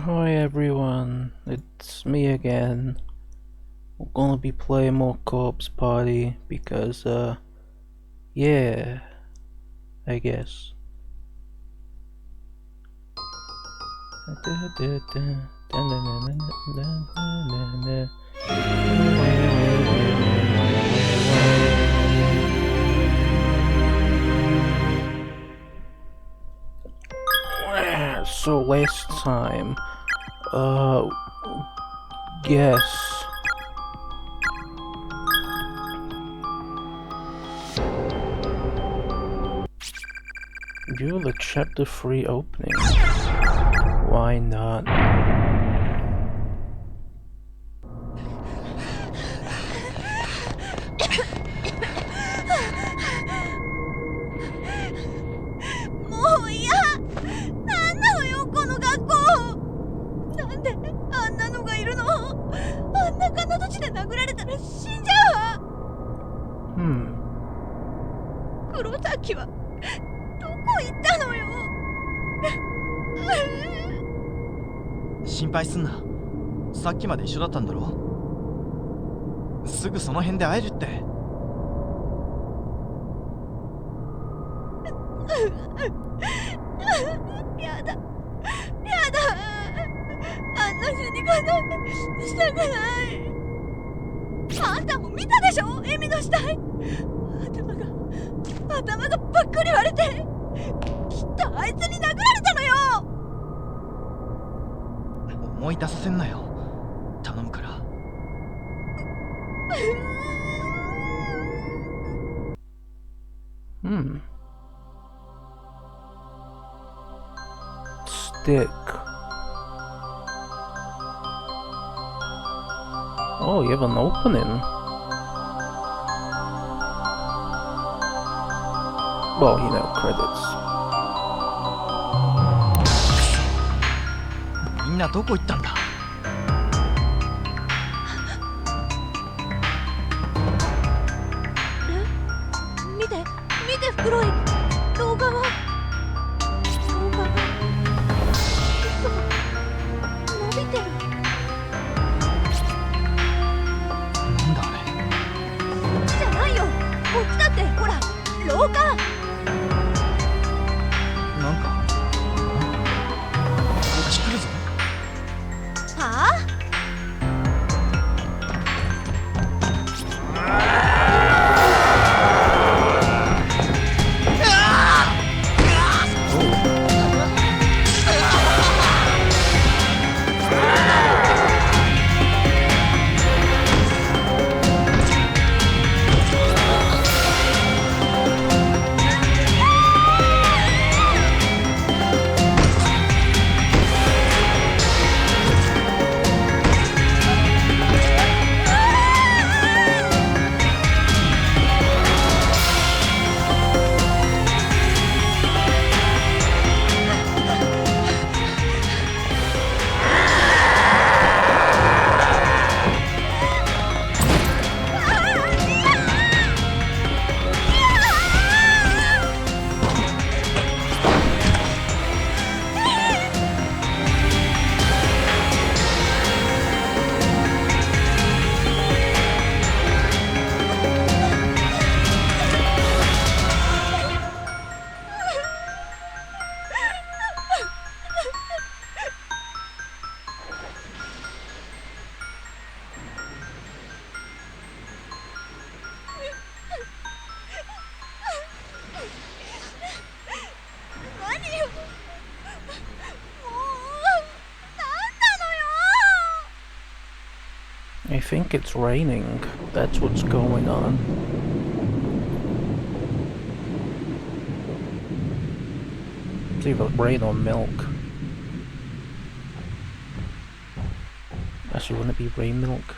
Hi everyone, it's me again. We're gonna be playing more Corpse Party because, yeah, I guess. So last time, guess. View the chapter 3 opening. Why not?心配すんな。さっきまで一緒だったんだろ。すぐその辺で会えるって。やだ、あんな死に方したくない。あんたも見たでしょ、エミの死体。頭がばっくり割れて、きっとあいつに殴られたのよ。思い出させんなよ、頼むから。Stick. Oh, you have an opening. Well, you know, credits. みんなどこ行ったんだ。見て袋井、廊下が伸びてる。なんだあれ。こっちじゃないよ、こっちだって。ほら、廊下。なんかこっち来るぞ。はあ？I think it's raining. That's what's going on. It's either rain or milk. Actually, wouldn't it be rain milk?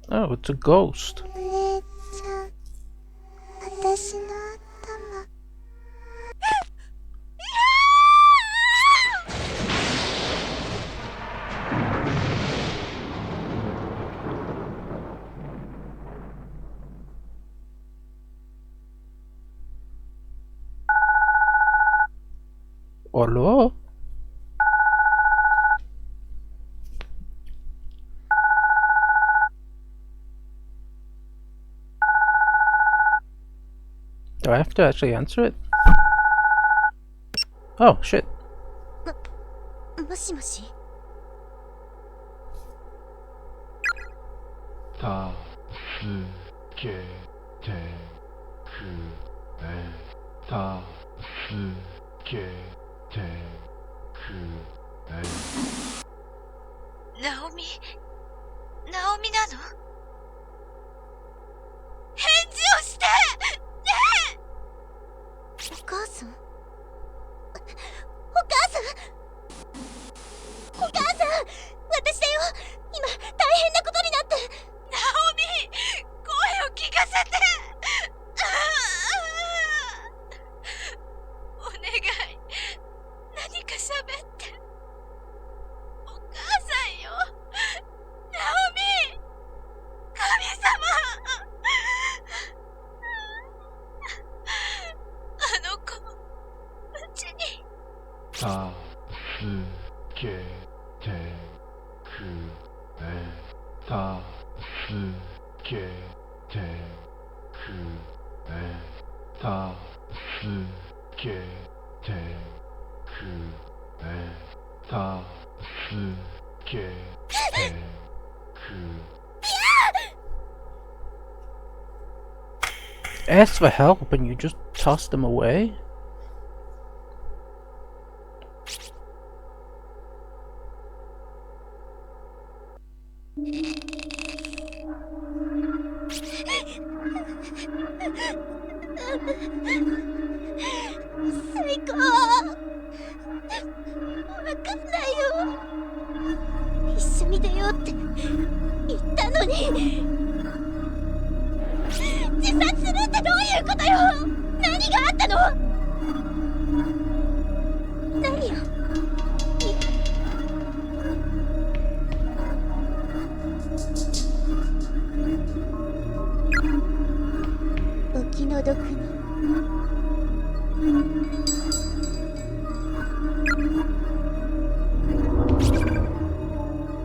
Oh, it's a ghost. 私の頭。Hello? Do I have to actually answer it? Oh, shit. もしもし。助けてくれ。助けてくれ。ナオミなの？返事をして！ねえ！お母さん？お母さん！私だよ！今、大変なことになって！ナオミ！声を聞かせて！お願い、何か喋って。お母さんよ！ナオミ！神様！あの子、うちに。助けてくれ。助けてくれ。助けてくれ。助けてくれ。Ask for help and you just toss them away?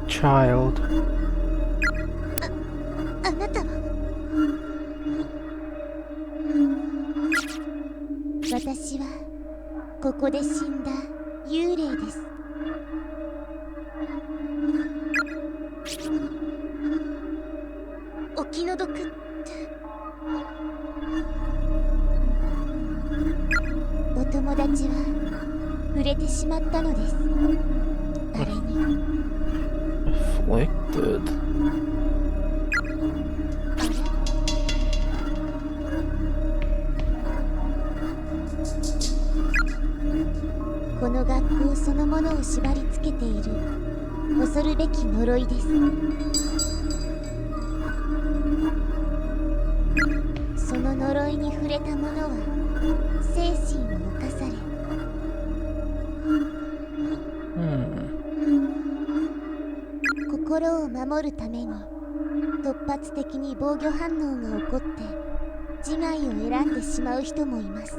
Child. あなたは？私はここで死んだ幽霊です。お気の毒ってお友達は触れてしまったのです。誰にAfflicted. この学校そのものを縛り付けている恐るべき呪いです。その呪いに触れた者は精神を侵され、心を守るために突発的に防御反応が起こって自害を選んでしまう人もいます。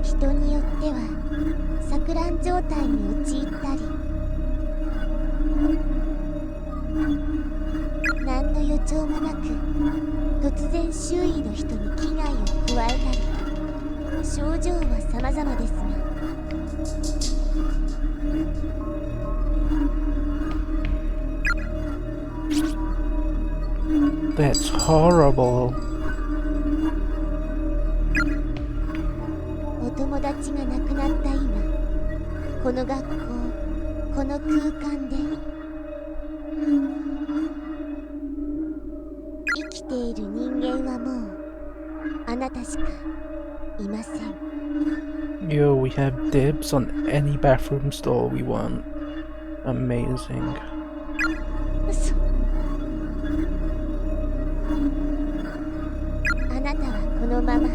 人によっては錯乱状態に陥ったり、何の予兆もなく突然周囲の人に危害を加えたり、症状は様々ですが、That's horrible. お友達が亡くなった今、この学校、この空間で生きている人間はもうあなたしかいません。Yo, we have dibs on any bathroom stall we want. Amazing. 嘘。あなたはこのまま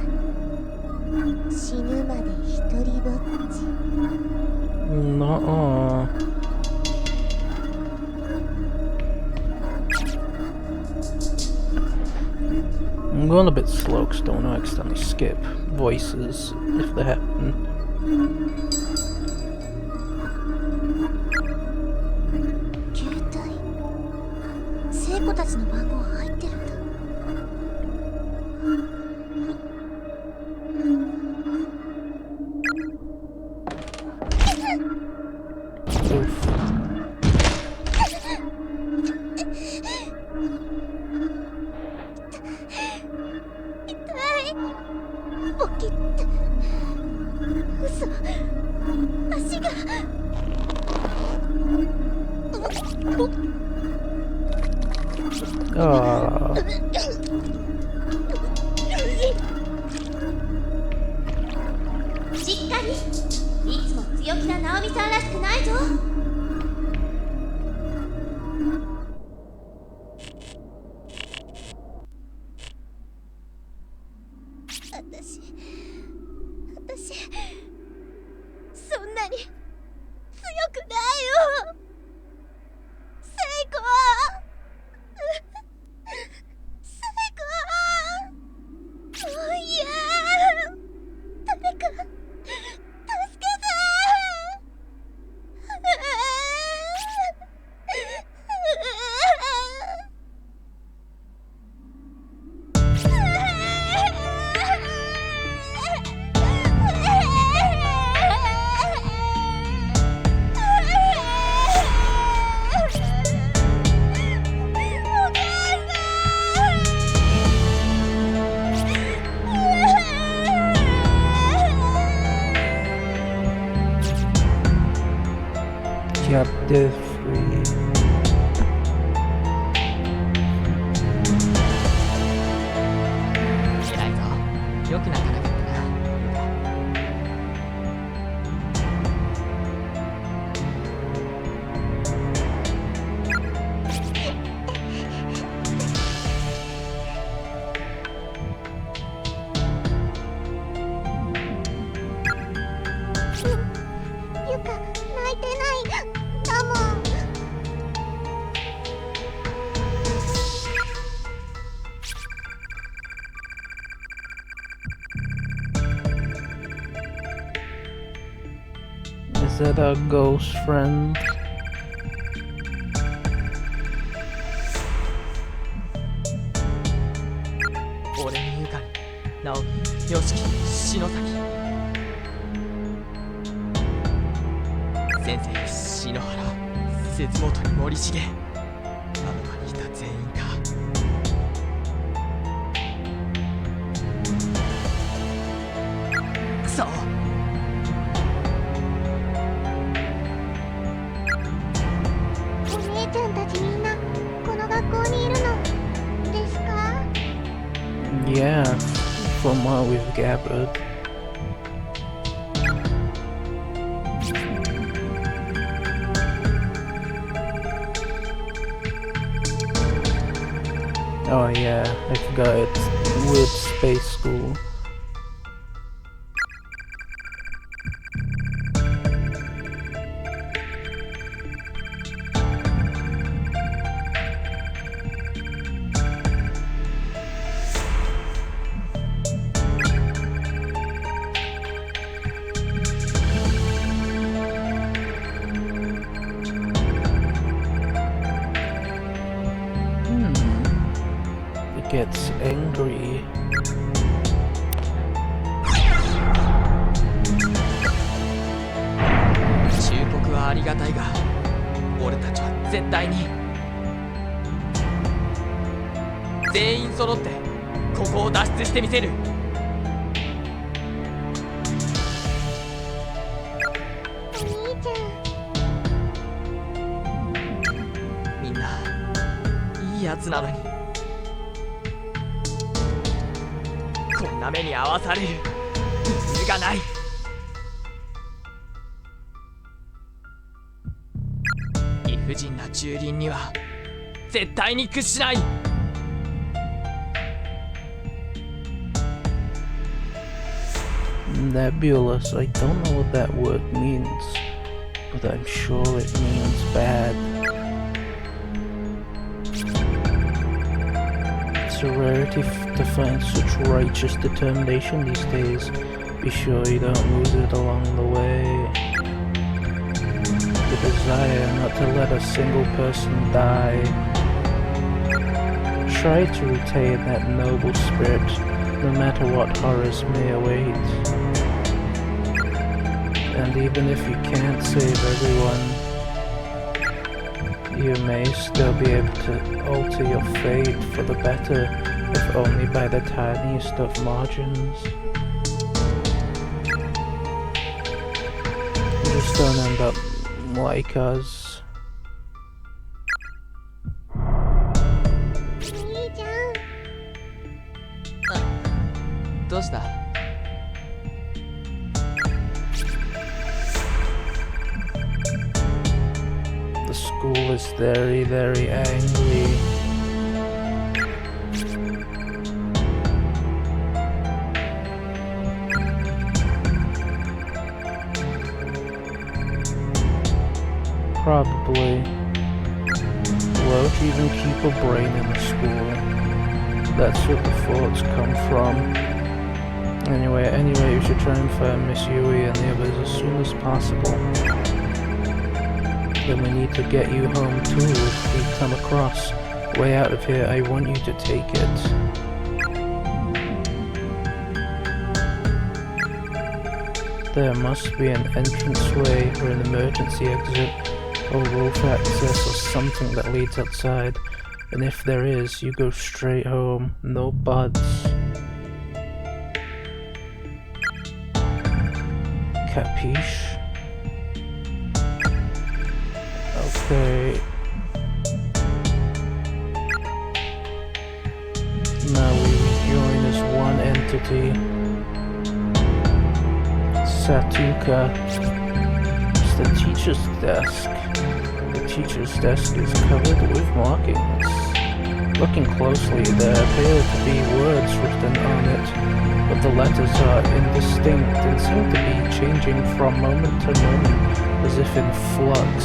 死ぬまで一人ぼっち。No. I'm going a bit slow because I don't want to accidentally skip voices if they happen. 携帯聖子たちの番号入ってるんだ。Oof. ボキって嘘足がAh. しっかりいつも強気なナオミさんらしくないぞ。私そんなに強くないよ聖子聖子もういや誰か助けてCaptive free. 偉いぞ。よく泣かなかったな。ゆか泣いてないだもん。Is that a ghost friend? 俺にゆかり、直美、よしき、篠崎。先生、篠原、節本に森重。あの場にいた全員か。そう。お姉ちゃんたちみんなこの学校にいるのですか？ Yeah, from what we've gathered. Oh yeah, I forgot it's Wood Space School. It gets angry. 忠告はありがたいが、俺たちは絶対に全員揃ってここを脱出してみせる。お兄ちゃんみんないいやつなのに、こんな目に遭わされる理由がない。理不尽な蹂躙には絶対に屈しない。Nebulous, I don't know what that word means, but I'm sure it means bad. It's a rarity to find such righteous determination these days. Be sure you don't lose it along the way. The desire not to let a single person die. Try to retain that noble spirit, no matter what horrors may await. And even if you can't save everyone, you may still be able to alter your fate for the better, if only by the tiniest of margins. Just don't end up like us. お兄ちゃん。どうした？ The school is very, very angry. Probably. Won't even keep a brain in the school. That's where the thoughts come from. Anyway, you should try and find Miss Yui and the others as soon as possible. Then we need to get you home too if we come across way out of here. I want you to take it. There must be an entranceway or an emergency exit or roof access or something that leads outside. And if there is, you go straight home. No buds. Capiche? Okay. Now we rejoin as one entity. Satuka. It's the teacher's desk. The teacher's desk is covered with markings. Looking closely, there appear to be words written on it, but the letters are indistinct and seem to be changing from moment to moment, as if in flux.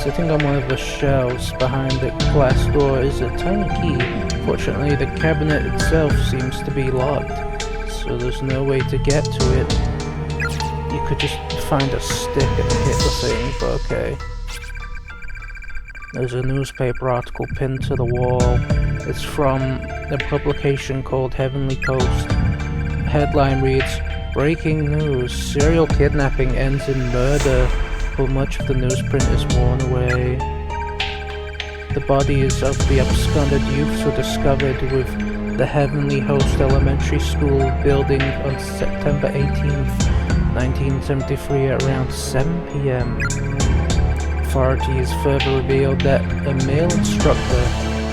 Sitting on one of the shelves behind the glass door is a tiny key. Fortunately, the cabinet itself seems to be locked, so there's no way to get to it. You could just find a stick and hit the thing, but okay. There's a newspaper article pinned to the wall. It's from a publication called Heavenly Coast. The headline reads, "Breaking news, serial kidnapping ends in murder," but much of the newsprint is worn away. The bodies of the absconded youths were discovered with the Heavenly Host Elementary School building on September 18th, 1973 at around 7 p.m. Authorities further revealed that a male instructor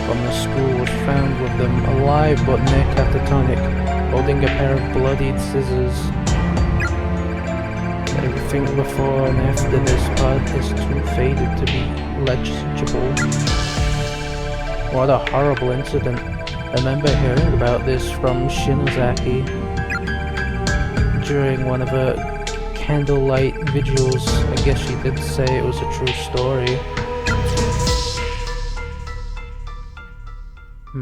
from the school was found with them alive but near catatonic, holding a pair of bloodied scissors. Everything before and after this part is too faded to be legible. What a horrible incident. I remember hearing about this from Shinozaki during one of her candlelight vigils. I guess she did say it was a true story. I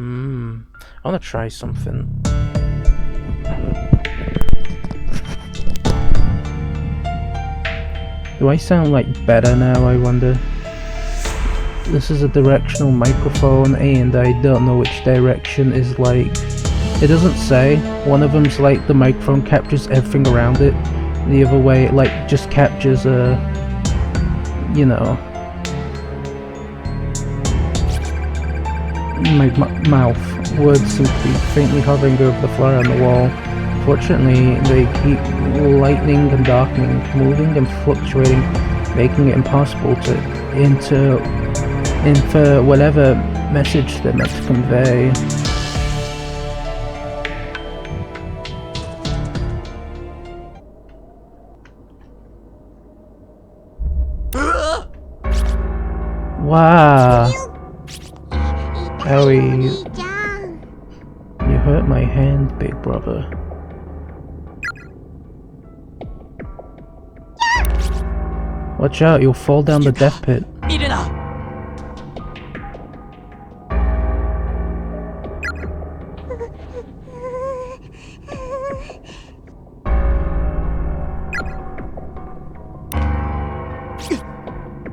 wanna try something. Do I sound like better now, I wonder? This is a directional microphone and I don't know which direction is like. It doesn't say. One of them's like the microphone captures everything around it. The other way it like just captures you know, my mouth. Words seem to be faintly hovering over the floor on the wall. Fortunately, they keep lightening and darkening, moving and fluctuating, making it impossible to infer whatever message they're meant to convey. Wow. Owie. お兄ちゃん。 You hurt my hand, big brother. Watch out, you'll fall down the death pit. いるな。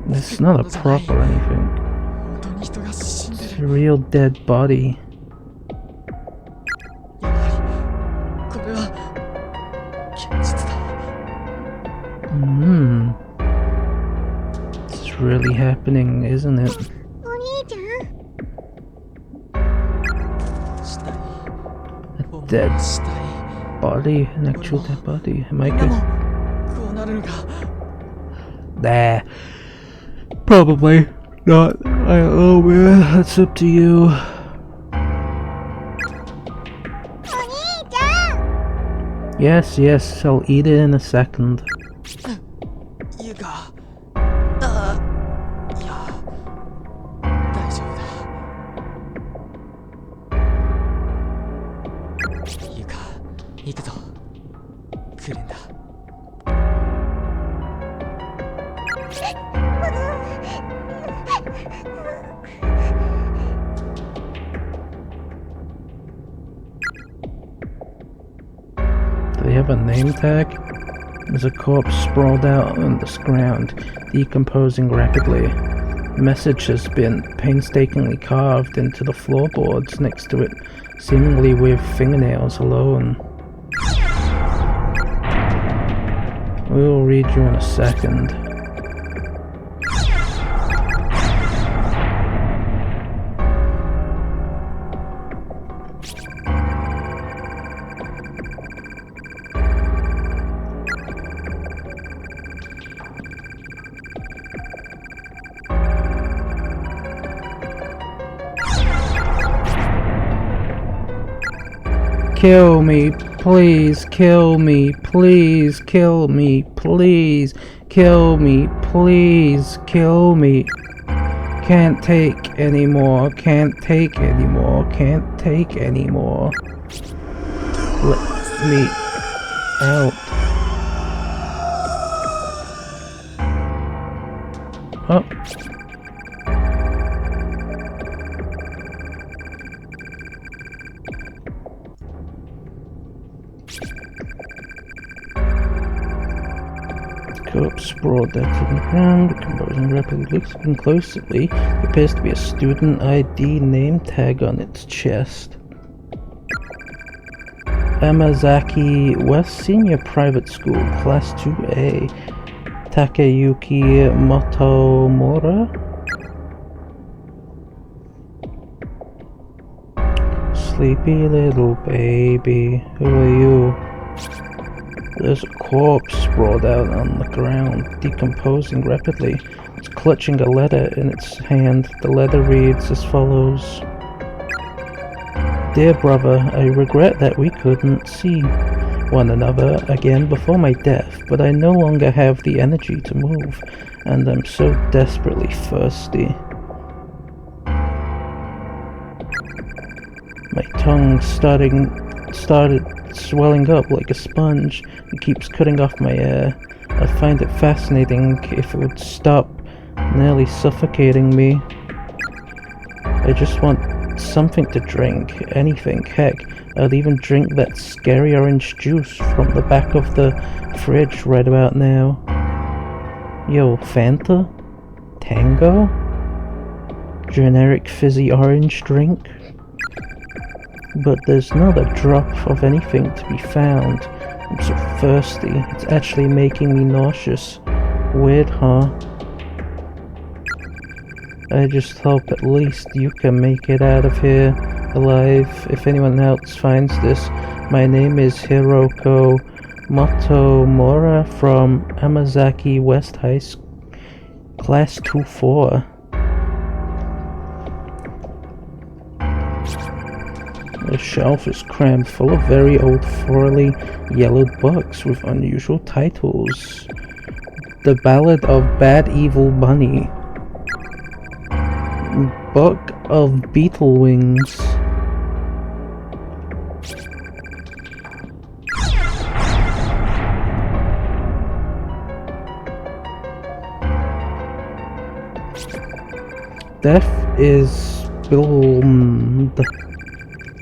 It's not a prop or anything. 本当に人が死んで It's る。 a real dead body. やはりこれは現実だ。 It's really happening, isn't it? お兄ちゃん、死体。 A 本 dead 物の死体。 body, an actual dead body. Am I みんな good? もこうなるのか。 Nah. Probably not. Oh man, that's up to you. お兄ちゃん。 Yes, yes, I'll eat it in a second. ゆか。ああ、いや、大丈夫だ。ゆか、行くぞ。来るんだ。 Do they have a name tag? There's a corpse sprawled out on the ground, decomposing rapidly. A message has been painstakingly carved into the floorboards next to it, seemingly with fingernails alone. We'll read you in a second. Kill me, please, kill me, please, kill me, please, kill me, please, kill me. Can't take anymore, can't take anymore, can't take anymore. Let me out. Oh. Corpse sprawled out to the ground, composing rapidly. Looking closely, there appears to be a student ID name tag on its chest. Amazaki West Senior Private School, Class 2A. Takeyuki Motomura? Sleepy little baby, who are you? There's a corpse sprawled out on the ground, decomposing rapidly. It's clutching a letter in its hand. The letter reads as follows. Dear brother, I regret that we couldn't see one another again before my death, but I no longer have the energy to move, and I'm so desperately thirsty. My tongue started swelling up like a sponge and keeps cutting off my air. I find it fascinating if it would stop nearly suffocating me. I just want something to drink, anything, heck, I'd even drink that scary orange juice from the back of the fridge right about now. Yo, Fanta? Tango? Generic fizzy orange drink? But there's not a drop of anything to be found. I'm so thirsty, it's actually making me nauseous. Weird, huh? I just hope at least you can make it out of here alive. If anyone else finds this, my name is Hiroko Motomura from Amazaki West High School, Class 2-4. The shelf is crammed full of very old, thoroughly yellowed books with unusual titles. The Ballad of Bad Evil Bunny. Book of Beetle Wings. Death is beyond.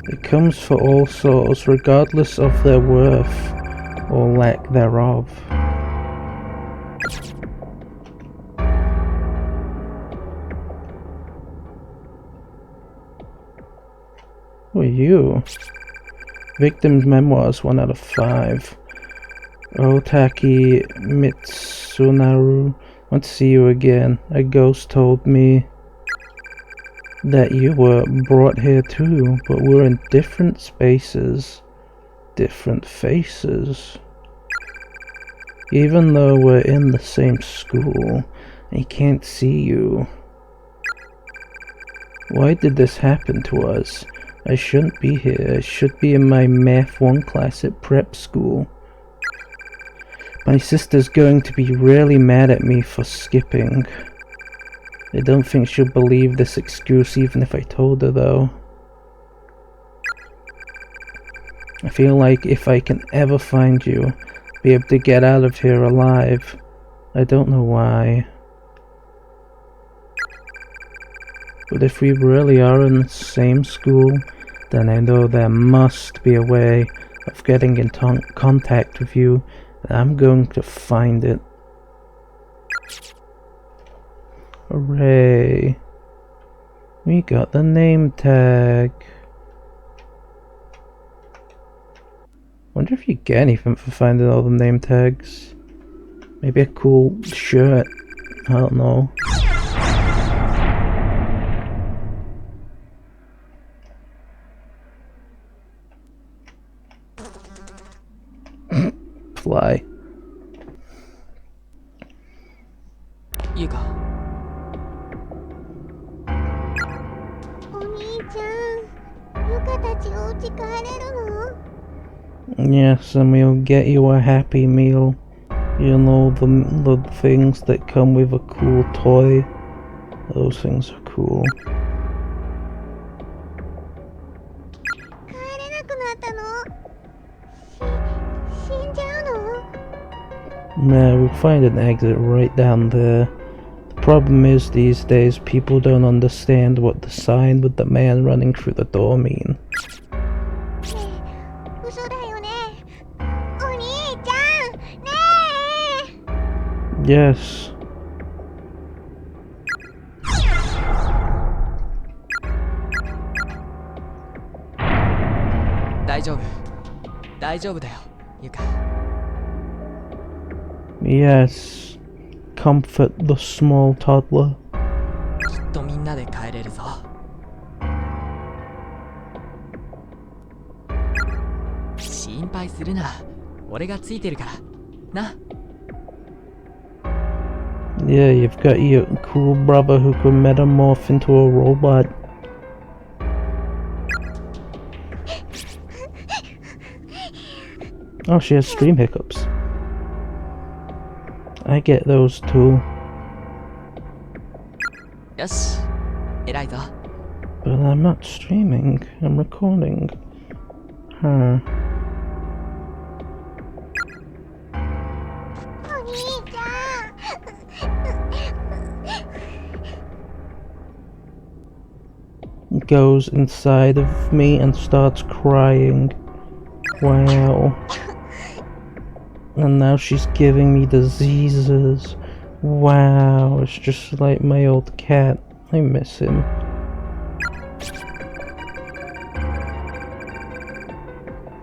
It comes for all souls, regardless of their worth or lack thereof. Who are you? Victim's memoirs 1 out of 5. Otaki Mitsunaru, want to see you again. A ghost told me that you were brought here too, but we're in different spaces, different faces. Even though we're in the same school, I can't see you. Why did this happen to us? I shouldn't be here. I should be in my Math 1 class at prep school. My sister's going to be really mad at me for skipping. I don't think she'll believe this excuse even if I told her though. I feel like if I can ever find you, be able to get out of here alive. I don't know why. But if we really are in the same school, then I know there must be a way of getting in contact with you, and I'm going to find it. Hooray! We got the name tag. Wonder if you get anything for finding all the name tags. Maybe a cool shirt. I don't know. Fly. いいか。お兄ちゃん、ゆかたちお家帰れるの？ Yes, and we'll get you a Happy Meal. You know, the things that come with a cool toy. Those things are cool. 帰れなくなったの？死んじゃうの？ Nah, we'll find an exit right down there. The problem is these days people don't understand what the sign with the man running through the door mean. 嘘だよね。お兄ちゃん、ねえ。 Yes. 大丈夫。大丈夫だよ、ゆか。 Yes. Comfort the small toddler. きっとみんなで帰れるぞ。心配するな。俺がついてるから。な。 Yeah, you've got your cool brother who can metamorph into a robot. Oh, she has stream hiccups. I get those too. よし。偉いぞ。 But I'm not streaming, I'm recording. Huh. お兄ちゃん。 Goes inside of me and starts crying. Wow. And now she's giving me diseases. Wow, it's just like my old cat. I miss him.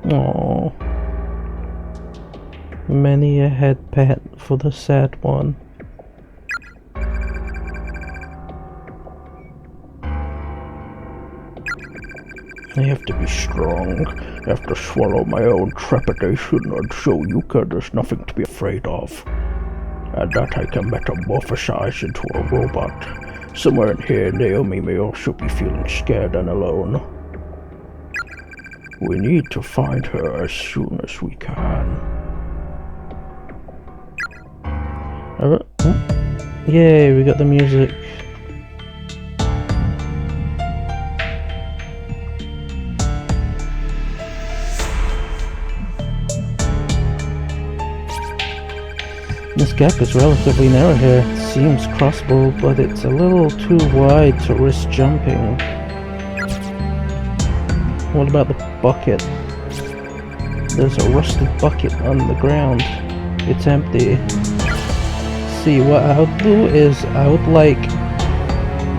Aww. Many a head pat for the sad one. I have to be strong. I have to swallow my own trepidation and show Yuka there's nothing to be afraid of. And that I can metamorphosize into a robot. Somewhere in here, Naomi may also be feeling scared and alone. We need to find her as soon as we can. Yay, we got the music. This gap is relatively narrow here. It seems crossable, but it's a little too wide to risk jumping. What about the bucket? There's a rusted bucket on the ground. It's empty. See, what I would do is I would like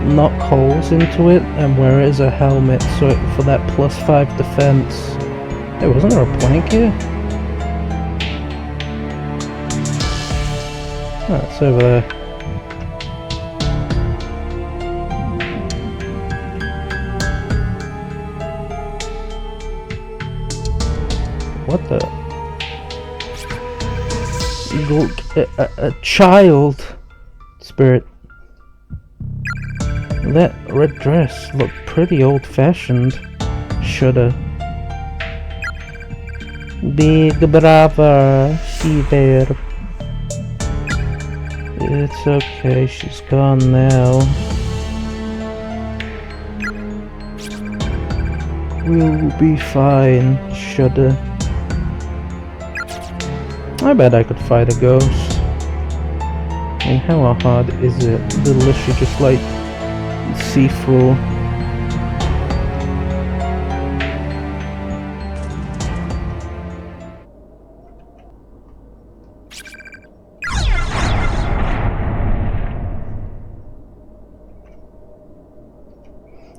knock holes into it and wear it as a helmet so for that +5 defense. Hey, wasn't there a plank here? Oh, it's over there. What the? A child spirit. That red dress looked pretty old-fashioned. Shoulda. Big brother, she there. It's okay, she's gone now. We'll be fine, shoulda. I bet I could fight a ghost. I mean, how hard is it? The literally just like see through.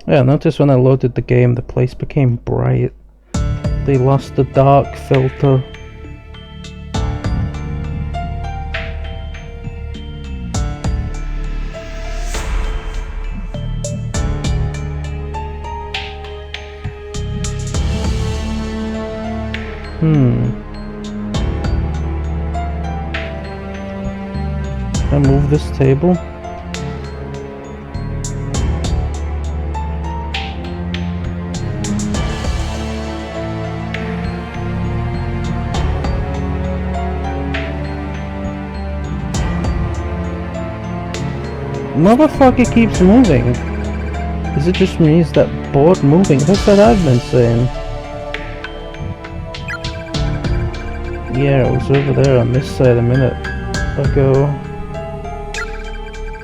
Yeah, notice when I loaded the game, the place became bright. They lost the dark filter. Can I move this table? Motherfucker keeps moving. Is it just me? Is that board moving? That's what I've been saying. Yeah, it was over there on this side a minute ago.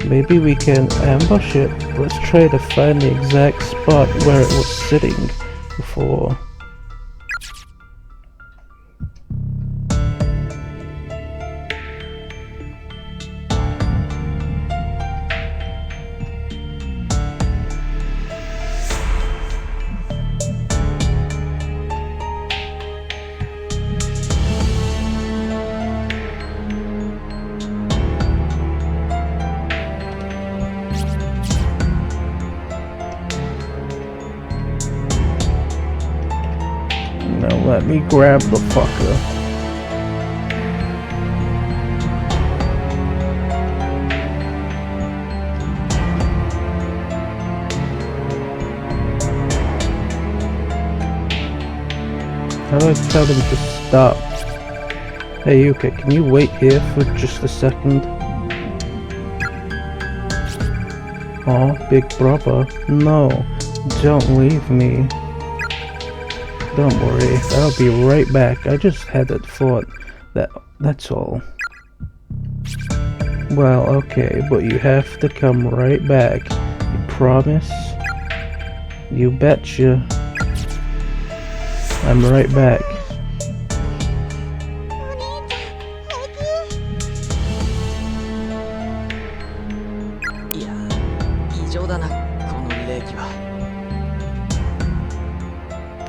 Maybe we can ambush it. Let's try to find the exact spot where it was sitting before. Let me grab the fucker. How do I tell them to stop? Hey Yuka, can you wait here for just a second? Oh, big brother. No, don't leave me. Don't worry, I'll be right back. I just headed for that's all. Well, okay, but you have to come right back. You promise? You betcha. I'm right back.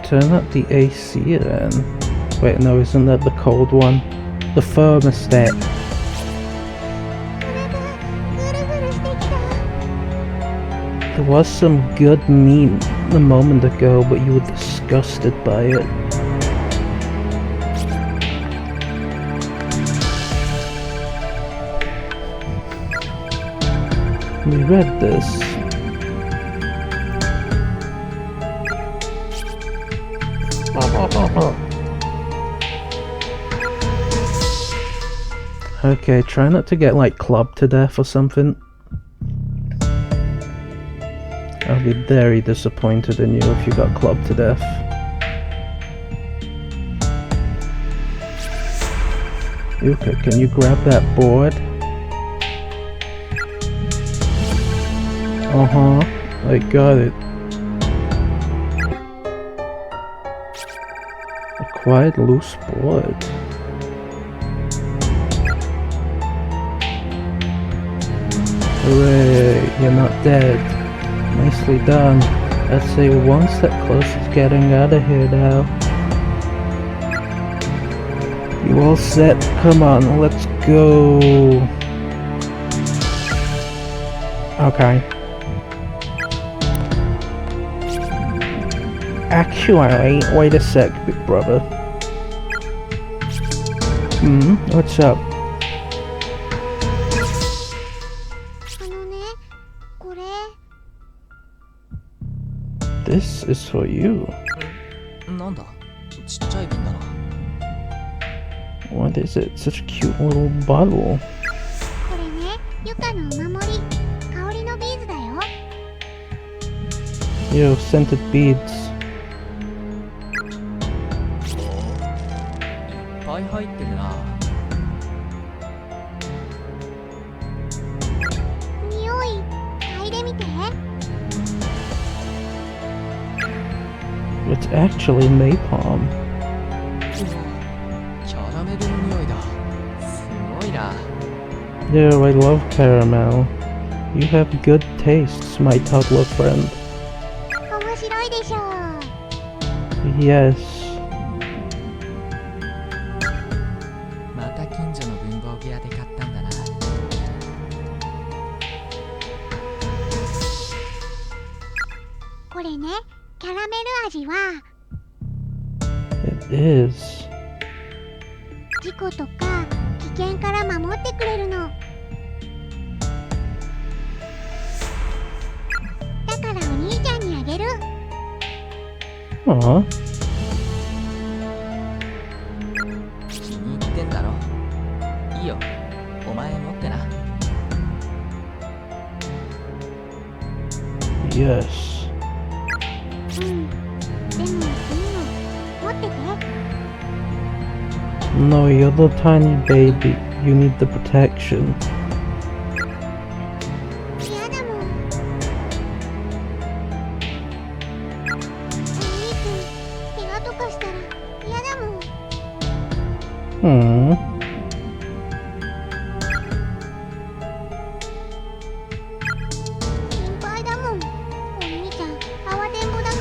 Turn up the AC then. Wait, no, isn't that the cold one? The thermostat. There was some good meat a moment ago, but you were disgusted by it. We read this. Okay, try not to get like clubbed to death or something. I'll be very disappointed in you if you got clubbed to death. Okay, can you grab that board? Uh-huh, I got it. A quite loose board. Hooray, you're not dead. Nicely done. I'd say one step closer to getting out of here now. You all set? Come on, let's go. Okay. Actually, wait a sec, big brother. What's up? あのね、これ This is for you. なんだちっちゃい瓶だな。What is it? Such a cute little bottle. これね、ユカのお守り、香りのビーズだよ。 Yo, scented beads. いっぱい入ってるな。匂い、嗅いでみて。 It's actually napalm. キャラメルの匂いだ。すごいな。Yo, I love caramel. You have good tastes, my toddler friend. 面白いでしょう。 Yes. また近所の文房具屋で買ったんだな。これね、キャラメル味は It is. 事故とか危険から守ってくれるの。だからお兄ちゃんにあげる。 Aw. 気に入ってんだろ。いいよ、お前持ってな。 Yes. うん。でもいいの。持ってて。 No, you're the tiny baby. You need the protection. 嫌だもん。お兄くん、怪我とかしたら嫌だもん。 Hmm. 心配だもん。お兄ちゃん、慌てんぼだから。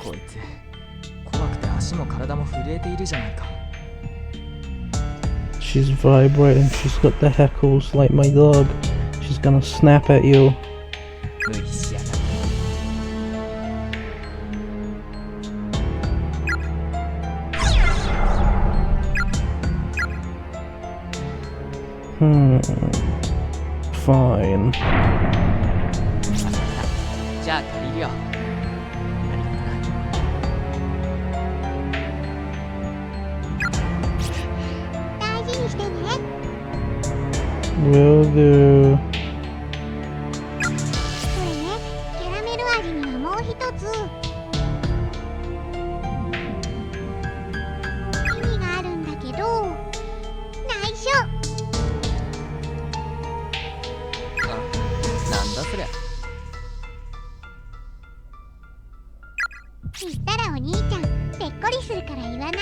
こいつ怖くて足も体も震えているじゃないか。 She's vibrating. She's got the heckles like my dog. She's gonna snap at you. 無理しやがって。 Fine. じゃあ借りるよ。ありがとな。 大事にしてね。 Will do. これね、キャラメル味にはもう一つ意味があるんだけど、内緒。なんだそりゃ。言ったらお兄ちゃんぺっこりするから言わない。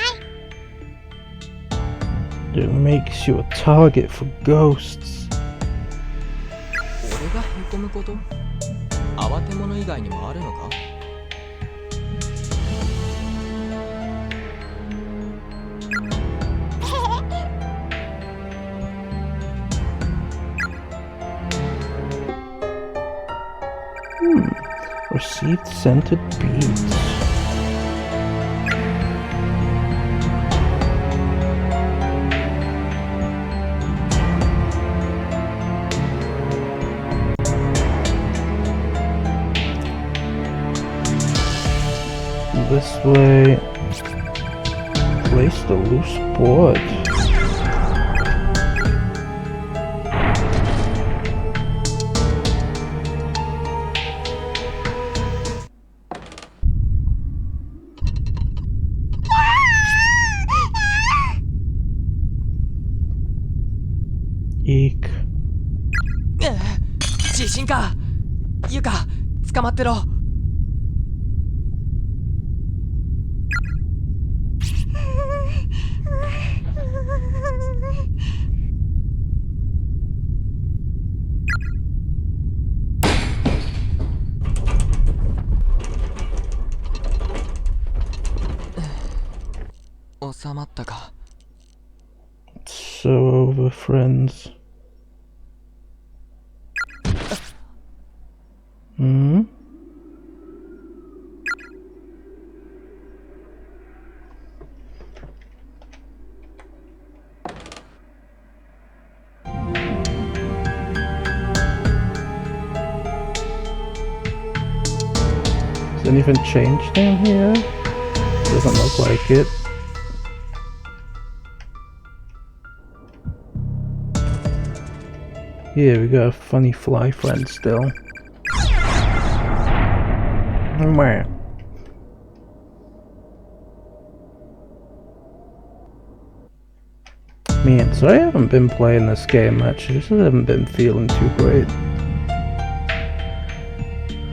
It makes you a target for ghosts. 俺がへこむこと？慌て者以外にもあるのか？ Received scented beads. This way. Place the loose board. Eek. 地震か。ゆか、捕まってろ。収まったか。 So over, friends. Hmm? Has anything changed down here? Doesn't look like it. Yeah, we got a funny fly friend still. Where? Man, so I haven't been playing this game much, I just haven't been feeling too great.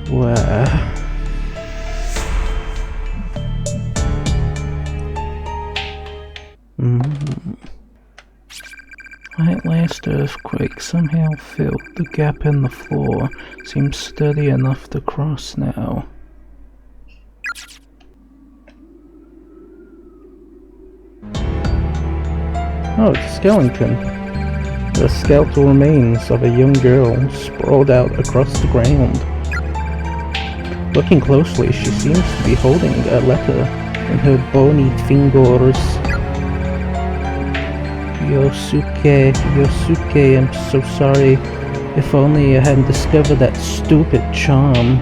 Where? That last earthquake somehow filled the gap in the floor. Seems sturdy enough to cross now. Oh, it's a skeleton. The skeletal remains of a young girl sprawled out across the ground. Looking closely, she seems to be holding a letter in her bony fingers. Yosuke, I'm so sorry. If only I hadn't discovered that stupid charm.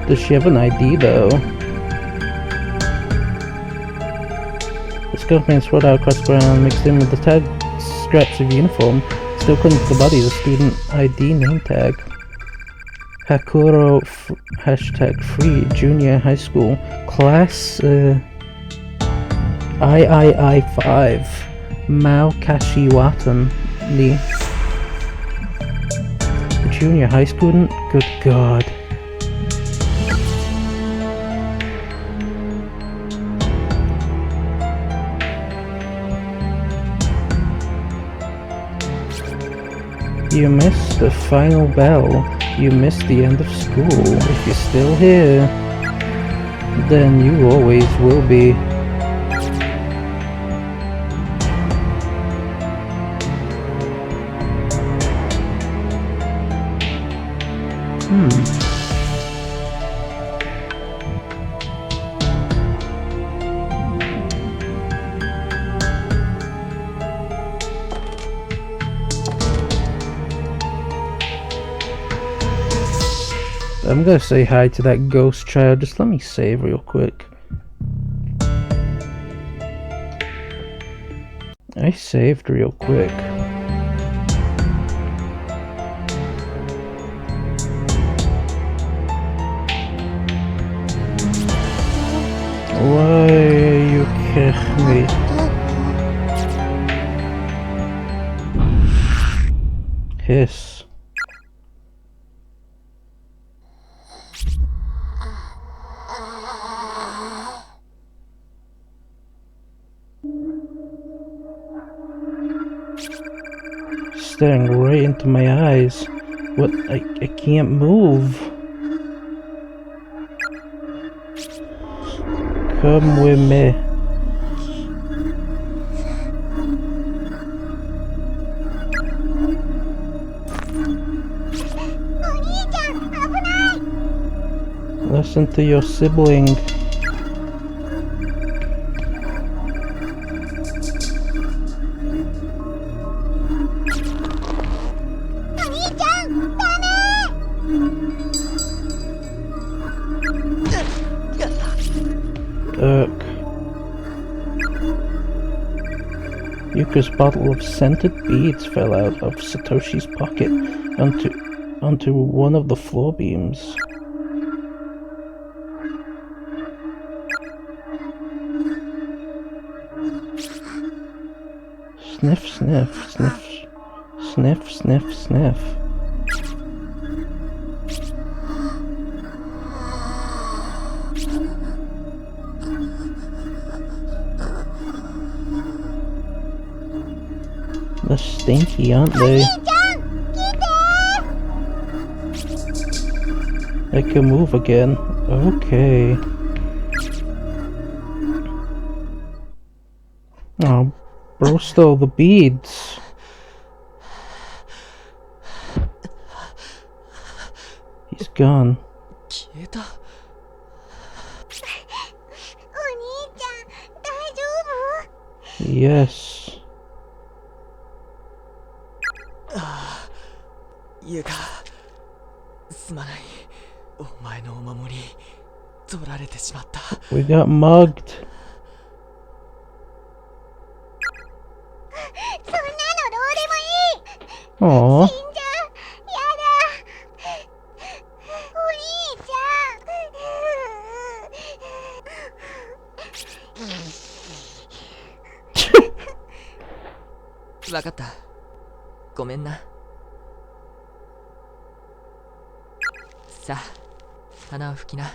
Does she have an ID though? The skeleton spread out across the ground, mixed in with the tag scraps of uniform. Still clinging to the body, the student ID name tag. Hakuro #free junior high school class III5 Mao Kashiwatan ni. A junior high student? Good God. You missed the final bell. You missed the end of school. If you're still here, then you always will be. I'm gonna say hi to that ghost child. Just let me save real quick. I saved real quick. Why are you kidding me? Hiss. Staring right into my eyes. What? I can't move. Come with me. Listen to your sibling. Yuka's bottle of scented beads fell out of Satoshi's pocket onto one of the floor beams. Sniff, sniff, sniff. Sniff, sniff, sniff. They're stinky, aren't they? I can move again. Okay. Oh, bro stole the beads. He's gone. 消えた。お兄ちゃん大丈夫？ Yes. ゆか、すまない。お前のお守り取られてしまった。 We got mugged. そんなのどうでもいい。 Aww. 死んじゃう。やだ。お兄ちゃん。わかった。ごめんな。さあ、鼻を拭きな。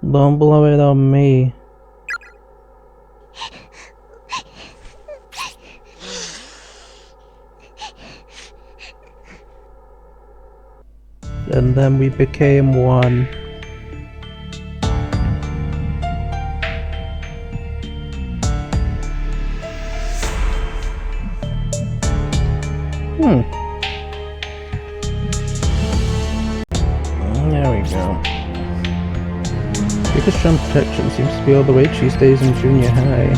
Don't blow it on me. And then we became one. There we go. Biggest jump protection seems to be all the rage these days in junior high.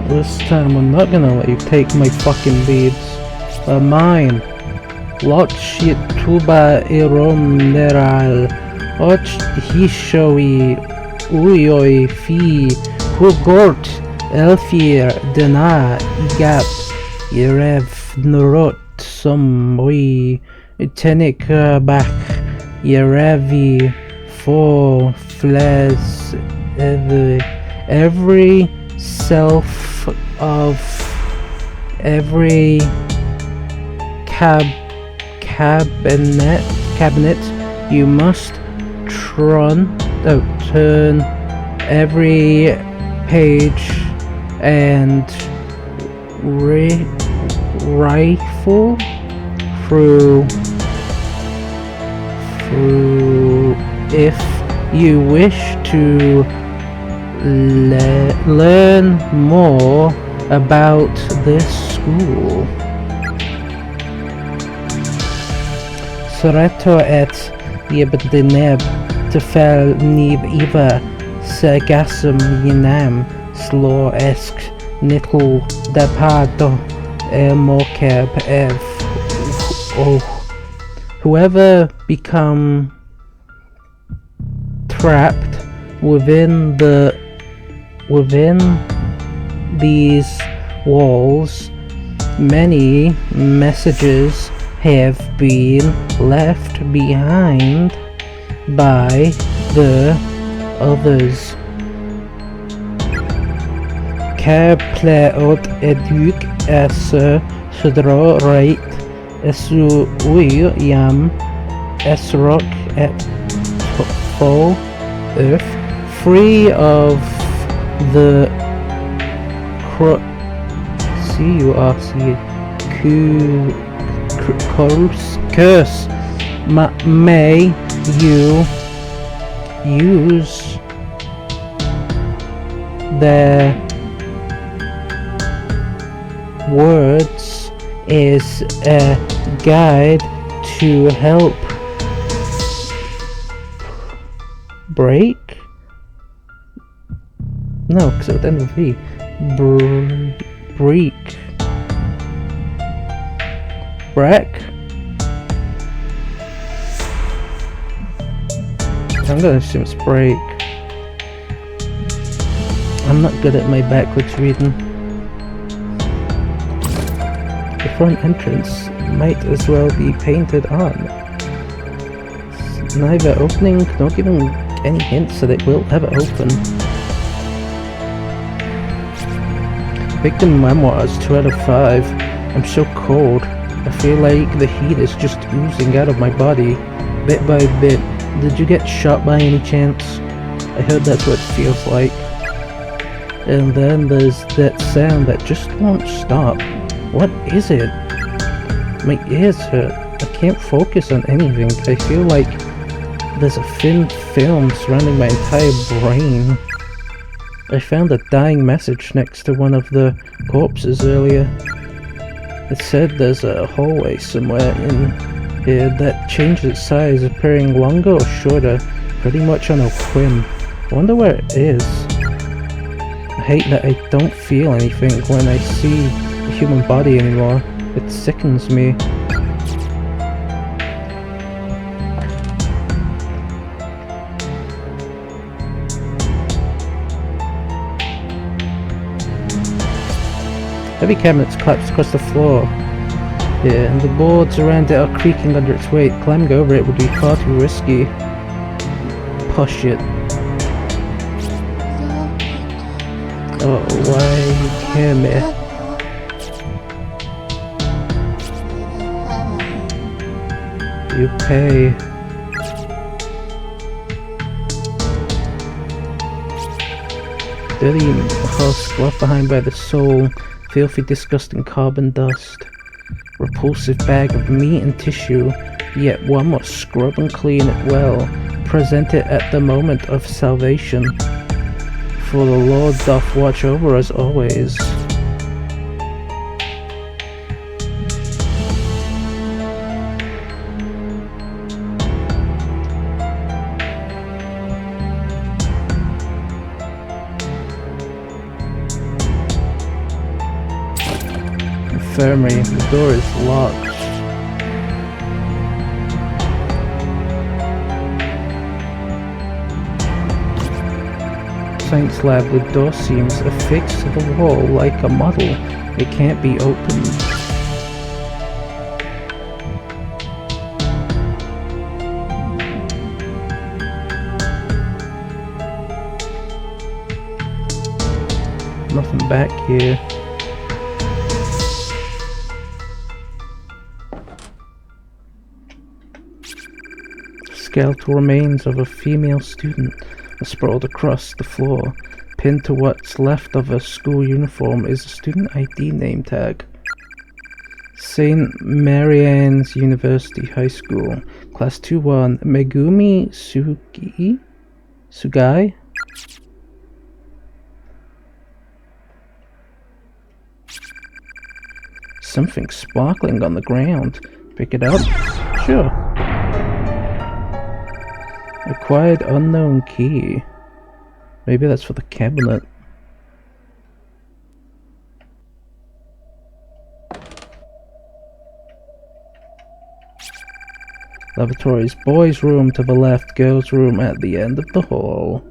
This time I'm not gonna let you take my fucking beads. They're mine. Lotch tuba ironeral. Och hishoi uyoi fi hugort elfir dena igap irev nurot somwi tenik bak irevi for fles every self of every cabinet you must turn every page and rifle through if you wish to learn more about this school. Sreto et yebdeneb tefel niv iva segasm yinam slor esk nickel depado mokeb ev. Oh, whoever become trapped within these walls, many messages have been left behind by the others. Kepleot eduk esse sudro right esu yam esrock et full earth, free of the curse. May you use their words as a guide to help break? No, because it would end with V. Break. I'm gonna assume it's break. I'm not good at my backwards reading. The front entrance might as well be painted on. neither opening nor giving any hints that it will ever open. Victim memoirs 2 out of 5. I'm so cold. I feel like the heat is just oozing out of my body, bit by bit. Did you get shot by any chance? I heard that's what it feels like. And then there's that sound that just won't stop. What is it? My ears hurt. I can't focus on anything. I feel like there's a thin film surrounding my entire brain. I found a dying message next to one of the corpses earlier. It said there's a hallway somewhere in here that changes its size, appearing longer or shorter, pretty much on a whim. I wonder where it is. I hate that I don't feel anything when I see the human body anymore. It sickens me. Heavy cabinets collapsed across the floor. Yeah, and the boards around it are creaking under its weight. Climbing over it would be far too risky. Push it. Oh, why hear me? You pay. Dirty husk left behind by the soul. Filthy, disgusting carbon dust. Repulsive bag of meat and tissue, yet one must scrub and clean it well. Present it at the moment of salvation. For the Lord doth watch over us always. Infirmary, the door is locked. Science lab, the door seems affixed to the wall like a model. It can't be opened. Nothing back here. Skeletal remains of a female student are sprawled across the floor. Pinned to what's left of a school uniform is a student ID name tag. St. Marianne's University High School, Class 2-1, Megumi Sugai? Something sparkling on the ground. Pick it up? Sure. Acquired unknown key. Maybe that's for the cabinet. Lavatories. Boys' room to the left, girls' room at the end of the hall.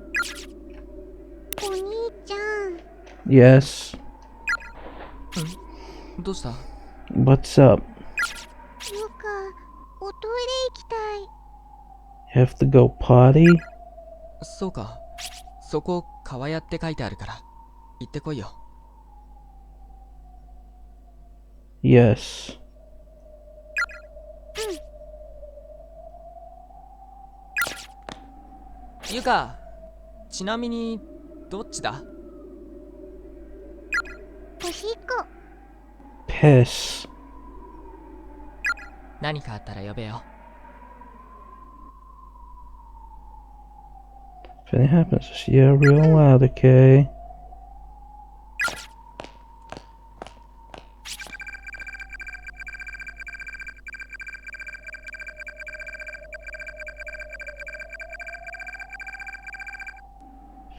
Yes. どうした What's up? ゆか、おトイレ行きたい。 Have to go potty? そうか。そこ、川屋って書いてあるから。行ってこいよ。Yes. ゆか、ちなみに、どっちだ おしっこ。 Piss. 何かあったら呼べよ。 If anything happens, just yell real loud, okay?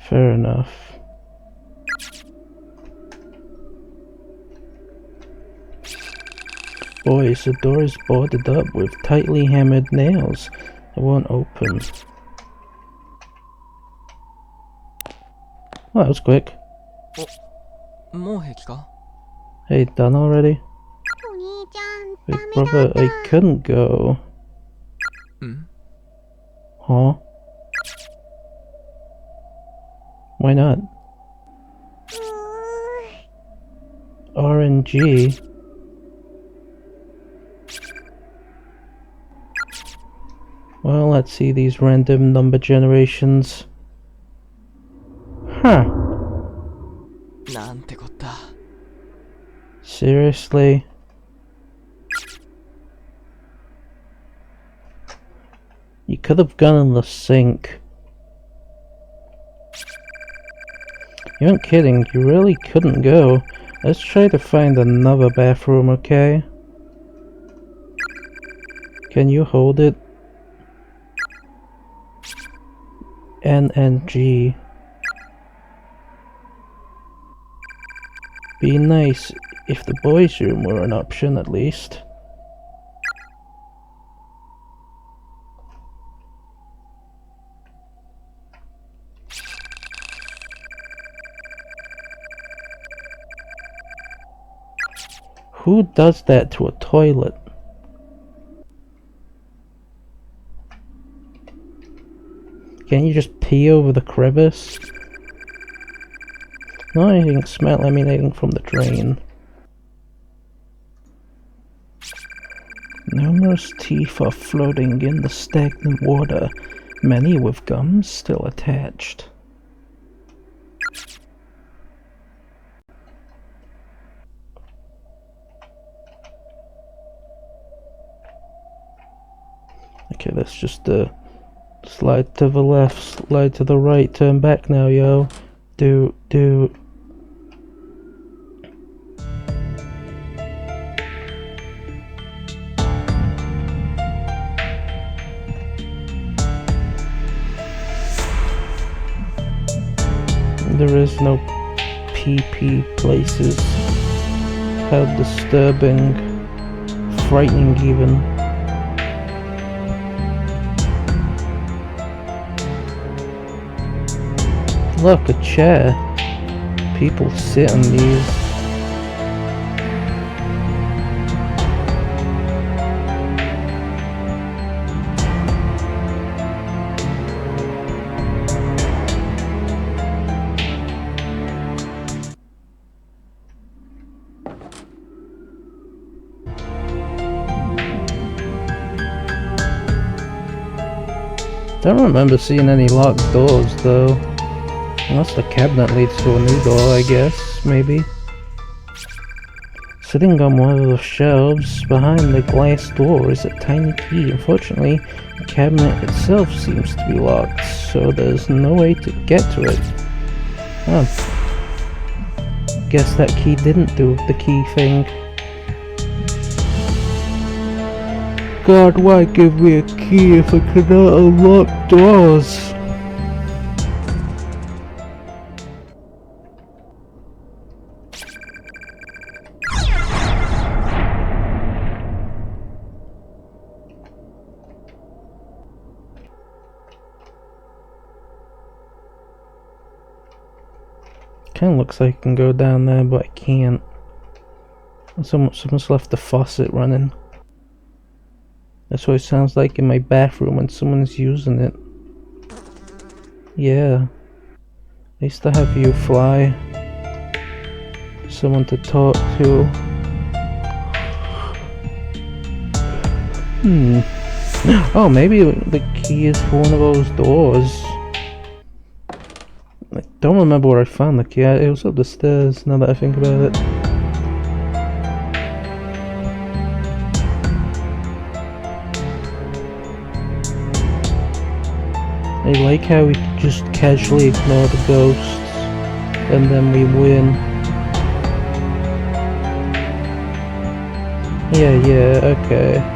Fair enough. Boys, the door is boarded up with tightly hammered nails. It won't open. Oh, that was quick. もう平気か Hey, done already? お兄ちゃん、 Big ダメだ brother, I couldn't go. うん Huh? Why not? RNG? Well, let's see these random number generations. Huh. なんてこった。 Seriously? You could have gone in the sink. You aren't kidding, you really couldn't go. Let's try to find another bathroom, okay? Can you hold it? NNG. Be nice if the boys' room were an option at least. Who does that to a toilet? Can't you just pee over the crevice? Not anything smell emanating from the drain. Numerous teeth are floating in the stagnant water, many with gums still attached. Okay, let's just slide to the left, slide to the right, turn back now, yo. Do. There is no PP places. How disturbing. Frightening even. Look, a chair. People sit on these. Don't remember seeing any locked doors though. Unless the cabinet leads to a new door, I guess, maybe. Sitting on one of the shelves behind the glass door is a tiny key. Unfortunately, the cabinet itself seems to be locked, so there's no way to get to it. Oh. Guess that key didn't do the key thing. God, why give me a key if I cannot unlock doors? Kinda looks like I can go down there, but I can't. Someone's left the faucet running. That's what it sounds like in my bathroom when someone's using it. Yeah. I used to have you fly. Someone to talk to. Oh, maybe the key is for one of those doors. I don't remember where I found the key. It was up the stairs, now that I think about it. I like how we just casually ignore the ghosts, and then we win. Yeah, okay.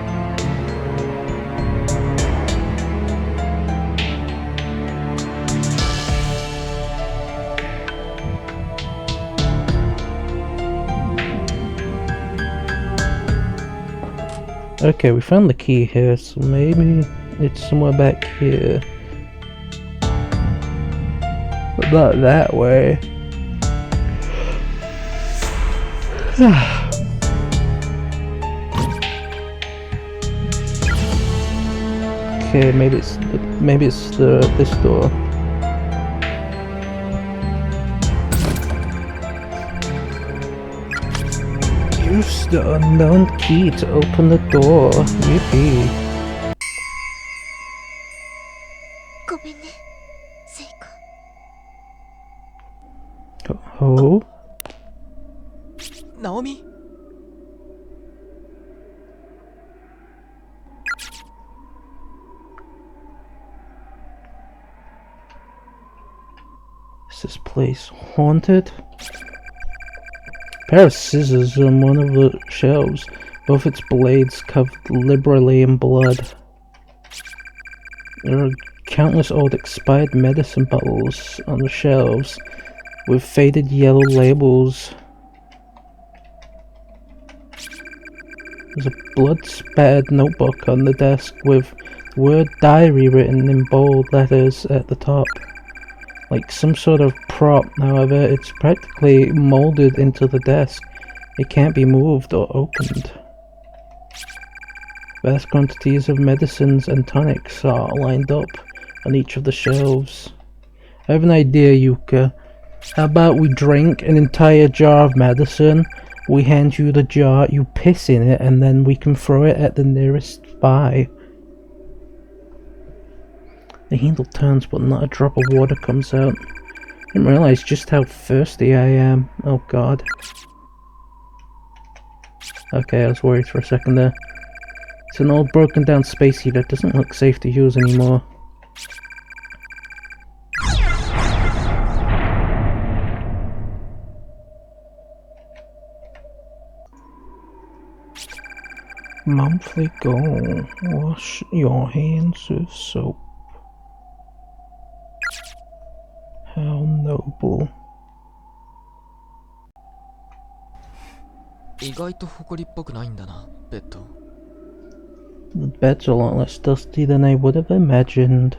Okay, we found the key here, so maybe it's somewhere back here. But not that way. Okay, maybe it's Maybe it's this door. Use the unknown key to open the door. Yippee. ごめんねセイコ。 Oh? ナオミ Is this place haunted? A pair of scissors on one of the shelves, both its blades covered liberally in blood. There are countless old expired medicine bottles on the shelves with faded yellow labels. There's a blood-spattered notebook on the desk with the word diary written in bold letters at the top. Like some sort of prop, however, it's practically molded into the desk. It can't be moved or opened. Vast quantities of medicines and tonics are lined up on each of the shelves. I have an idea, Yuka. How about we drink an entire jar of medicine, we hand you the jar, you piss in it, and then we can throw it at the nearest spy. The handle turns, but not a drop of water comes out. I didn't realize just how thirsty I am. Oh god. Okay, I was worried for a second there. It's an old broken down space heater. It doesn't look safe to use anymore. Monthly goal. Wash your hands with soap. How noble. 意外と埃っぽくないんだな、ベッド。 The bed's a lot less dusty than I would have imagined.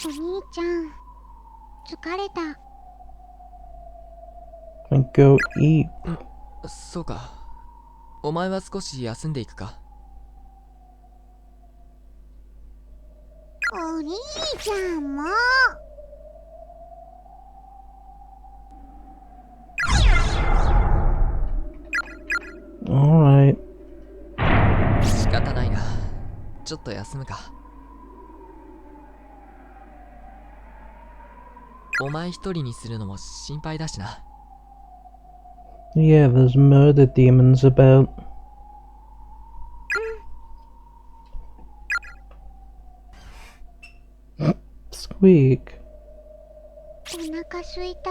お兄ちゃん疲れた。 And go eat. そうか。お前は少し休んでいくか。お兄ちゃんも。 Alright. 仕方ないな。ちょっと休むか。お前一人にするのも心配だしな。 Yeah, there's murder demons about. Squeak. お腹すいた。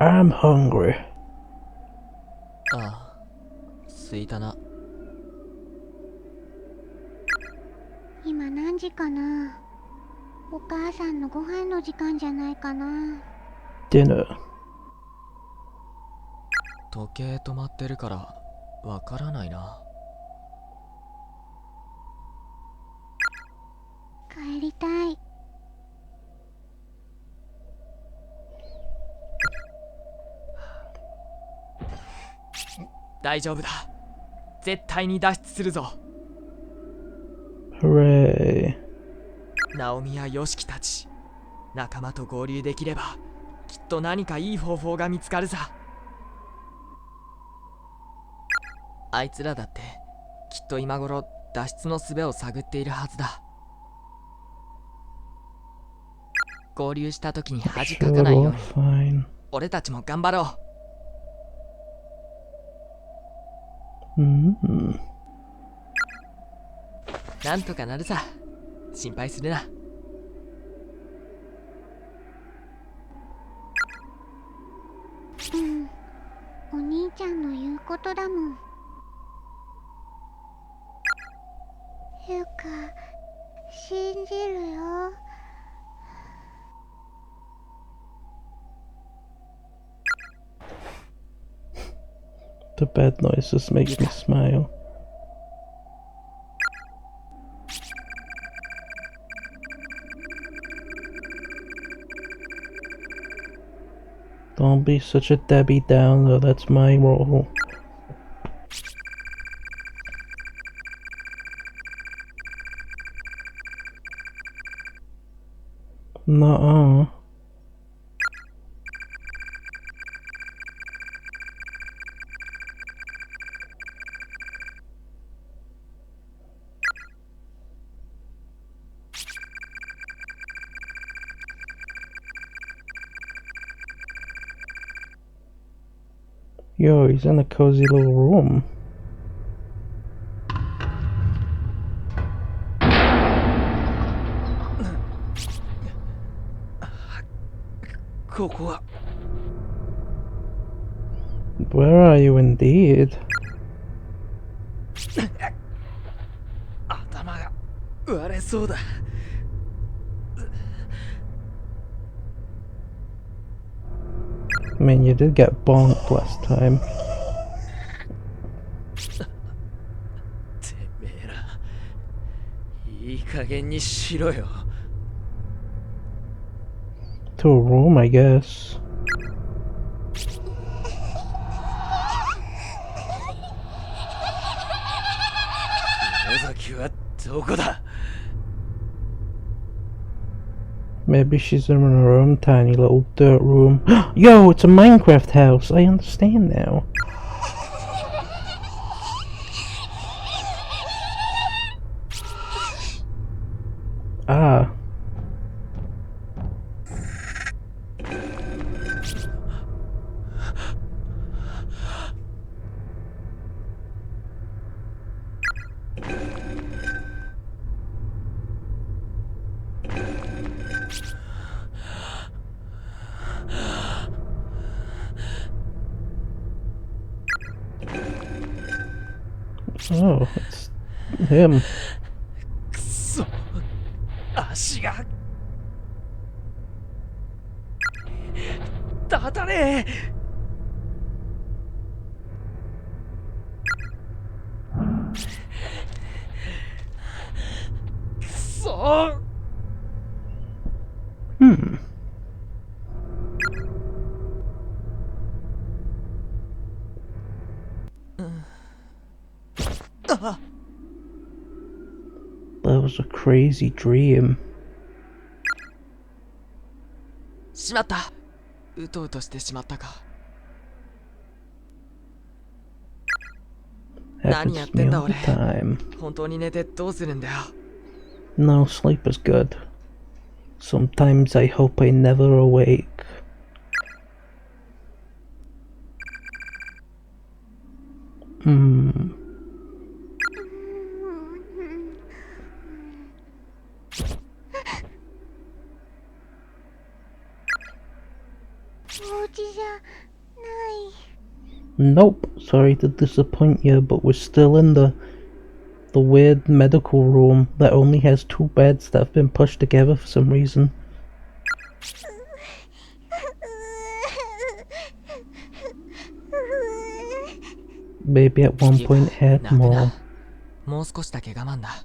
I'm hungry. ああ、すいたな。今何時かな。お母さんのご飯の時間じゃないかな。 Dinner. 時計止まってるからわからないな。帰りたい。 大丈夫だ。絶対に脱出するぞ。 Hooray. ナオミやヨシキたち、仲間と合流できればきっと何かいい方法が見つかるさ。あいつらだってきっと今頃脱出の術を探っているはずだ。合流した時に恥かかないように Fine. 俺たちも頑張ろう。 なんとかなるさ。心配するな。お兄ちゃんの言うことだもん。ゆか、信じるよ。 The bed noise just makes me smile. Don't be such a Debbie Downer, that's my role. Nuh-uh. Yo, he's in a cozy little room. ここは Where are you indeed? 頭が割れそうだ。 I mean, you did get bonked last time. てめえら、いい加減にしろよ。 To a room, I guess. 野崎はどこだ？ Maybe she's in her own tiny little dirt room. Yo, it's a Minecraft house. I understand now. Ah. Oh, it's him. くそ、足が立たねえ。 くそ。 Hmm. That was a crazy dream. しまった。うとうとしてしまったか。 何や Happens っ to て me んだ all the 俺。 time. 本当に寝てどうするんだよ。 No, sleep is good. Sometimes I hope I never awake. Hmm. お家じゃない。 Nope, sorry to disappoint you, but we're still in the weird medical room that only has 2 beds that have been pushed together for some reason. Maybe at one point it had 泣く more. な。もう少しだけ我慢だ。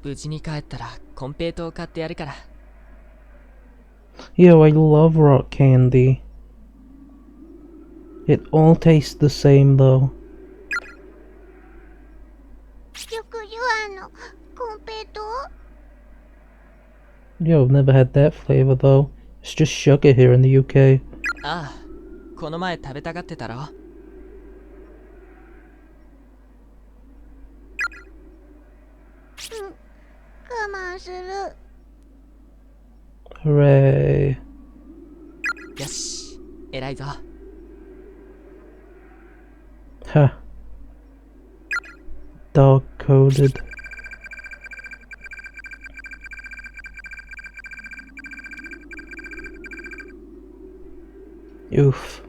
無事に帰ったらコンペイトを買ってやるから。 Yo, I love rock candy. It all tastes the same though. 緑樹庵のコンペイト？ Yo, I've never had that flavor though. It's just sugar here in the UK. ああ、この前食べたがってたろ。 我慢する。 Hooray. よし、偉いぞ。 Huh. Dog coded. Oof.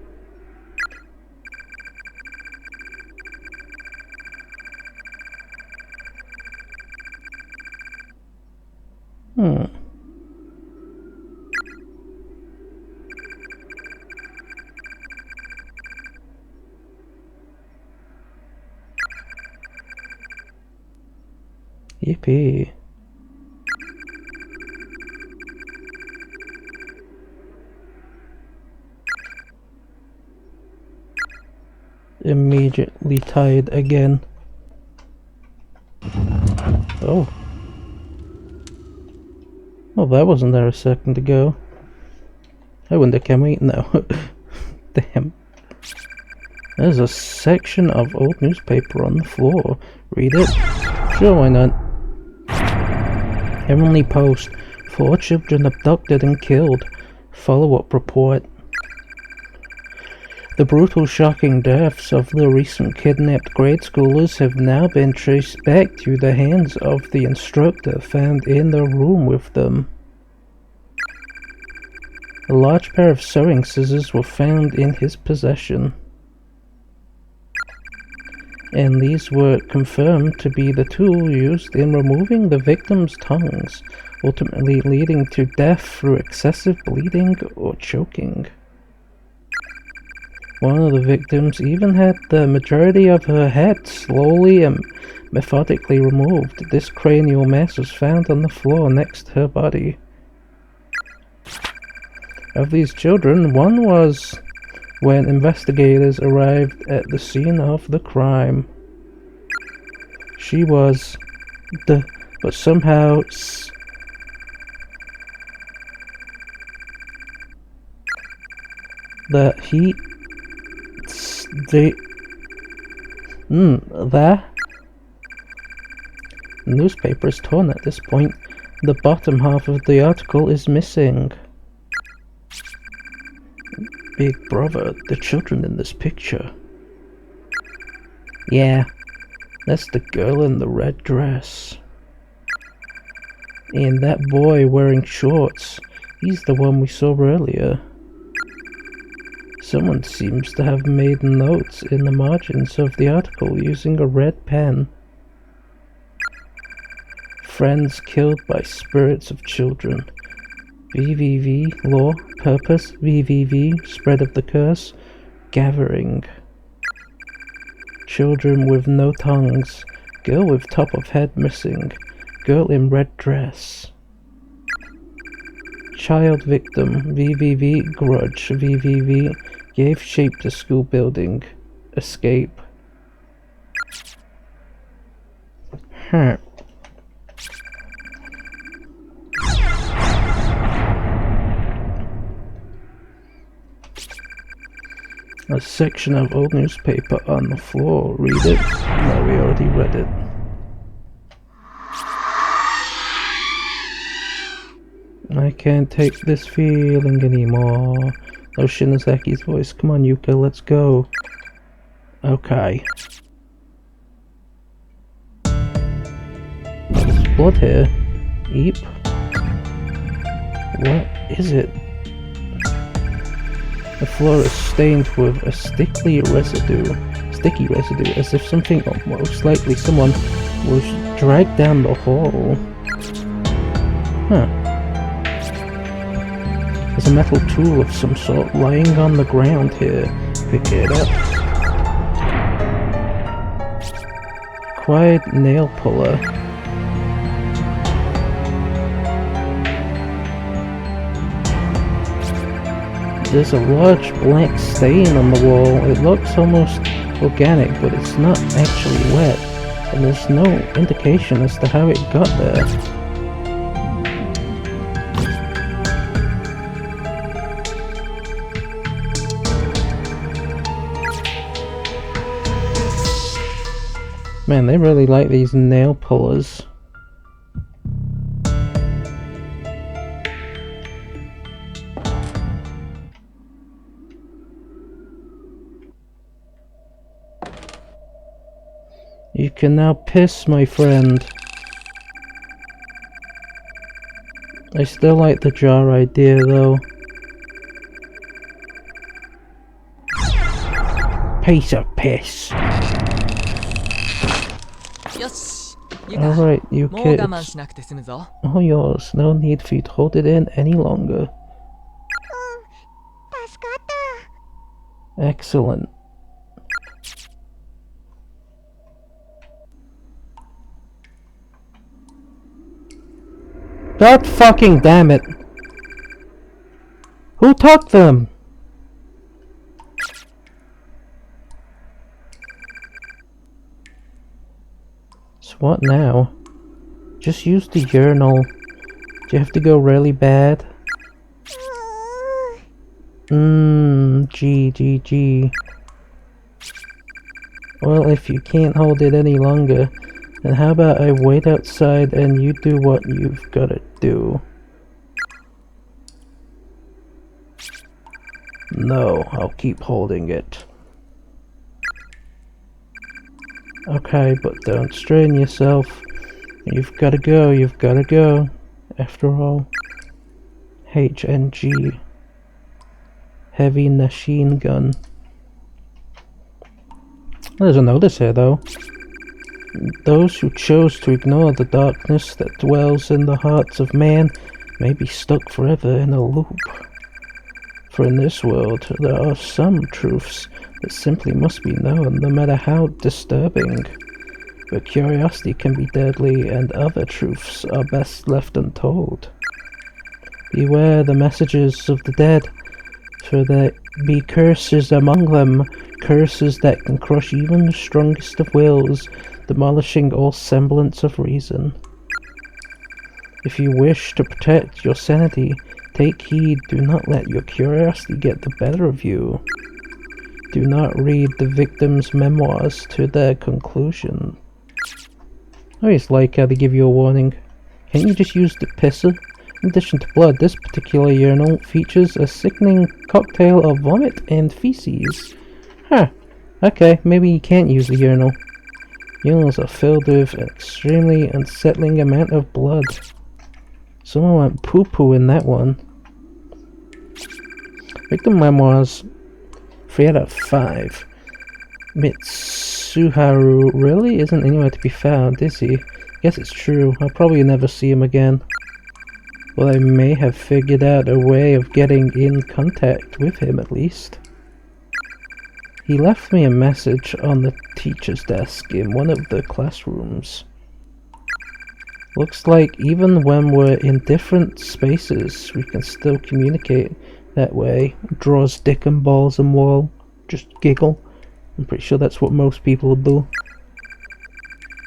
Hmm. Yippee. immediately tired again. Oh. Well, that wasn't there a second ago. I wonder, can we? No. Damn. There's a section of old newspaper on the floor. Read it? Sure, why not? Heavenly Post. 4 children abducted and killed. Follow-up report. The brutal, shocking deaths of the recent kidnapped grade schoolers have now been traced back to the hands of the instructor found in the room with them. A large pair of sewing scissors were found in his possession, and these were confirmed to be the tool used in removing the victims' tongues, ultimately leading to death through excessive bleeding or choking. One of the victims even had the majority of her head slowly and methodically removed. This cranial mass was found on the floor next to her body. Of these children, one was when investigators arrived at the scene of the crime. She was but somehow the newspaper is torn at this point. The bottom half of the article is missing. Big brother, the children in this picture. Yeah, that's the girl in the red dress. And that boy wearing shorts, he's the one we saw earlier. Someone seems to have made notes in the margins of the article using a red pen. Friends killed by spirits of children. VVV, law, purpose, VVV, spread of the curse, gathering. Children with no tongues, girl with top of head missing, girl in red dress. Child victim, VVV, grudge, VVV, gave shape to school building, escape. Huh. A section of old newspaper on the floor. Read it? No, we already read it. I can't take this feeling anymore. Oh, Shinazaki's voice. Come on, Yuka, let's go. Okay. There's blood here. Eep. What is it? The floor is stained with a sticky residue, as if something, or most likely someone, was dragged down the hall. Huh. There's a metal tool of some sort lying on the ground here. Pick it up. Quiet nail puller. There's a large black stain on the wall. It looks almost organic, but it's not actually wet, and there's no indication as to how it got there. Man, they really like these nail pullers. You can now piss, my friend. I still like the jar idea, though. Piece of piss. Alright, you kids. All yours. No need for you to hold it in any longer. Excellent. God fucking damn it! Who took them? So what now? Just use the urinal. Do you have to go really bad? G. Well, if you can't hold it any longer, then how about I wait outside and you do what you've gotta do? No, I'll keep holding it. Okay, but don't strain yourself. You've gotta go. After all, HNG. Heavy machine gun. There's a notice here though. Those who chose to ignore the darkness that dwells in the hearts of man may be stuck forever in a loop. For in this world there are some truths that simply must be known, no matter how disturbing. But curiosity can be deadly, and other truths are best left untold. Beware the messages of the dead, for there be curses among them, curses that can crush even the strongest of wills, demolishing all semblance of reason. If you wish to protect your sanity, take heed, do not let your curiosity get the better of you. Do not read the victim's memoirs to their conclusion. I always like how they give you a warning. Can't you just use the pisser? In addition to blood, this particular urinal features a sickening cocktail of vomit and feces. Huh. Okay, maybe you can't use the urinal. Urinals are filled with an extremely unsettling amount of blood. Someone went poo-poo in that one. Victim memoirs 3 out of 5. Mitsuharu really isn't anywhere to be found, is he? Guess it's true. I'll probably never see him again. Well, I may have figured out a way of getting in contact with him at least. He left me a message on the teacher's desk in one of the classrooms. Looks like even when we're in different spaces, we can still communicate that way. Draws dick and balls on wall. Just giggle. I'm pretty sure that's what most people would do.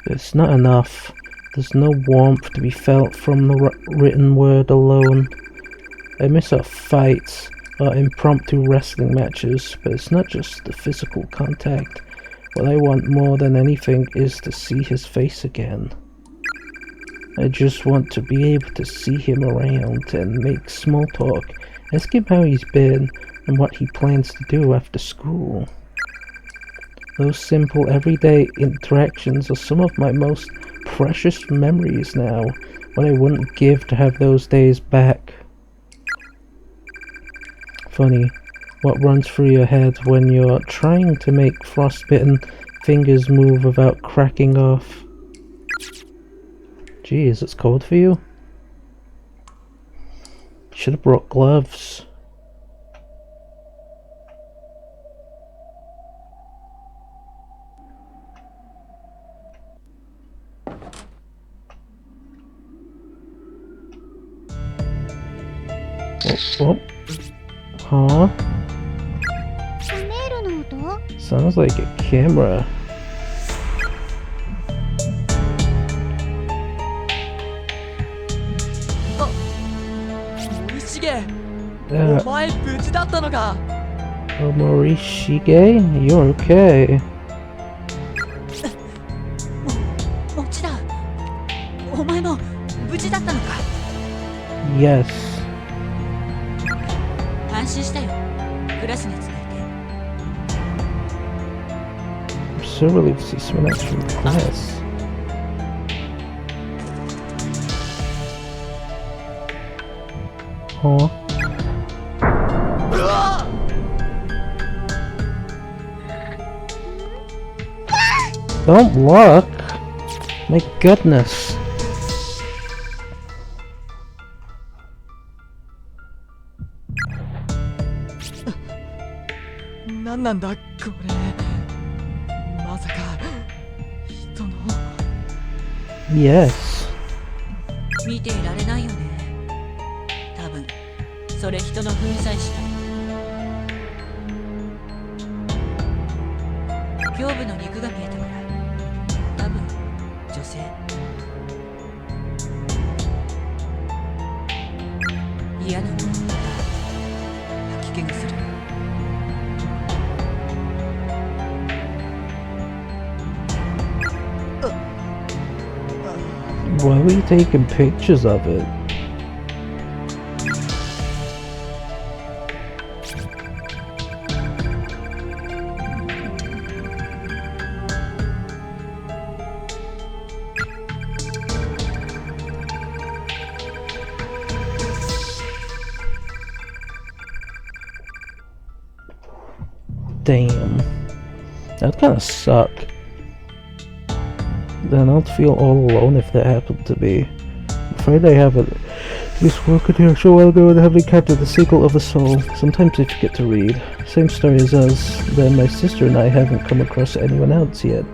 But it's not enough. There's no warmth to be felt from the written word alone. I miss our fights, our impromptu wrestling matches, but it's not just the physical contact. What I want more than anything is to see his face again. I just want to be able to see him around and make small talk, ask him how he's been and what he plans to do after school. Those simple everyday interactions are some of my most precious memories now, what I wouldn't give to have those days back. Funny, what runs through your head when you're trying to make frostbitten fingers move without cracking off? Geez, it's cold for you? Should have brought gloves. Oh. Huh? Sounds like a camera. Morishige, you're okay. Yes. I'm so relieved to see someone else from the class. Huh? Don't look! My goodness! Yes. 見ていられないよね。多分それ人の粉砕死だ。胸部の肉が見えたくらい。多分女性 Why were you taking pictures of it? Damn. That'd kinda suck. Then I'd feel all alone if that happened to me. I'm afraid I haven't. This work here so well ago and I haven't captured the sequel of the soul. Sometimes I forget to read. Same story as us. Then my sister and I haven't come across anyone else yet.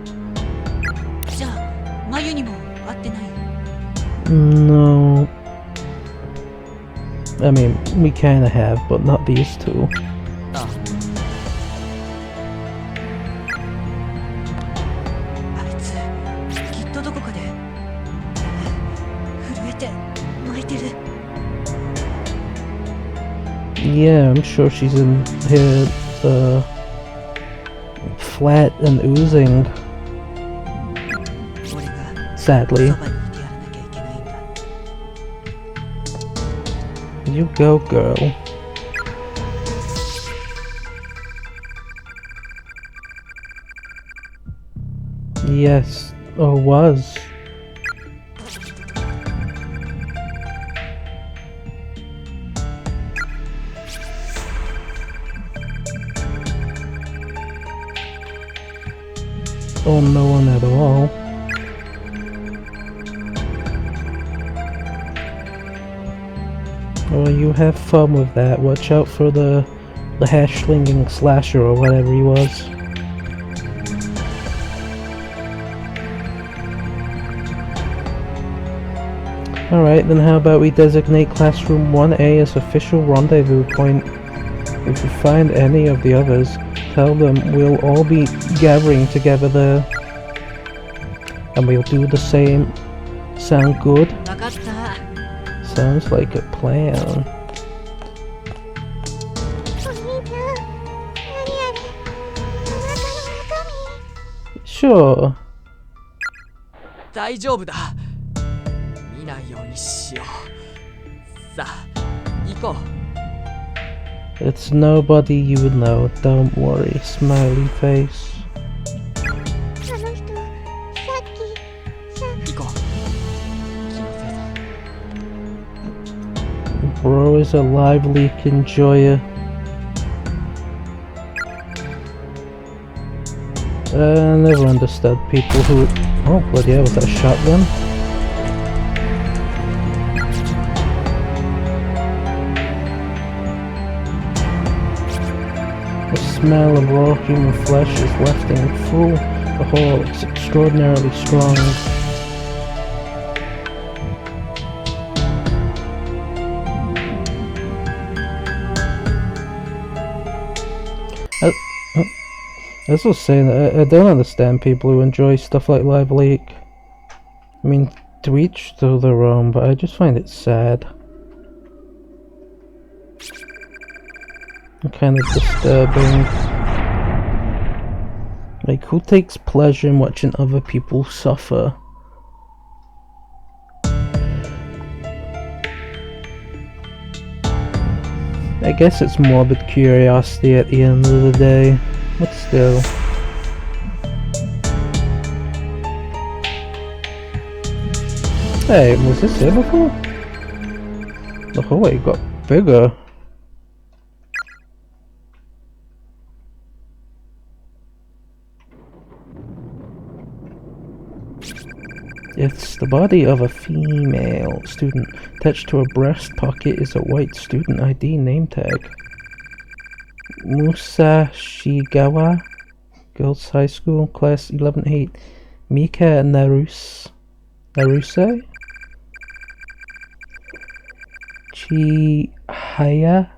じゃあマユにも会ってない？ No. I mean, we kinda have, but not these two. あいつきっとどこかで震えて泣いてる。 Yeah, I'm sure she's in here, flat and oozing. 俺が Sadly. そばにいてやらなきゃいけないんだ。 You go, girl. Yes, or was. Or no one at all. Well, you have fun with that. Watch out for the hash-slinging slasher or whatever he was. Alright, then how about we designate Classroom 1A as official rendezvous point. If we find any of the others, tell them we'll all be gathering together there. And we'll do the same. Sound good? 分かった。 Sounds like a plan. お兄ちゃん、何あれ？お腹の中身。 Sure. 大丈夫だ。見ないようにしよう。さあ、行こう。 It's nobody you would know, don't worry, smiley face. あの人、さっき、行こう。気のせいさ。 Bro is a lively enjoyer. I never understood people who... Oh, bloody hell, was that a shotgun? The smell of raw human flesh is wafting through the hall. It's extraordinarily strong. As I was saying, I don't understand people who enjoy stuff like Live Leak. I mean, to each to their own, but I just find it sad. And kind of disturbing. Like, who takes pleasure in watching other people suffer? I guess it's morbid curiosity at the end of the day, but still. Hey, was this here before? The hallway got bigger. It's the body of a female student. Attached to her breast pocket is a white student ID name tag. Musashigawa, Girls High School, Class 11-8. Mika Naruse? Chihaya?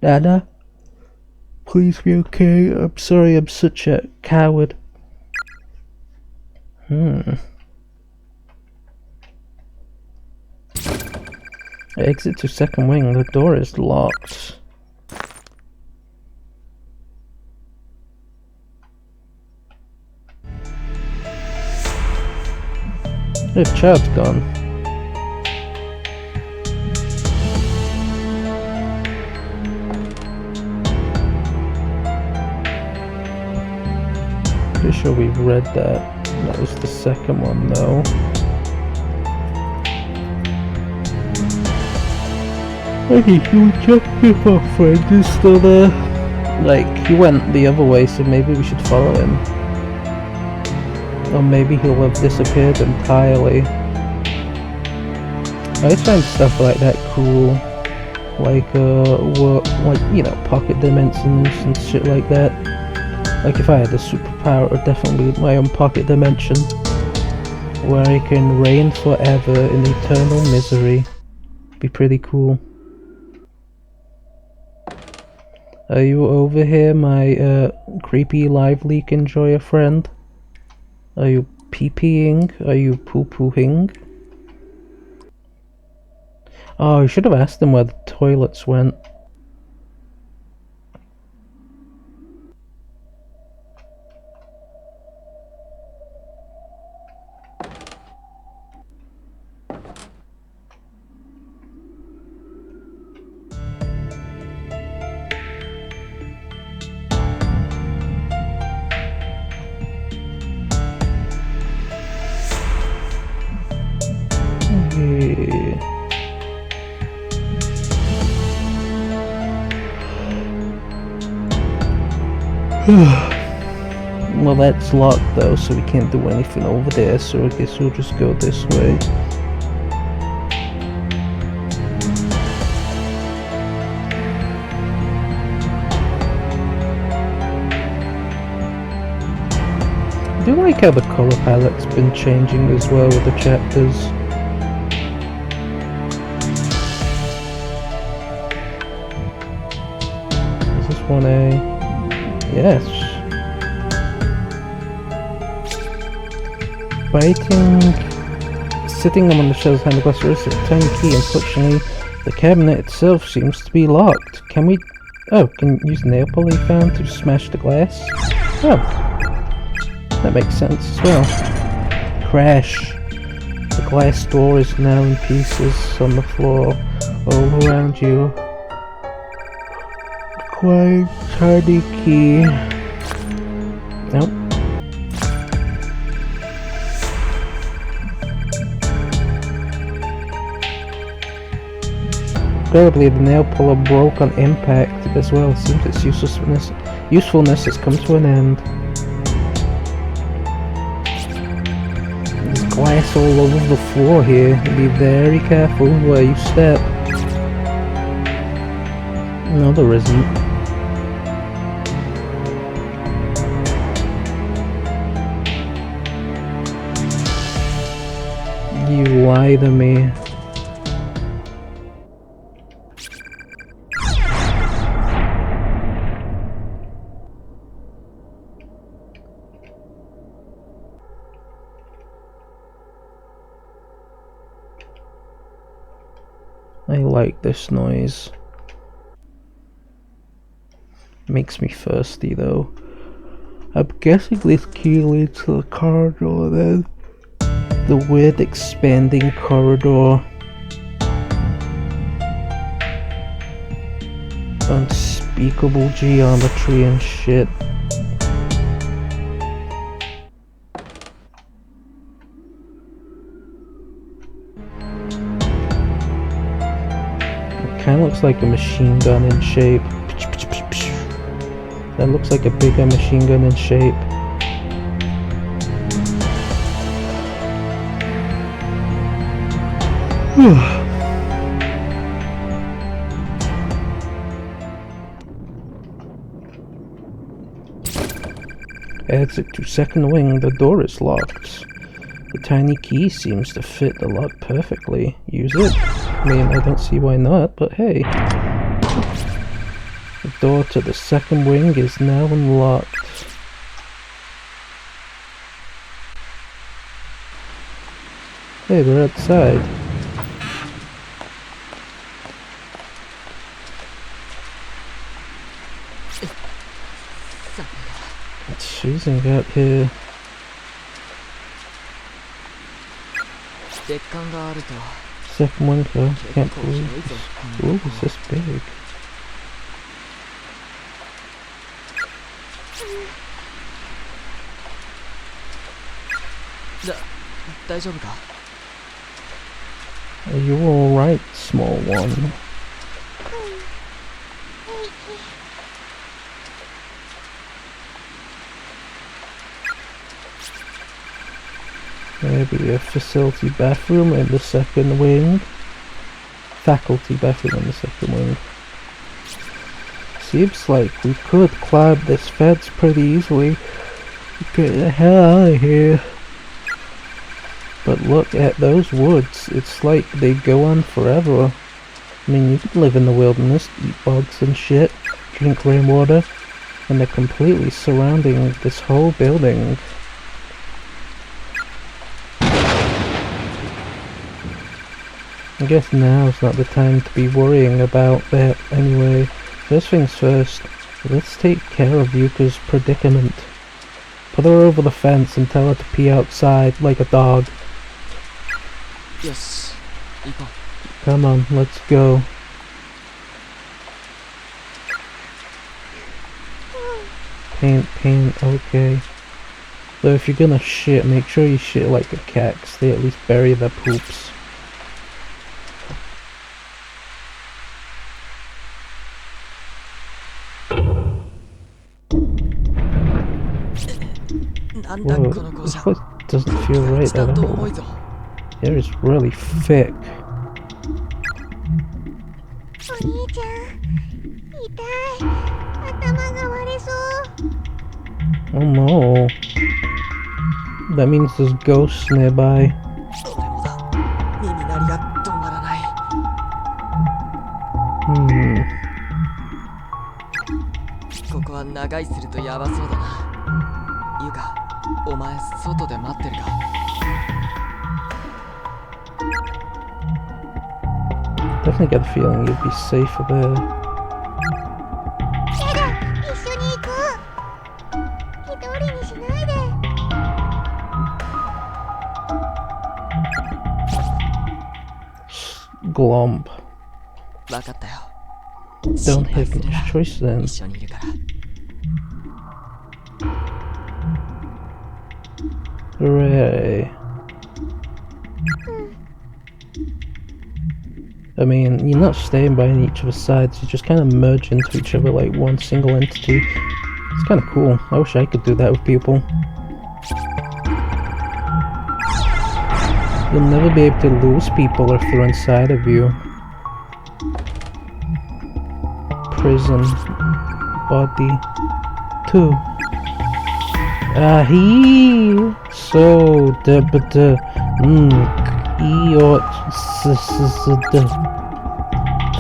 Dada? Please be okay. I'm sorry I'm such a coward. Exit to second wing. The door is locked. The child's gone. Pretty sure we've read that. That was the second one though. Okay, should we check if our friend is still there? Like, he went the other way, so maybe we should follow him. Or maybe he'll have disappeared entirely. I find stuff like that cool. Like, you know, pocket dimensions and shit like that. Like, if I had a superpower, it would definitely be my own pocket dimension. Where I can reign forever in eternal misery. Be pretty cool. Are you over here, my creepy live leak enjoyer friend? Are you pee-peeing? Are you poo-pooing? Oh, I should have asked him where the toilets went. Well, that's locked though, so we can't do anything over there, so I guess we'll just go this way. I do like how the colour palette's been changing as well with the chapters. Is this 1A? Yes. Sitting among the shelves behind the glass door is a tiny key. Unfortunately, the cabinet itself seems to be locked. Can we... Oh, can use the nail pulley found to smash the glass? Oh. That makes sense as well. Crash. The glass door is now in pieces on the floor all around you. Quite tiny key. Nope. Incredibly, the nail puller broke on impact as well. Seems its usefulness has come to an end. There's glass all over the floor here. Be very careful where you step. No, there isn't. You lie to me. I like this noise. Makes me thirsty though. I'm guessing this key leads to the corridor then. The weird expanding corridor. Unspeakable geometry and shit. It kinda looks like a machine gun in shape. That looks like a bigger machine gun in shape. Exit to second wing. The door is locked. The tiny key seems to fit the lock perfectly. Use it. I mean, I don't see why not, but hey. The door to the second wing is now unlocked. Hey, we're outside. It's freezing out here. Second window. Can't believe this. Ooh, it's this big. 大丈夫か？ Are you alright, small one? Maybe a facility bathroom in the second wing. Faculty bathroom in the second wing. Seems like we could climb this fence pretty easily. Get the hell out of here. But look at those woods. It's like they go on forever. I mean, you could live in the wilderness, eat bugs and shit, drink rainwater, and they're completely surrounding this whole building. I guess now's not the time to be worrying about that anyway. First things first, let's take care of Yuka's predicament. Put her over the fence and tell her to pee outside like a dog. よし、行こう。 Come on, let's go. Paint, okay. Though if you're gonna shit, make sure you shit like a cat, 'cause they at least bury their poops. なんだ Whoa, この校 this 舎。 place doesn't feel right 一段 at と all. 重いぞ。 Air is really thick. お兄ちゃん痛い。頭が割れそう。 Oh no. That means there's ghosts nearby. 俺もだ。耳鳴りが止まらない。ここは長居するとヤバそうだな。ゆか、お前外で待ってるか。 Definitely get the feeling you'd be safer there. やだ、一緒に行こう。一人にしないで。 Glomp. わかったよ。 Don't have much choice then. 一緒にいるから。 Hooray. I mean, you're not staying by each other's sides, you just kind of merge into each other like one single entity. It's kind of cool. I wish I could do that with people. You'll never be able to lose people if they're inside of you. Prison. Body. 2. He so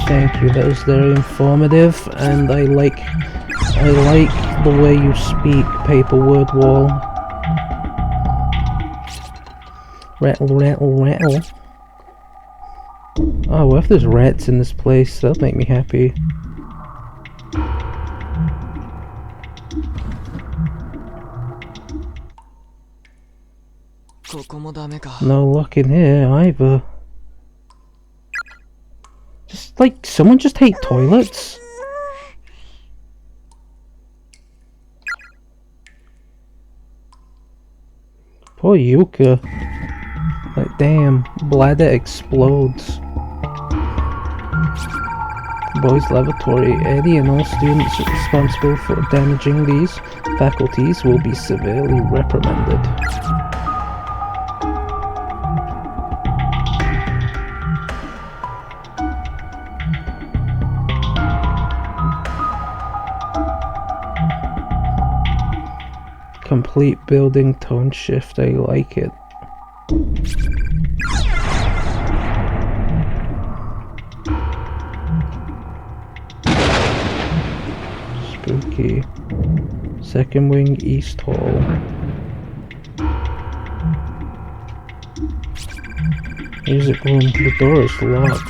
Thank you, that was very informative, and I like the way you speak, paper word wall. Rattle, rattle, rattle. Oh, what if there's rats in this place? That'll make me happy. No luck in here either. Just like, someone just hate toilets? Poor Yuka. Like, damn, bladder explodes. Boys lavatory. Any and all students responsible for damaging these faculties will be severely reprimanded. Complete building tone shift, I like it. Spooky. Second wing, east hall. Music room, the door is locked.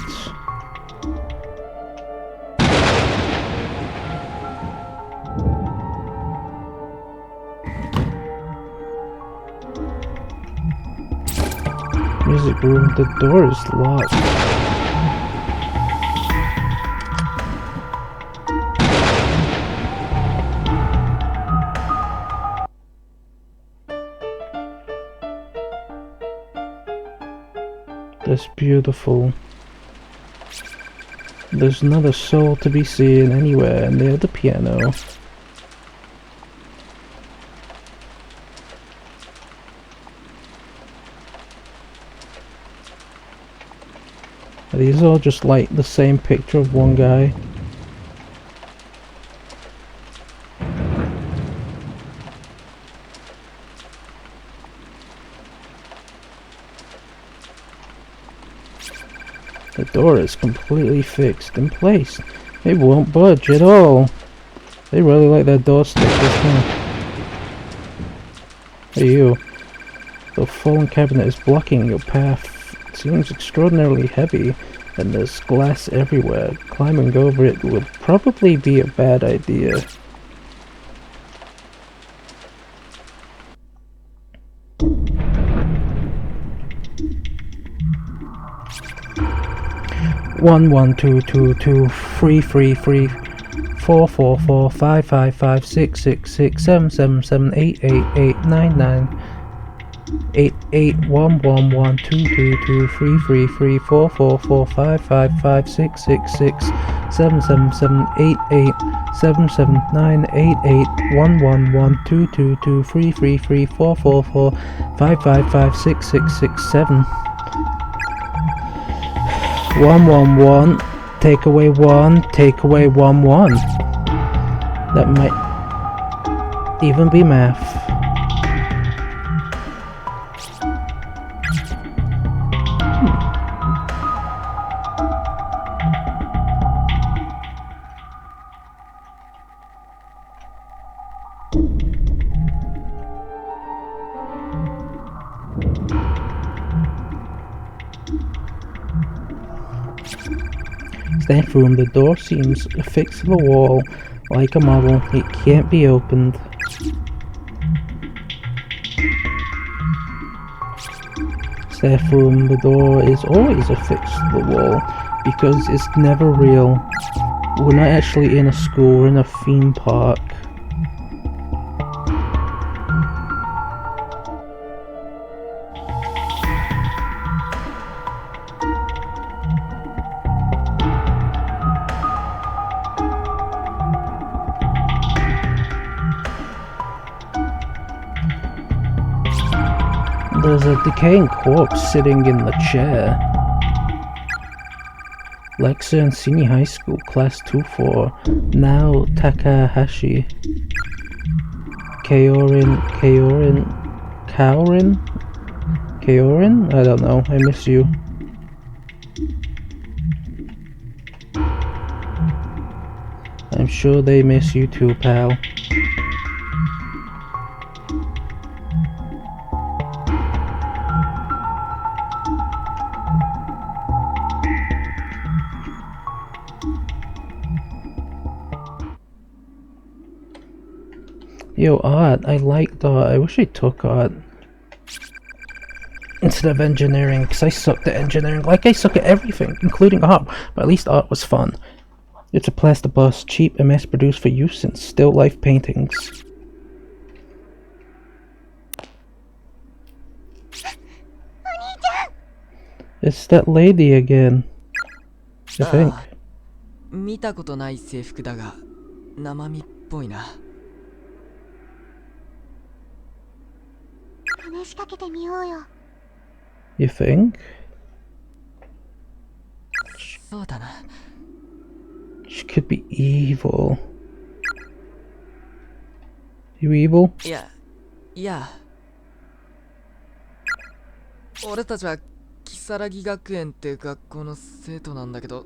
Music room, the door is locked. That's beautiful. There's not a soul to be seen anywhere near the piano. Are these all just like the same picture of one guy? The door is completely fixed in place. It won't budge at all. They really like their door stickers, huh? Hey you. The fallen cabinet is blocking your path. It seems extraordinarily heavy, and there's glass everywhere. Climbing over it would probably be a bad idea. One one two two two 333 444 555 666 777 888 99 8811 222 333 444 555 666 777 88 779 88 111 222 333 444 555 6667 111, take away 1, take away 11. That might even be math. Staff room, the door seems affixed to the wall like a model. It can't be opened. Staff room, the door is always affixed to the wall because it's never real. We're not actually in a school, we're in a theme park. There's a decaying corpse sitting in the chair. Lexa and Senior High School, Class 2-4. Now Takahashi. Kaorin? I don't know, I miss you. I'm sure they miss you too, pal. Yo, art. I liked art. I wish I took art instead of engineering, because I sucked at engineering. Like, I suck at everything, including art. But at least art was fun. It's a plaster bust, cheap and mass-produced for use in still life paintings. It's that lady again, I think. 見たことない制服だが生身っぽいな。話しかけてみようよ。You think? そうだな。She could be evil. You evil? いや。俺たちは如月学園って学校の生徒なんだけど、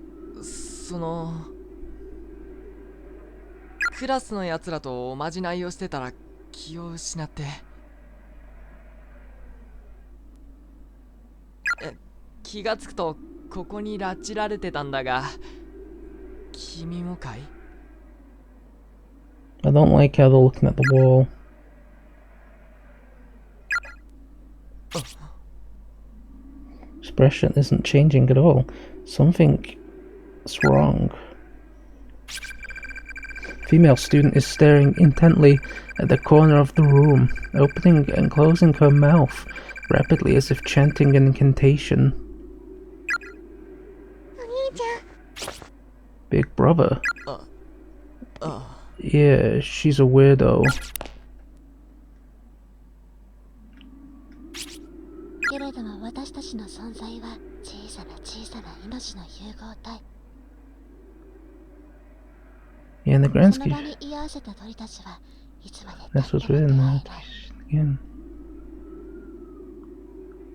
クラスのやつらとおまじないをしてたら気を失って。気がつくとここに拉致られてたんだが、君もかい？ I don't like how they're looking at the wall. Expression isn't changing at all. Something's wrong. Female student is staring intently at the corner of the room, opening and closing her mouth rapidly as if chanting an incantation. Big brother. あ Yeah, she's a weirdo. けれども私たちの存在は小さな小さな命の融合体。 Yeah, in the そ grand の scheme. 場に居合わせた鳥たちはいつまで That's 経 what's っても written 出 there. 会えない。 Again.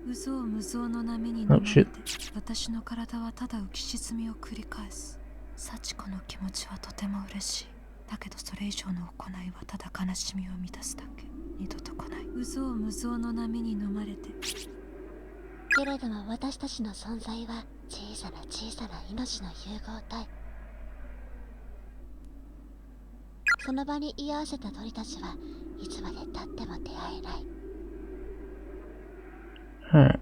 無造無造の波に飲 Oh まれ shit. て私の体はただ浮き沈みを繰り返す。幸子の気持ちはとても嬉しい。だけどそれ以上の行いはただ悲しみを満たすだけ。二度と来ない。無造無造の波に飲まれて。けれども私たちの存在は小さな小さな命の融合体。その場に居合わせた鳥たちはいつまで経っても出会えない。 Alright.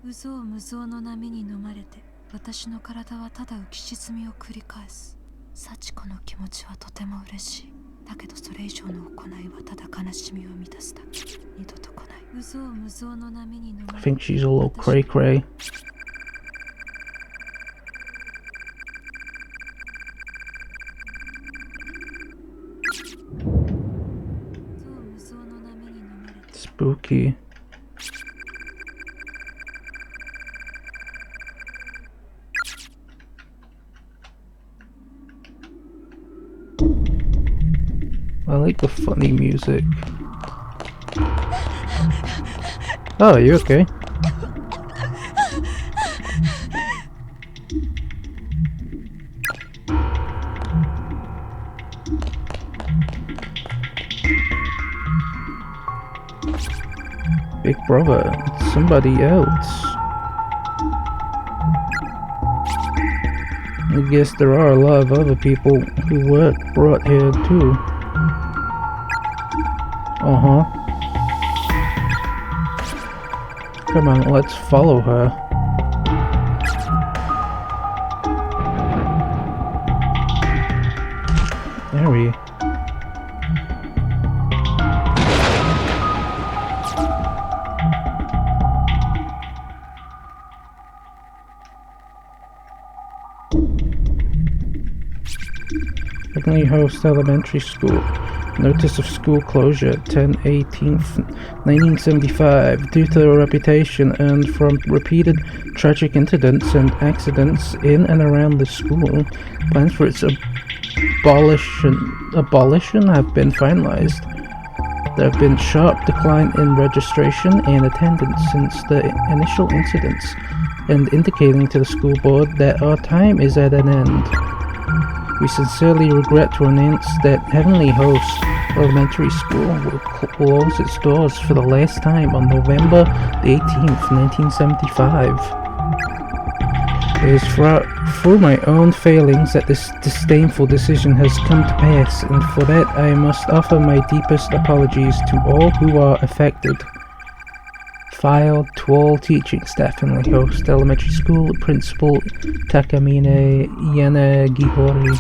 無造無造の波に飲まれて私の体はただ浮き沈みを繰り返す。幸子の気持ちはとても嬉しい。だけどそれ以上の行いはただ悲しみを満たすだけ。二度と来ない。無造無造の波に飲ま I れて think she's a little cray cray. 無造無造の波に飲まれて Spooky. I like the funny music. Oh, you okay? Big brother, it's somebody else. I guess there are a lot of other people who were brought here too. Uh-huh. Come on, let's follow her. There we... Heavenly Host Elementary School. Notice of school closure at 10/18/1975 due to the reputation earned from repeated tragic incidents and accidents in and around the school. Plans for its abolition have been finalized. There have been sharp decline in registration and attendance since the initial incidents, and indicating to the school board that our time is at an end. We sincerely regret to announce that Heavenly Host Elementary School will close its doors for the last time on November the 18th, 1975. It is through my own failings that this disdainful decision has come to pass, and for that I must offer my deepest apologies to all who are affected. Filed to all teaching staff, Heavenly Host Elementary School, Principal Takamine Yanagihori.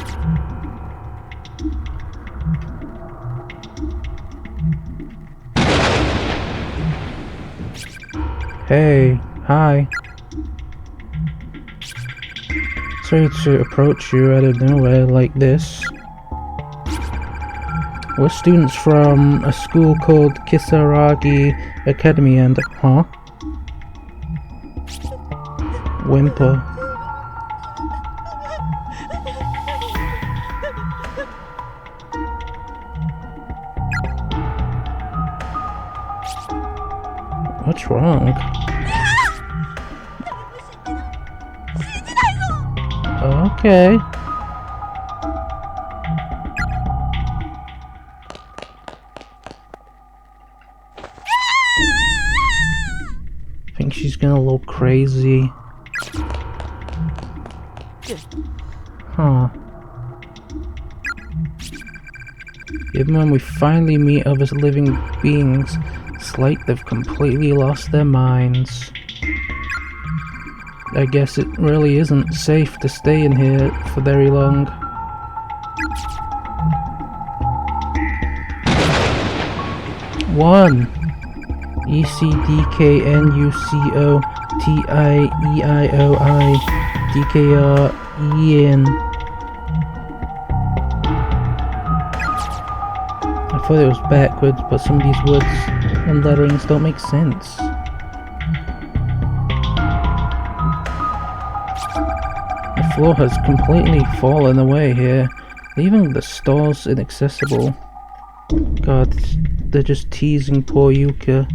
Hey, hi. Sorry to approach you out of nowhere like this. We're students from a school called Kisaragi Academy and... Huh? Whimper. What's wrong? Okay. I think she's gonna look crazy. Huh. Even when we finally meet other living beings, it's like they've completely lost their minds. I guess it really isn't safe to stay in here for very long. One. ECDKNUCOTIEIOI DKR Ian. thought it was backwards, but some of these words and letterings don't make sense. The floor has completely fallen away here. Even the store's inaccessible. God, they're just teasing poor Yuka.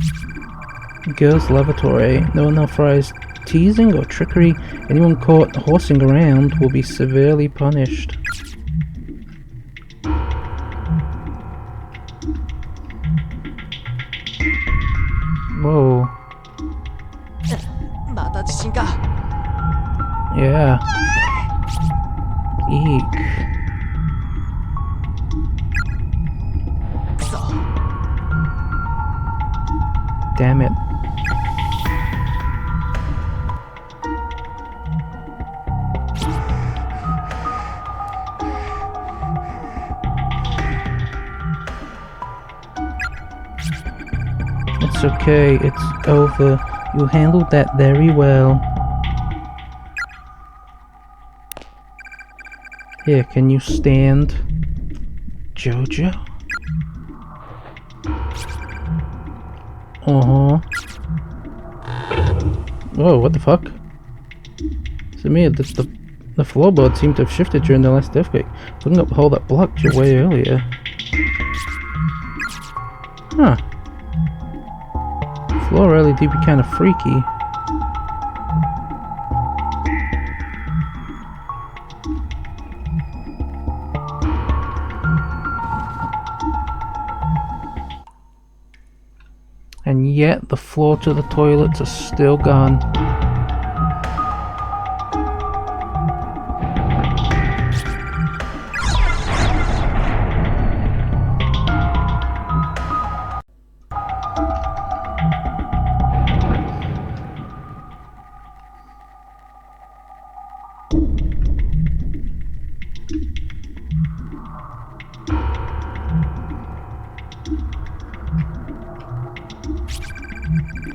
Girls' lavatory. No unauthorized teasing or trickery. Anyone caught horsing around will be severely punished. Whoa. また地震か。 Yeah. Eek. くそ。 Damn it. It's okay, it's over. You handled that very well. Here, can you stand? Jojo? Uh-huh. Whoa, what the fuck? Is it me? The floorboard seemed to have shifted during the last earthquake, putting up a hole that blocked your way earlier. Huh. Floor really did be kind of freaky. And yet the floor to the toilets are still gone.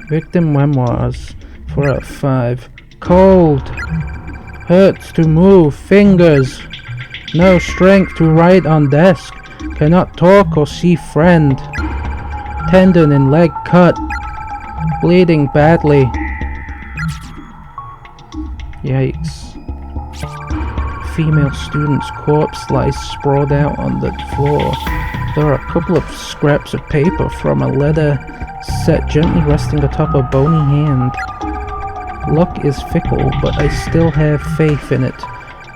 Victim memoirs, 4 out of 5. Cold. Hurts to move. Fingers. No strength to write on desk. Cannot talk or see friend. Tendon in leg cut. Bleeding badly. Yikes. Female student's corpse lies sprawled out on the floor. There are a couple of scraps of paper from a letter set gently resting atop a bony hand. Luck is fickle, but I still have faith in it.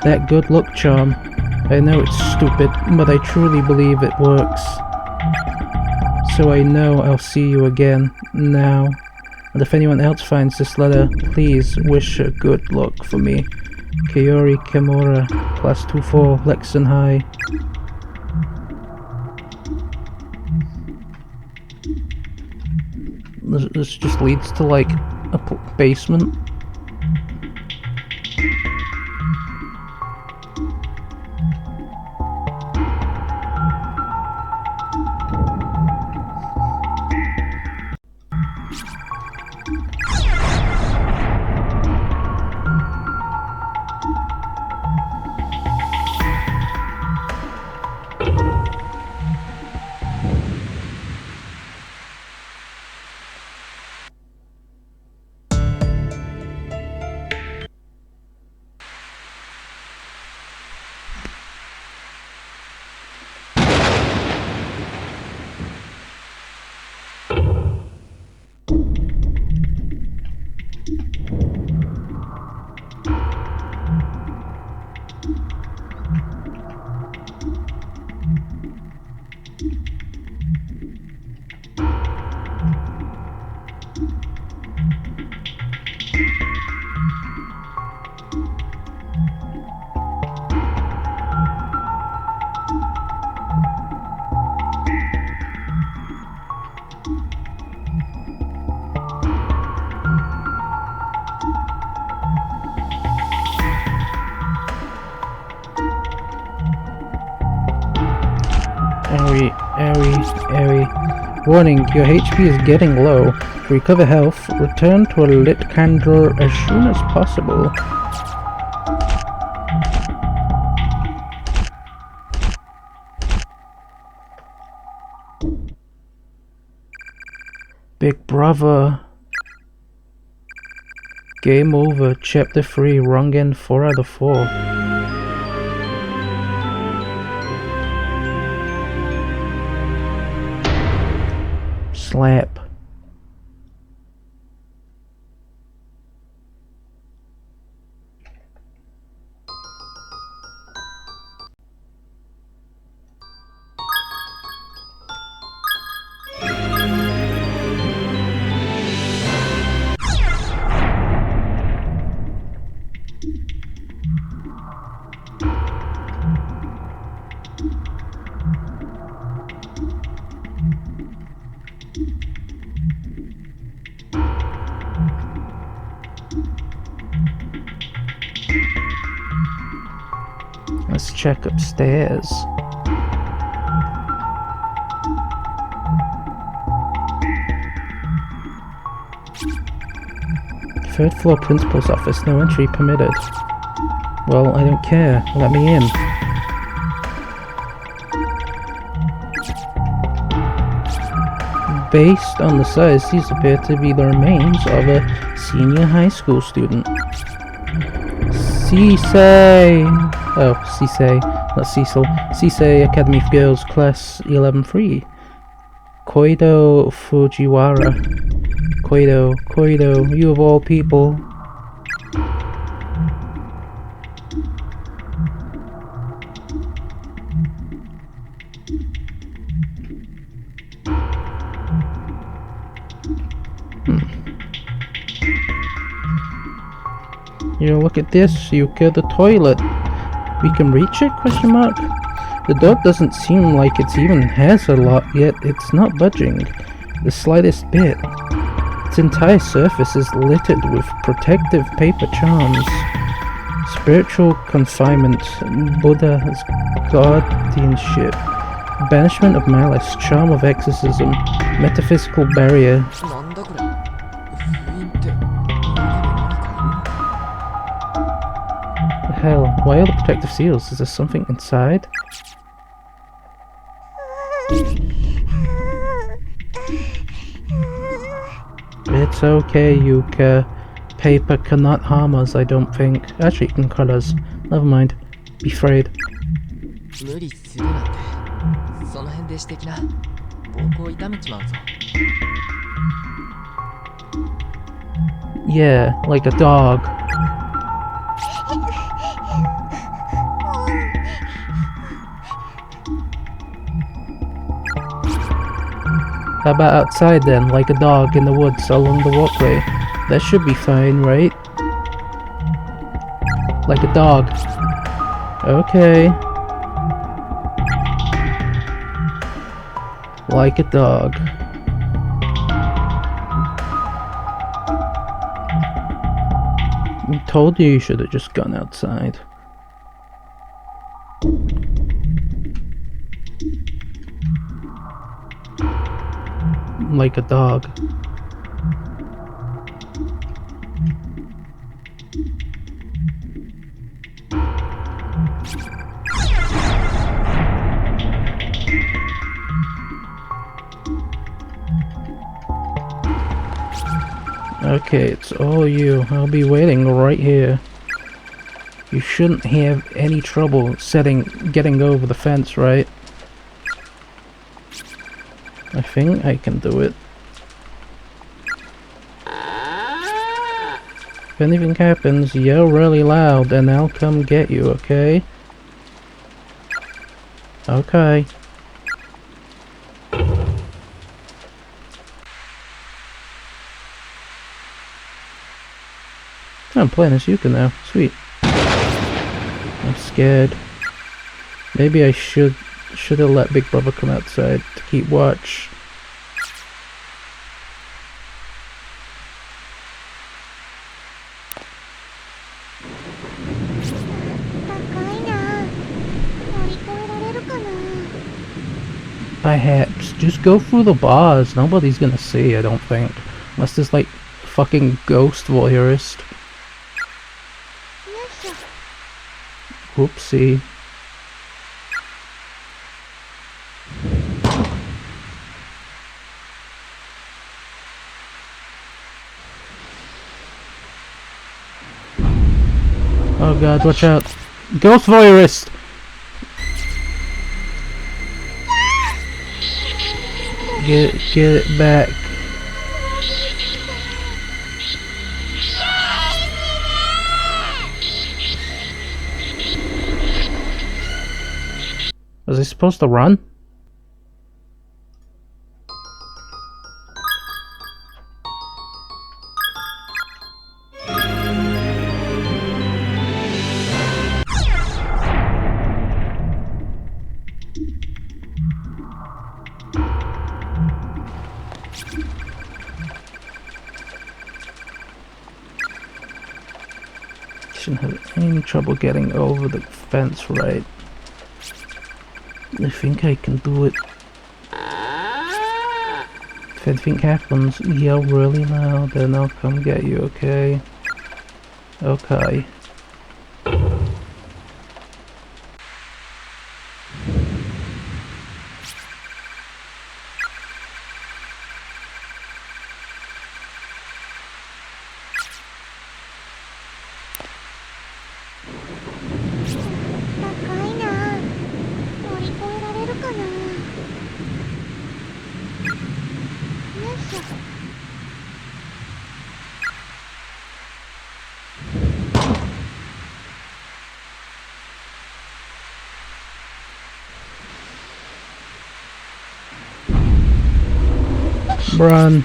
That good luck charm. I know it's stupid, but I truly believe it works. So I know I'll see you again, now. And if anyone else finds this letter, please wish her good luck for me. Kaori Kimura, Class 2-4, Lexon High. This just leads to like a basement. Warning, your HP is getting low. To recover health, return to a lit candle as soon as possible. Big Brother. Game over. Chapter 3. Wrong end 4 out of 4. Slap. Let's check upstairs. Third floor principal's office, no entry permitted. Well, I don't care. Let me in. Based on the size, these appear to be the remains of a senior high school student. Sisei! Oh, Sisei, not Cecil. Sisei Academy of Girls, Class 11-3. Koido Fujiwara. Koido, you of all people. You look at this, Yuka, the toilet. We can reach it? Question mark. The door doesn't seem like it even has a lock, yet it's not budging the slightest bit. Its entire surface is littered with protective paper charms. Spiritual confinement, Buddha's guardianship, banishment of malice, charm of exorcism, metaphysical barrier. なんだこれ。封印って中に何かいるの？ The hell? Why all the protective seals? Is there something inside? It's okay, Yuka. Paper cannot harm us, I don't think. Actually, it can cut us. Never mind. Be afraid. 無理するなんて。その辺で指摘な。膀胱痛めちまうぞ。 Yeah, like a dog. How about outside then, like a dog in the woods along the walkway? That should be fine, right? Like a dog. Okay. Like a dog. I told you should have just gone outside. Like a dog. Okay, it's all you. I'll be waiting right here. You shouldn't have any trouble getting over the fence, right? I think I can do it. If anything happens, yell really loud and I'll come get you, okay? Okay. I'm playing as Yuka now. Sweet. I'm scared. Maybe I should have let Big Brother come outside to keep watch. Perhaps. Just go through the bars. Nobody's gonna see, I don't think. Unless there's like fucking ghost voyeurist. Whoopsie. Oh god, watch out. Ghost voyeurist! Get it back. Was he supposed to run? Shouldn't have any trouble getting over the fence, right? I think I can do it. If anything happens, yell really loud, then I'll come get you, okay? Okay. Run.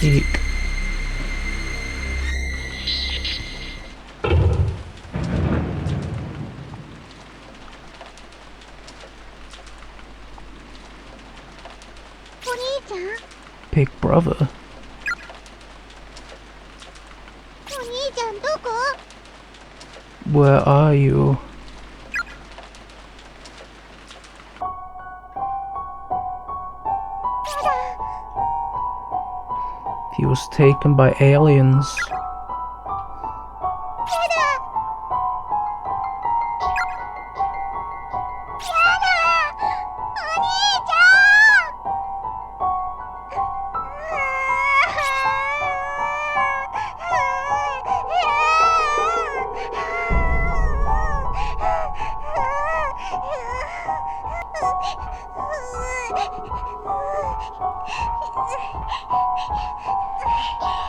Eek. Big brother. Where are you? He was taken by aliens.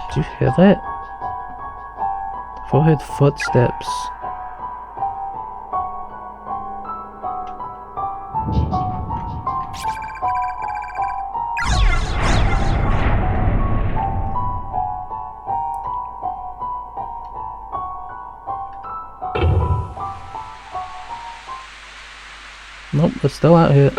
Did you hear that? I thought I heard footsteps. Nope, they're still out here.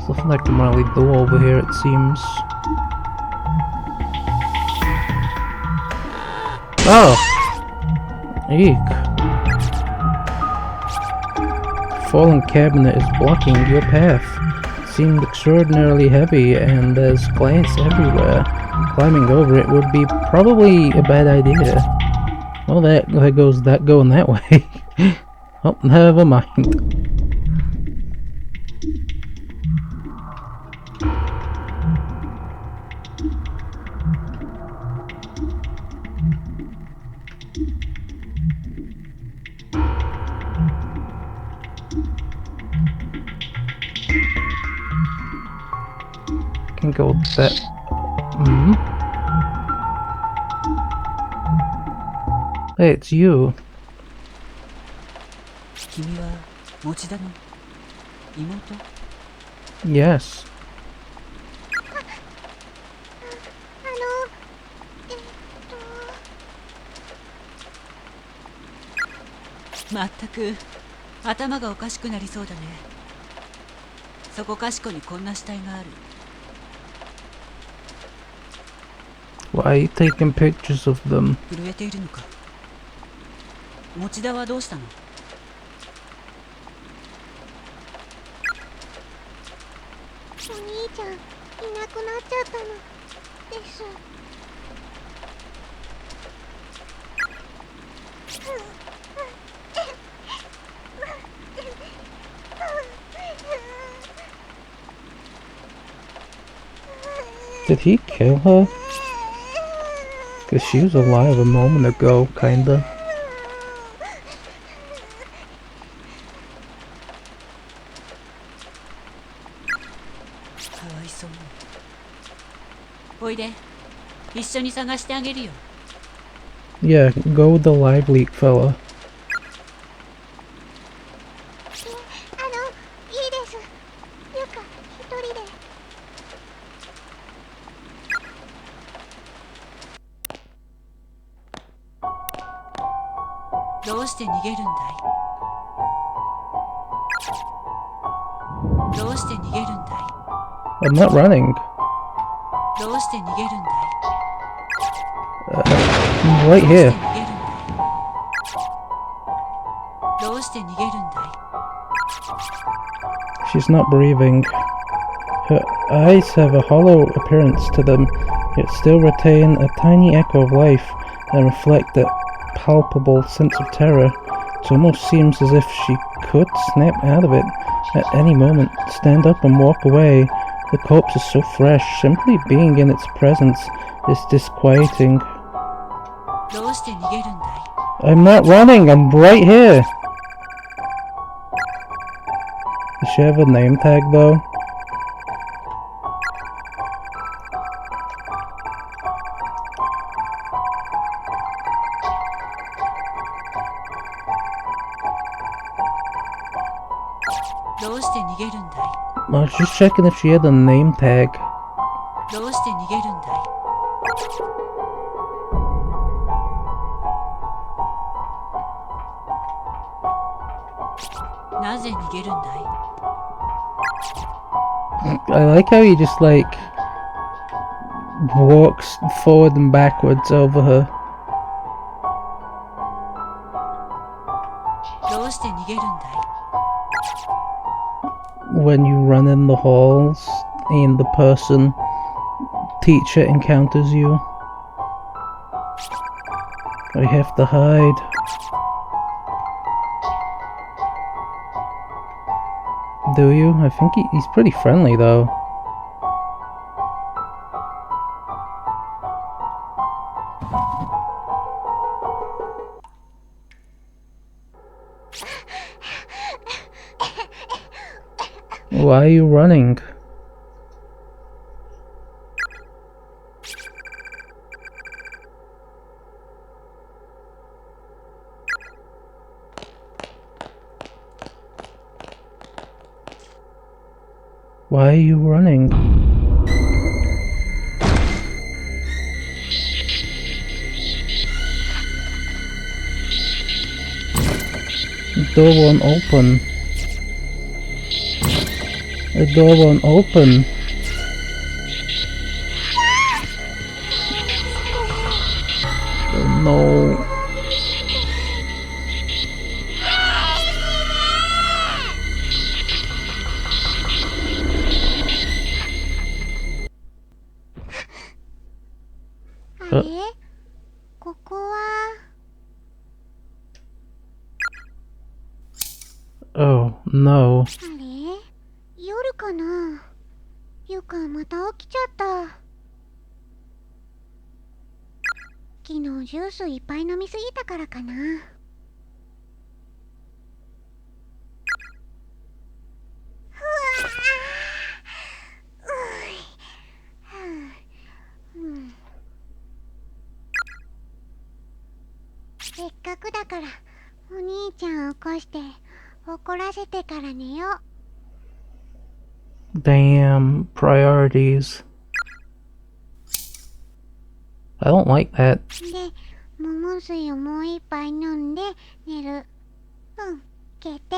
Nothing I can really do over here, it seems. Oh! Eek. The fallen cabinet is blocking your path. It seemed extraordinarily heavy, and there's plants everywhere. Climbing over it would be probably a bad idea. Well, that goes that going that way. Oh, never mind. Can go that. Hey, it's you. 君は持田の妹? Yes. まったく頭がおかしくなりそうだね。そこかしこにこんな死体がある。 Why are you taking pictures of them? 震えているのか。持田はどうしたの？お兄ちゃんいなくなっちゃったのです。Did he kill her? Cause she was alive a moment ago, kinda. かわいそうに。おいで、一緒に探してあげるよ。Yeah, go with the live leak fella. いいです。ゆか一人で。どうして逃げるんだい？どうして逃げるんだい？ I'm not running. どうして逃げるんだい？ I'm right どうして here. 逃げるんだい？どうして逃げるんだい？ She's not breathing. Her eyes have a hollow appearance to them, yet still retain a tiny echo of life and reflect a palpable sense of terror. It almost seems as if she could snap out of it at any moment, stand up and walk away. The corpse is so fresh, simply being in its presence is disquieting. どうして逃げるんだい？ I'm not running, I'm right here! Does she have a name tag though?どうして逃げるんだい？ I was just checking if she had a name tag. どうして逃げるんだい？なぜ逃げるんだい？ I like how he just like walks forward and backwards over her. どうして逃げるんだい？ When you run in the halls and the person teacher encounters you, I have to hide. Do you? I think he's pretty friendly though. Why are you running? Why are you running? The door won't open. The door won't open. Oh no. Uh. あれここは Oh no. あれ夜かな。ゆかまた起きちゃった。昨日ジュースいっぱい飲みすぎたからかな。せっかくだからお兄ちゃん起こして怒らせてから寝よう。 Damn, priorities. I don't like that. で桃水をもう一杯飲んで寝る。決定。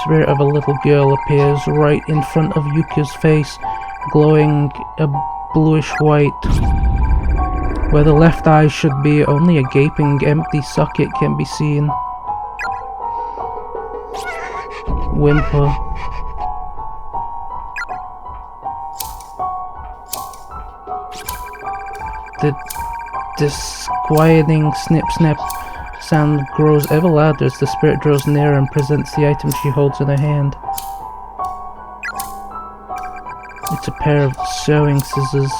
spirit of a little girl appears right in front of Yuka's face, glowing a bluish white. Where the left eye should be, only a gaping, empty socket can be seen. Whimper. The disquieting snip-snap sound grows ever louder as the spirit draws nearer and presents the item she holds in her hand. It's a pair of sewing scissors,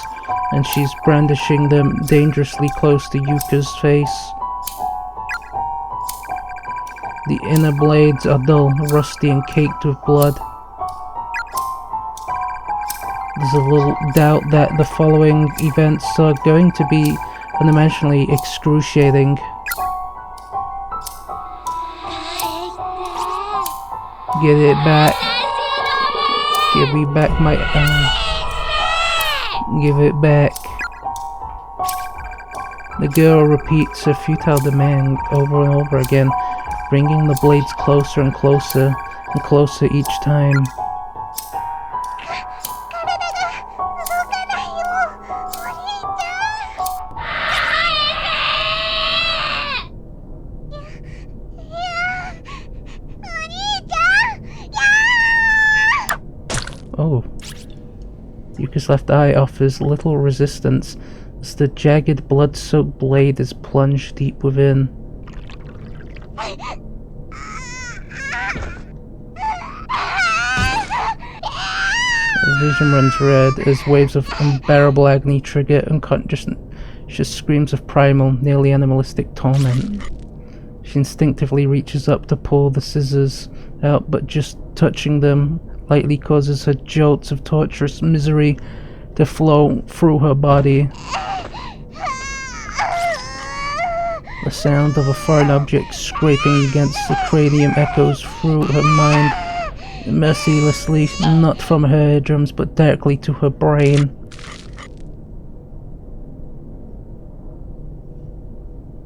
and she's brandishing them dangerously close to Yuka's face. The inner blades are dull, rusty, and caked with blood. There's a little doubt that the following events are going to be unimaginably excruciating. Get it back. Give me back my give it back. The girl repeats her futile demand over and over again, bringing the blades closer and closer and closer each time. Oh. Yuka's left eye offers little resistance as the jagged, blood-soaked blade is plunged deep within. The vision runs red as waves of unbearable agony trigger unconscious screams of primal, nearly animalistic torment. She instinctively reaches up to pull the scissors out, but just touching them lightly causes her jolts of torturous misery to flow through her body. The sound of a foreign object scraping against the cranium echoes through her mind mercilessly, not from her eardrums but directly to her brain.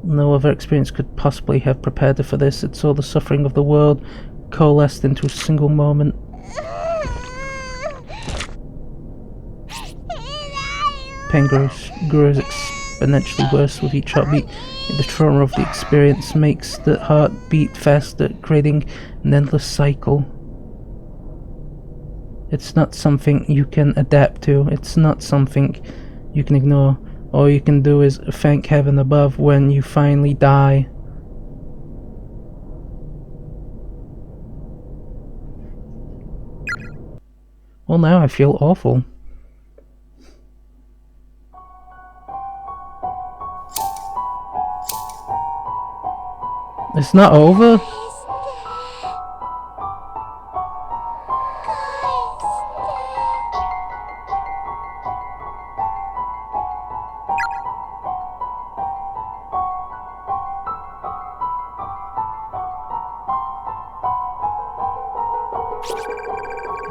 No other experience could possibly have prepared her for this. It's all the suffering of the world coalesced into a single moment. Pain grows exponentially worse with each heartbeat. The trauma of the experience makes the heart beat faster, creating an endless cycle. It's not something you can adapt to. It's not something you can ignore. All you can do is thank heaven above when you finally die. Well, now I feel awful. It's not over?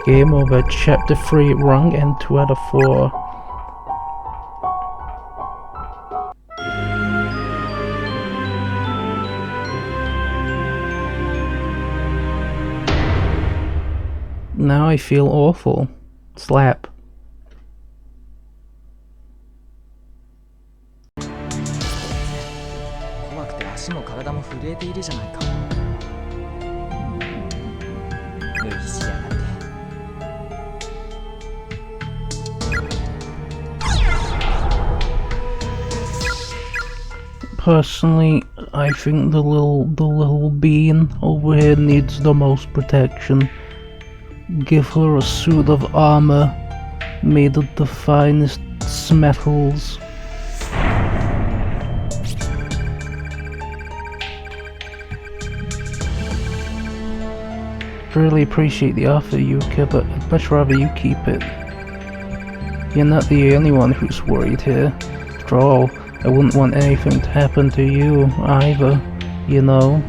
Game over. Chapter 3, wrong end 2 out of 4. Now I feel awful. Slap. 怖くて足も体も震えているじゃないか。無理しやがって。 Personally, I think the little bean over here needs the most protection. Give her a suit of armor made of the finest metals. Really appreciate the offer, Yuka, but I'd much rather you keep it. You're not the only one who's worried here. After all, I wouldn't want anything to happen to you either, you know.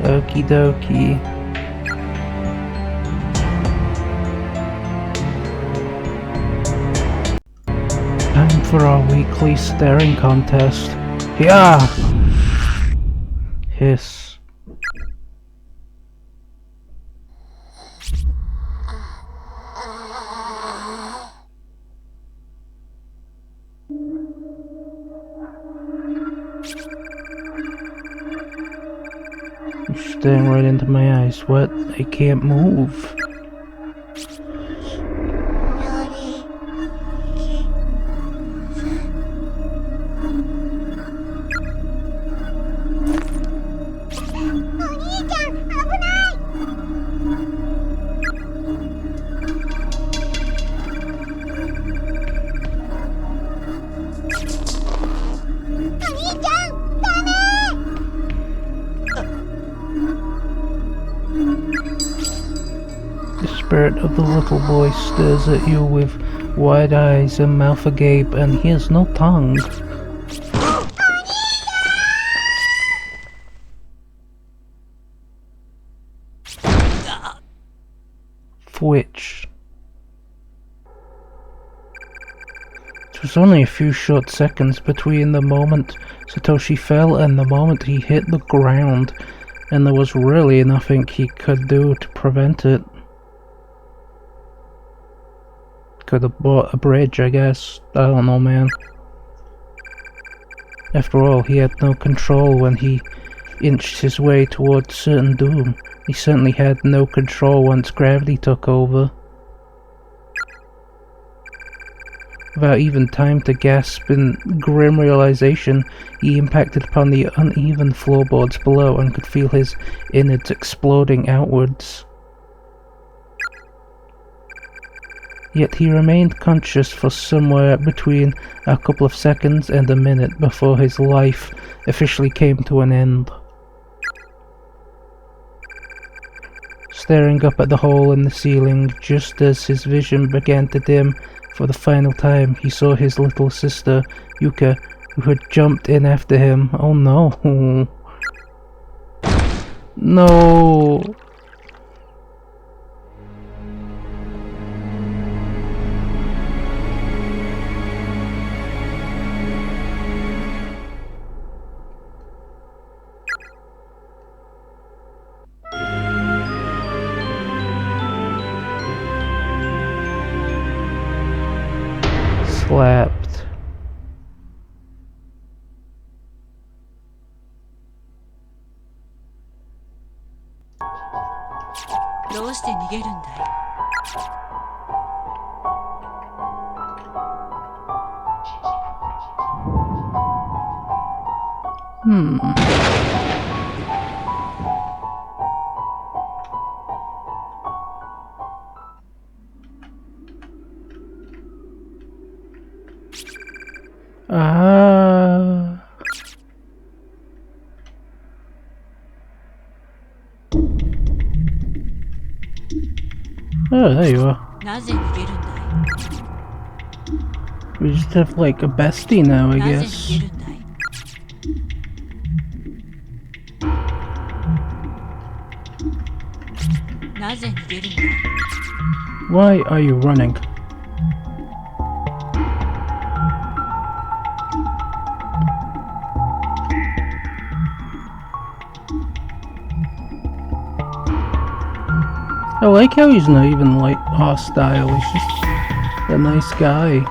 Okie dokie. Time for our weekly staring contest. Yeah! Hiss. You're staring right into my eyes. What? I can't move. The spirit of the little boy stares at you with wide eyes and mouth agape, and he has no tongue. Which it was only a few short seconds between the moment Satoshi fell and the moment he hit the ground, and there was really nothing he could do to prevent it. Could have bought a bridge, I guess. I don't know, man. After all, he had no control when he inched his way towards certain doom. He certainly had no control once gravity took over. Without even time to gasp in grim realization, he impacted upon the uneven floorboards below and could feel his innards exploding outwards. Yet he remained conscious for somewhere between a couple of seconds and a minute before his life officially came to an end. Staring up at the hole in the ceiling, just as his vision began to dim for the final time, he saw his little sister, Yuka, who had jumped in after him. Oh no. No. Slapped. どうして逃げるんだい？ Oh, there you are. なぜ逃げるんだい？ We just have like a bestie now, I なぜ guess. 逃げるんだい？ なぜ逃げるんだい？ Why are you running? I like how he's not even like hostile, he's just a nice guy.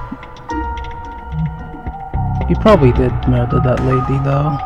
He probably did murder that lady though.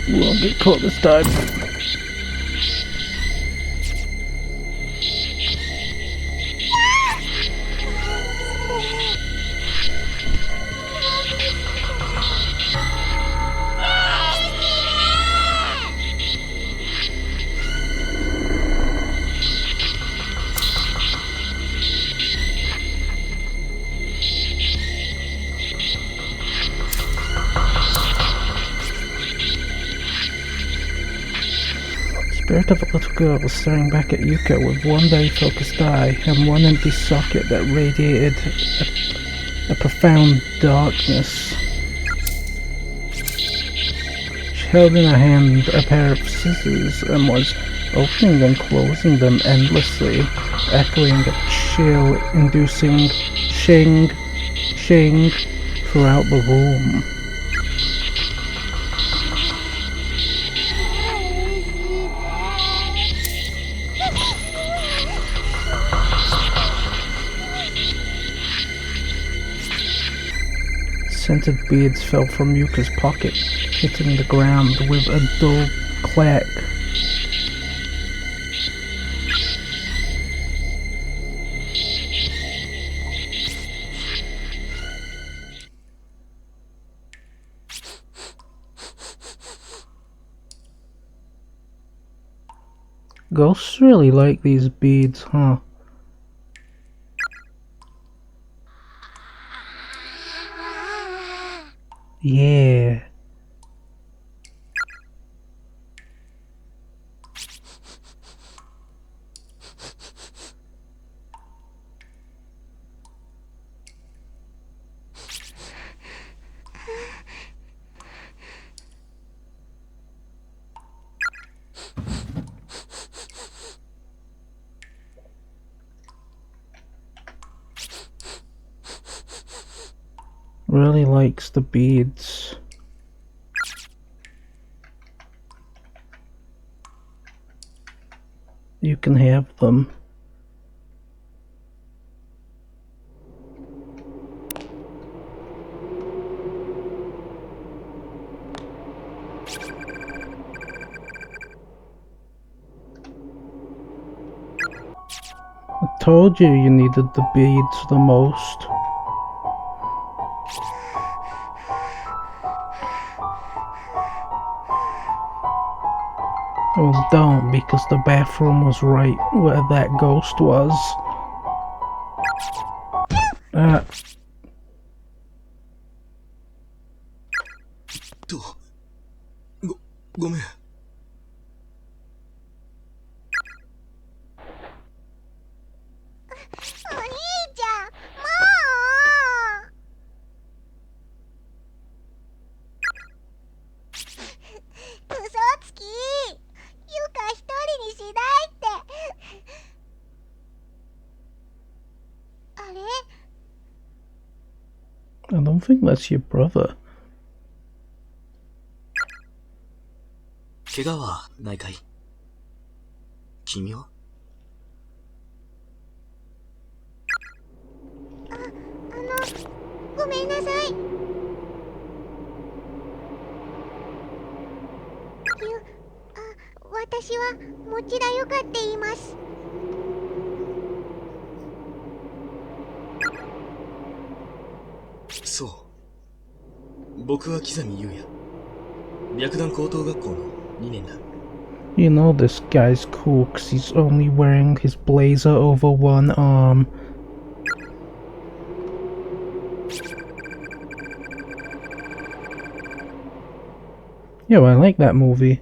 We won't get caught this time. spirit of a little girl was staring back at Yuka with one very focused eye and one empty socket that radiated a profound darkness. She held in her hand a pair of scissors and was opening and closing them endlessly, echoing a chill-inducing shing, shing throughout the room. Scented beads fell from Yuka's pocket, hitting the ground with a dull clack. Ghosts really like these beads, huh? Yeah. Really likes the beads. You can have them. I told you needed the beads the most. Well, don't, because the bathroom was right where that ghost was.ごめん。お兄ちゃん、もう嘘つき、ゆか一人にしないって。あれ？ I don't think that's your brother. 怪我はないかい？君は？ごめんなさい。私は持田ゆかって言います。そう。僕は木実優也。白檀高等学校の2年だ。You know this guy's cool because he's only wearing his blazer over one arm. Yo, I like that movie.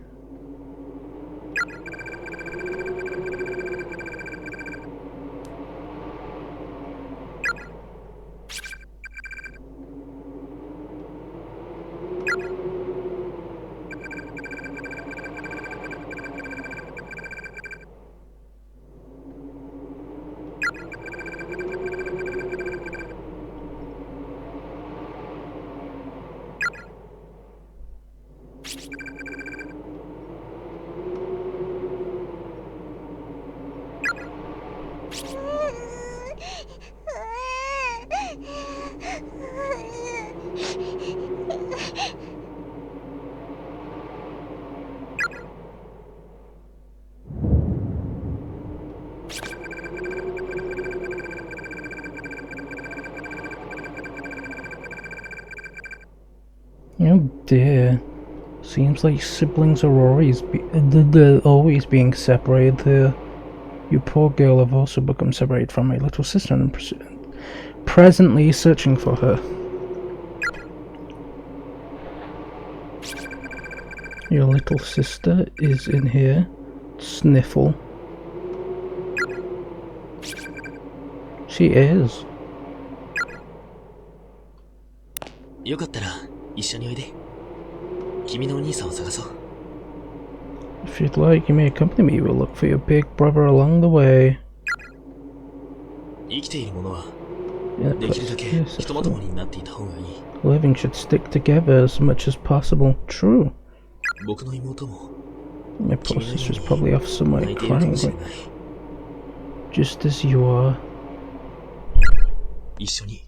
Oh dear. Seems like siblings are always always being separated here. You poor girl have also become separated from my little sister and presently searching for her. Your little sister is in here Sniffle. She is. よかったら一緒においで。君のお兄さんを探そう。 If you'd like, you may accompany me. We'll look for your big brother along the way. 生きているものは Yeah, できるだけ yes, ひとまともになっていた方がいい。 living should stick together as much as possible. True. 僕の妹も My poor sister's probably off somewhere 泣いているか crying, もしれ but ない。 just as you are. 一緒に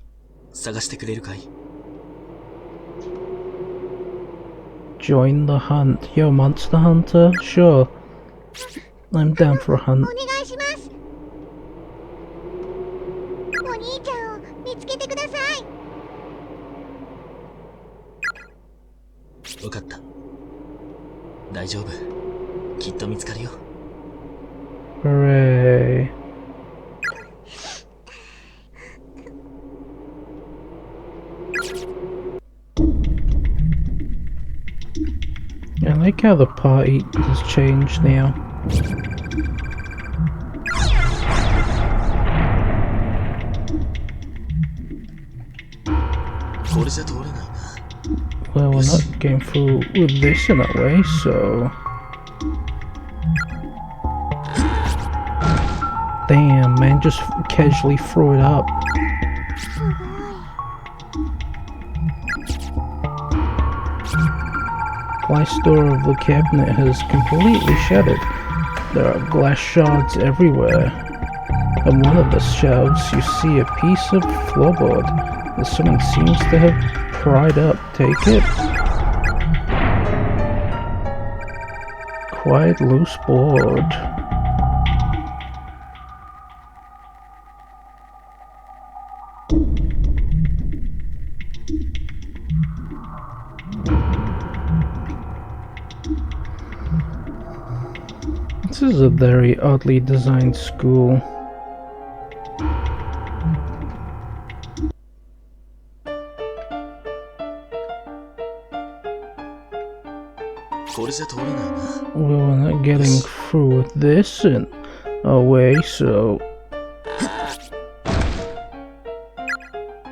探してくれるかい？ Join the hunt. Yo, monster hunter? Sure. I'm down for a hunt. お願いします。お兄ちゃんを見つけてください。わかった。大丈夫。きっと見つかるよ。 Hooray. I like how the party has changed now. これじゃ通れないな。 Well, we're not getting through with this in that way, so... Damn, man, just casually threw it up. すごい。 Glass door of the cabinet has completely shattered. There are glass shards everywhere. On one of the shelves, you see a piece of floorboard that someone seems to have pried up. Take it. Quite loose board. This is a very oddly designed school. Well, we're not getting through with this in a way, so...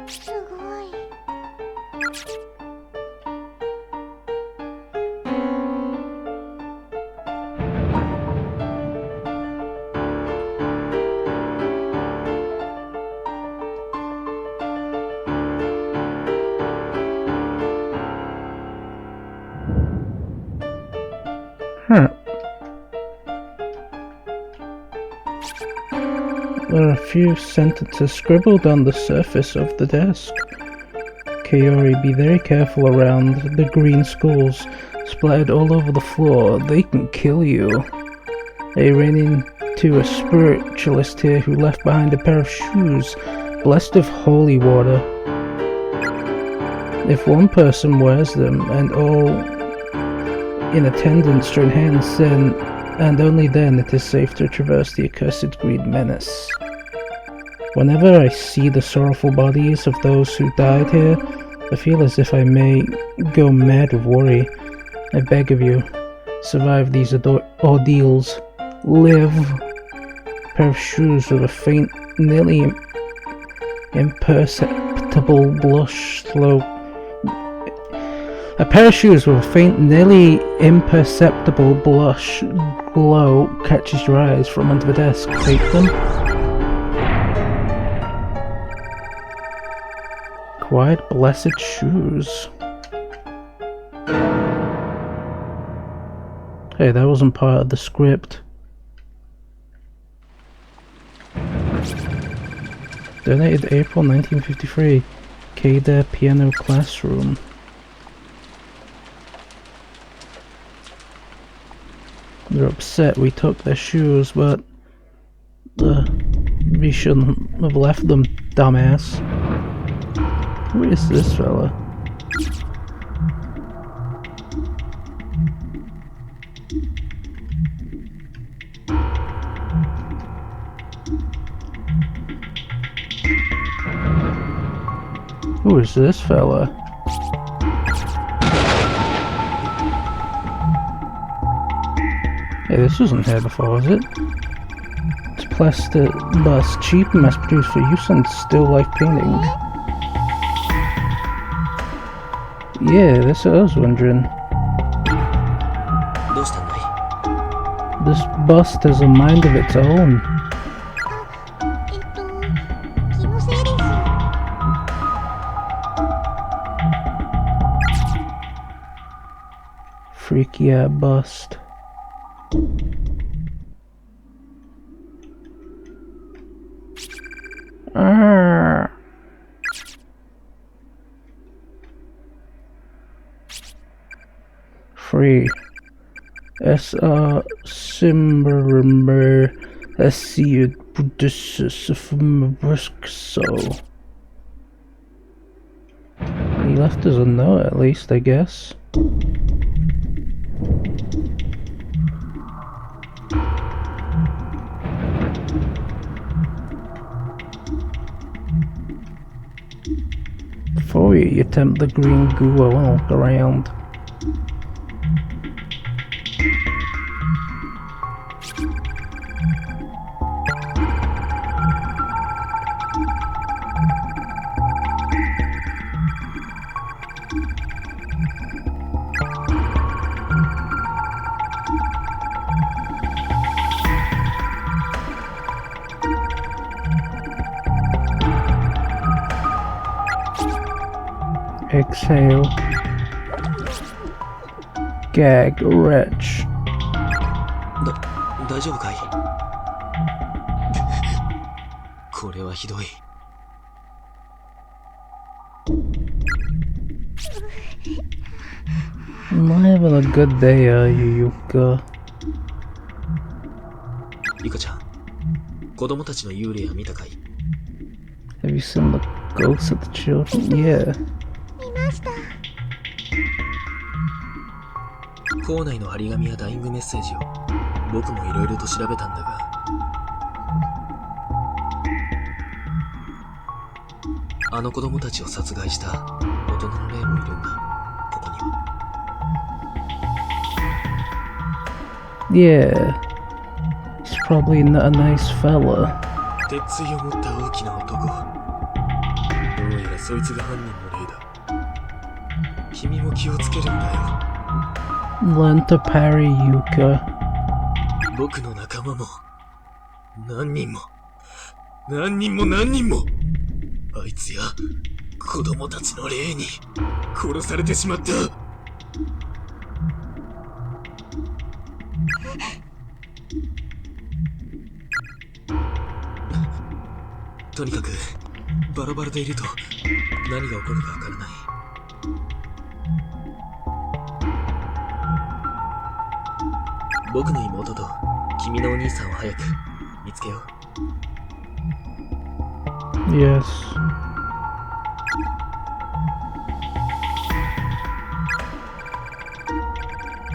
すごい。 Huh. There are a few sentences scribbled on the surface of the desk. Kaori, be very careful around the green skulls splattered all over the floor. They can kill you. I ran into a spiritualist here who left behind a pair of shoes blessed with holy water. If one person wears them and all in attendance join hands, then and only then it is safe to traverse the accursed green menace. Whenever I see the sorrowful bodies of those who died here, I feel as if I may go mad with worry. I beg of you, survive these ordeals. Live. A pair of shoes with a faint, nearly imperceptible blush slow. A pair of shoes with a faint, nearly imperceptible blush glow catches your eyes from under the desk. Take them. Quiet, blessed shoes. Hey, that wasn't part of the script. Donated April 1953. Keider Piano Classroom. They're upset we took their shoes, but we shouldn't have left them, dumbass. Who is this fella? Who is this fella? Hey, this wasn't here before, was it? It's plastic bust, cheap and mass-produced for use on still life painting. Yeah, that's what I was wondering. どうしたんだい？ This bust has a mind of its own. 気のせいです。 Freaky out bust. Arrgh. Free. S.R. Simmer S.C. So. He left us a note at least, I guess. Before you attempt the green goo, I want to look around. Exhale. Gag, retch. 大丈夫かい？これはひどい。I'm not having a good day, are you, Yuka? リカちゃん、子供たちの幽霊は見たかい？ Have you seen the ghosts of the children? Yeah. 見ました。 校内の張り紙やダイイングメッセージを僕もいろいろと調べたんだが、あの子供たちを殺害した大人の霊もいるんだ、ここには。Yeah. He's probably not a nice fella. 鉄槌を持った大きな男。どうやらそいつが犯人の霊だ。君も気をつけるんだよ。 Learn to parry, Yuka. 僕の仲間も何人もあいつや子供たちの霊に殺されてしまった。とにかくバラバラでいると何が起こるかわからない。僕の妹と君のお兄さんを早く見つけよう。 Yes.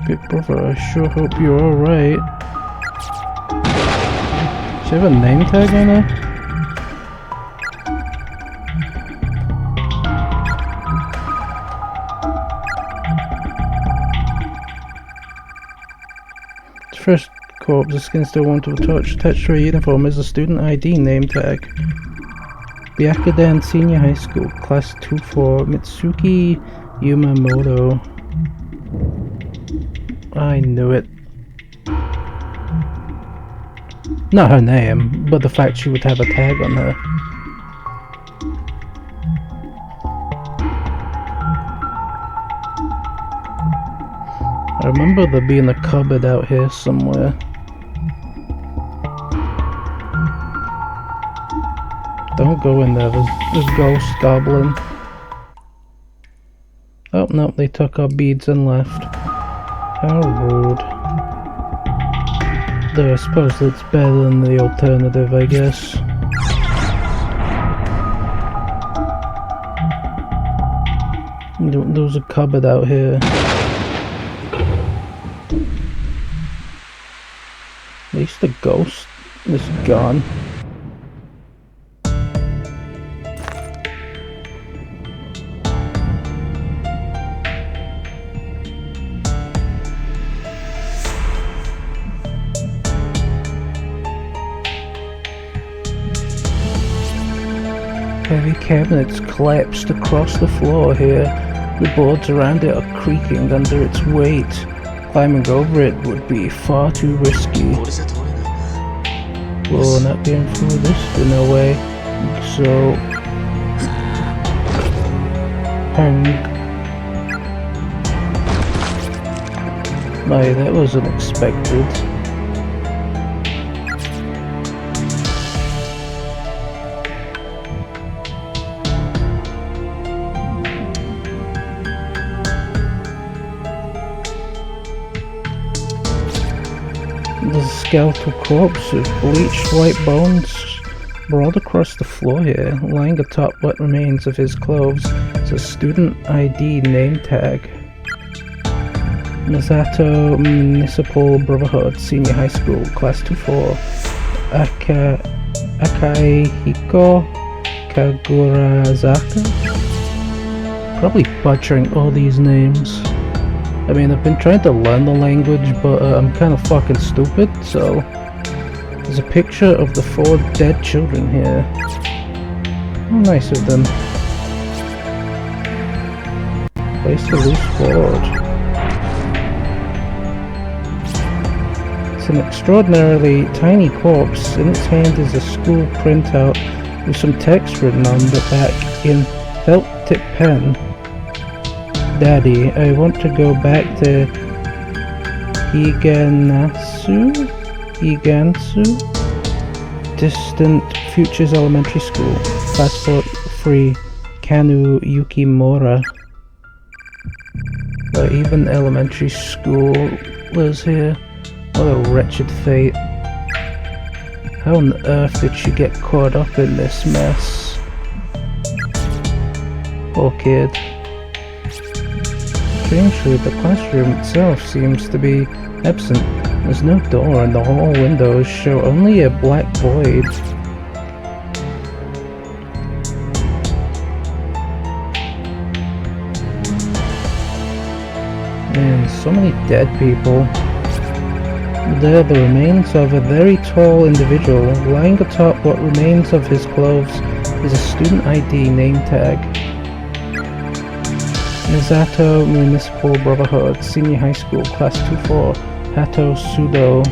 Big brother, I sure hope you're alright. Does she have a name tag on her? Fresh corpse, the skin still warm to the touch. Attached to her uniform is a student ID name tag. Byakudan Senior High School, Class 2-4, Mitsuki Yumamoto. I knew it. Not her name, but the fact she would have a tag on her. I remember there being a cupboard out here somewhere. Don't go in there, there's a ghost goblin. Oh no, they took our beads and left. How rude. Though I suppose that's better than the alternative, I guess. There was a cupboard out here. At least the ghost is gone. Heavy cabinets collapsed across the floor here. The boards around it are creaking under its weight. Climbing over it would be far too risky. これじゃ通れないな。 We're not getting through this, no way. So... Hang. My, that was unexpected. There's a skeletal corpse with bleached white bones sprawled across the floor here. Lying atop what remains of his clothes is a student ID name tag. Misato Municipal Brotherhood, Senior High School, Class 2-4. Akihiko Kagurazaka? Probably butchering all these names. I mean, I've been trying to learn the language, but I'm kind of fucking stupid, so... There's a picture of the 4 dead children here. How nice of them. Place the loose board. It's an extraordinarily tiny corpse. In its hand is a school printout with some text written on the back in felt tip pen. Daddy, I want to go back to Higansu? Distant Futures Elementary School. Passport free. Kanu Yukimura. Even elementary school was here. What a wretched fate. How on earth did she get caught up in this mess? Poor kid. Strangely, the classroom itself seems to be absent. There's no door and the hall windows show only a black void. Man, so many dead people. There, the remains of a very tall individual. Lying atop what remains of his clothes is a student ID name tag. Misato Municipal Brotherhood, Senior High School, Class 2-4, Hato Sudo.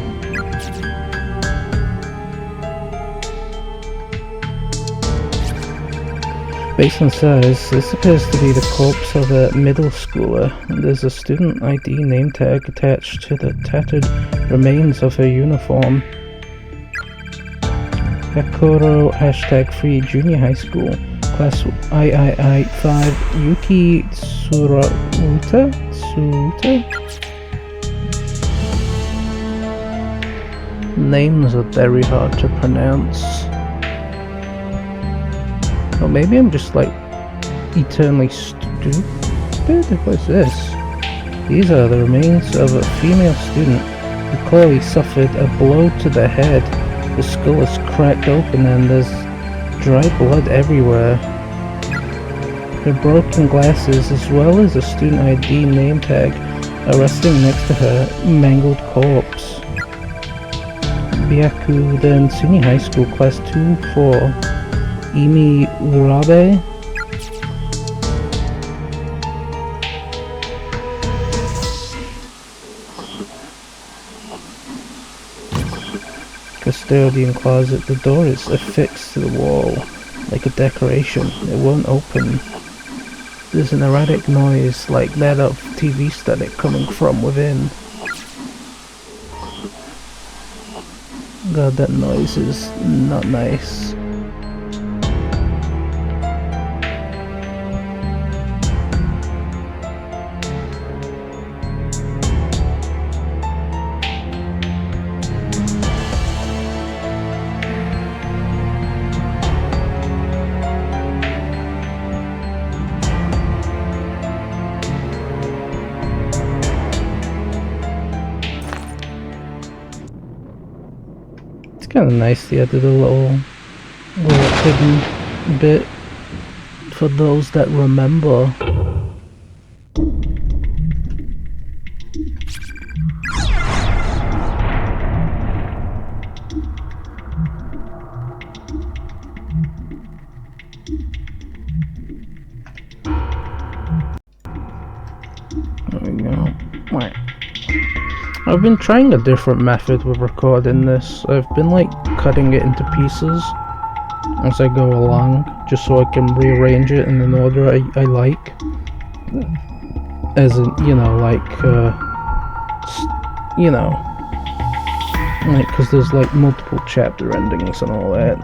Based on size, this appears to be the corpse of a middle schooler. There's a student ID name tag attached to the tattered remains of her uniform. Hakoro #free junior high school. Class III 5 Yuki Tsuruta? Names are very hard to pronounce. Or maybe I'm just like eternally stupid? What's this? These are the remains of a female student who clearly suffered a blow to the head. The skull is cracked open and there's dry blood everywhere. Her broken glasses as well as a student ID name tag are resting next to her mangled corpse. Byakuden Senior High School, Class 2-4. Imi Urabe. Custodian closet. The door is affixed to the wall like a decoration. It won't open. There's an erratic noise like that of TV static coming from within. God, that noise is not nice. Kind of nice they added a little hidden bit for those that remember. I've been trying a different method with recording this. I've been like cutting it into pieces as I go along, just so I can rearrange it in an order I like. As in, you know, like, you know, like, because there's like multiple chapter endings and all that.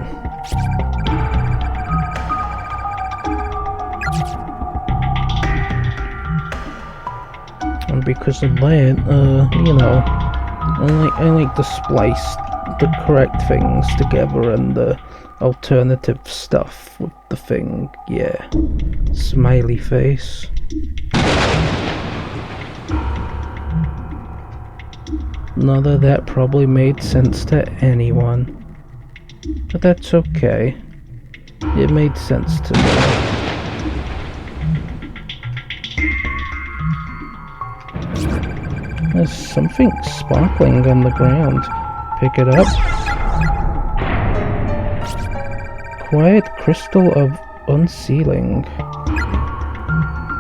And because of that, you know, I like to splice the correct things together and the alternative stuff with the thing. Yeah, smiley face. None of that probably made sense to anyone, but that's okay. It made sense to me. There's something sparkling on the ground. Pick it up. Quiet crystal of unsealing.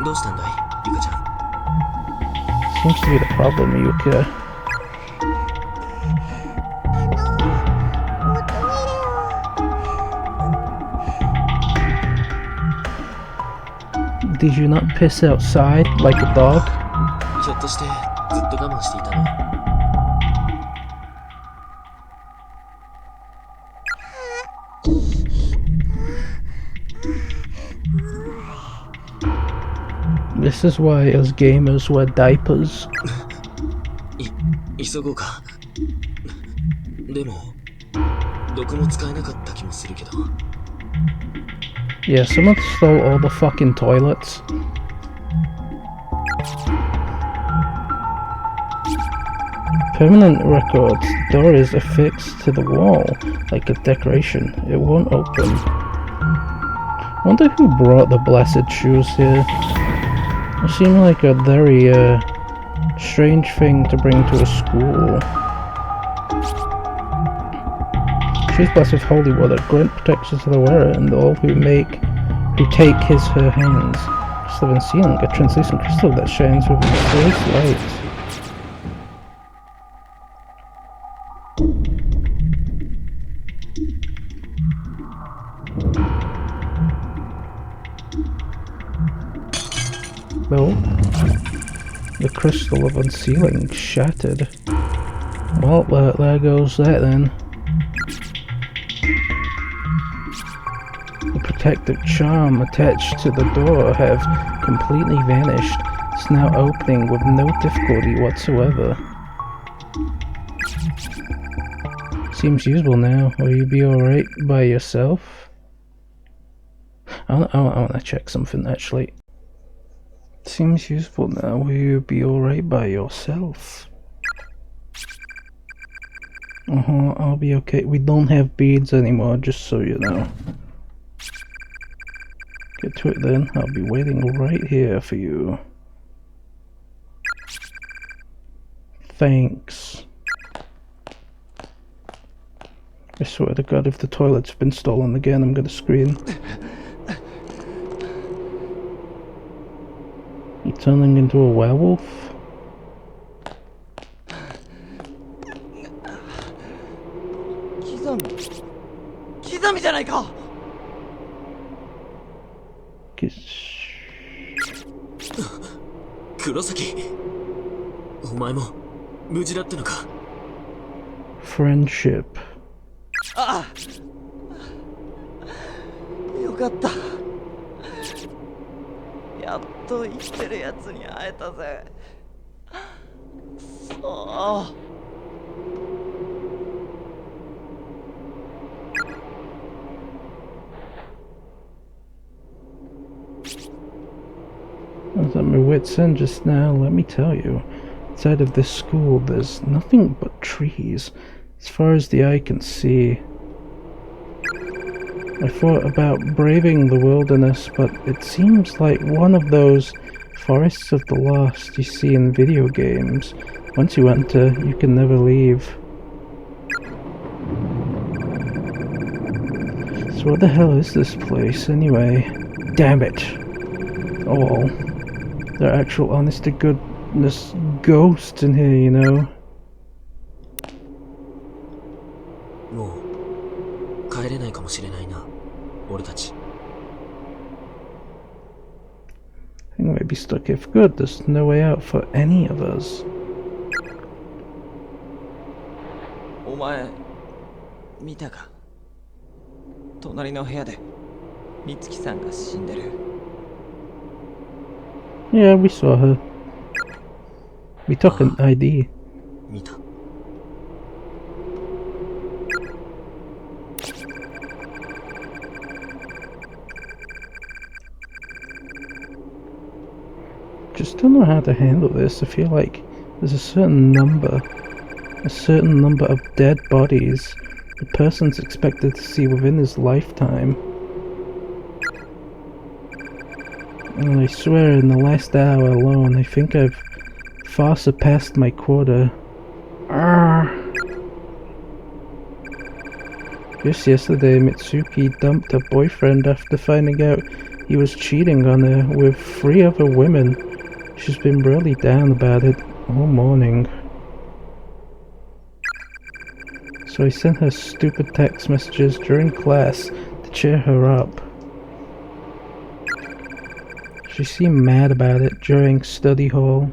どうしたんだい、ゆかちゃん。 Seems to be the problem, Yuka. おトイレを。 Did you not piss outside like a dog? ひょっとしてずっと我慢していたの？ This is why us gamers wear diapers. 急ごうか。でもどこも使えなかった気もするけど。 Yeah, someone stole all the fucking toilets. Permanent records. Door is affixed to the wall like a decoration. It won't open. Wonder who brought the blessed shoes here. They seem like a very strange thing to bring to a school. Shoes blessed with holy water, grant protection to the wearer and all who take her hands. Crystal of unsealing, a translucent crystal that shines with a mysterious light. Well, the crystal of unsealing shattered. Well, there goes that then. The protective charm attached to the door have completely vanished. It's now opening with no difficulty whatsoever. Seems usable now. Will you be alright by yourself? I want to check something actually. Seems useful now. Will you be alright by yourself? I'll be okay. We don't have beads anymore, just so you know. Get to it then. I'll be waiting right here for you. Thanks. I swear to God, if the toilet's been stolen again, I'm gonna scream. You turning into a werewolf? Kizami じゃないか。黒崎、お前も無事だったのか。 Friendship. ああ、よかった。やっと生きてるやつに会えたぜ。そう。 I was at my wit's end just now, let me tell you. Inside of this school, there's nothing but trees, as far as the eye can see. I thought about braving the wilderness, but it seems like one of those forests of the lost you see in video games. Once you enter, you can never leave. So what the hell is this place, anyway? Damn it! Oh, there are actual honest-to-goodness ghosts in here, you know. れないかもしれないな、俺たち。I think we might be stuck here for good. There's no way out for any of us. お前見たか？隣の部屋で美月さんが死んでる。 Yeah, we saw her. We took an ID. 見た。Just don't know how to handle this. I feel like there's a certain number of dead bodies the person's expected to see within his lifetime. And I swear in the last hour alone, I think I've far surpassed my quota. Arrgh. Just yesterday, Mitsuki dumped her boyfriend after finding out he was cheating on her with 3 other women. She's been really down about it all morning. So I sent her stupid text messages during class to cheer her up. She seemed mad about it during study hall.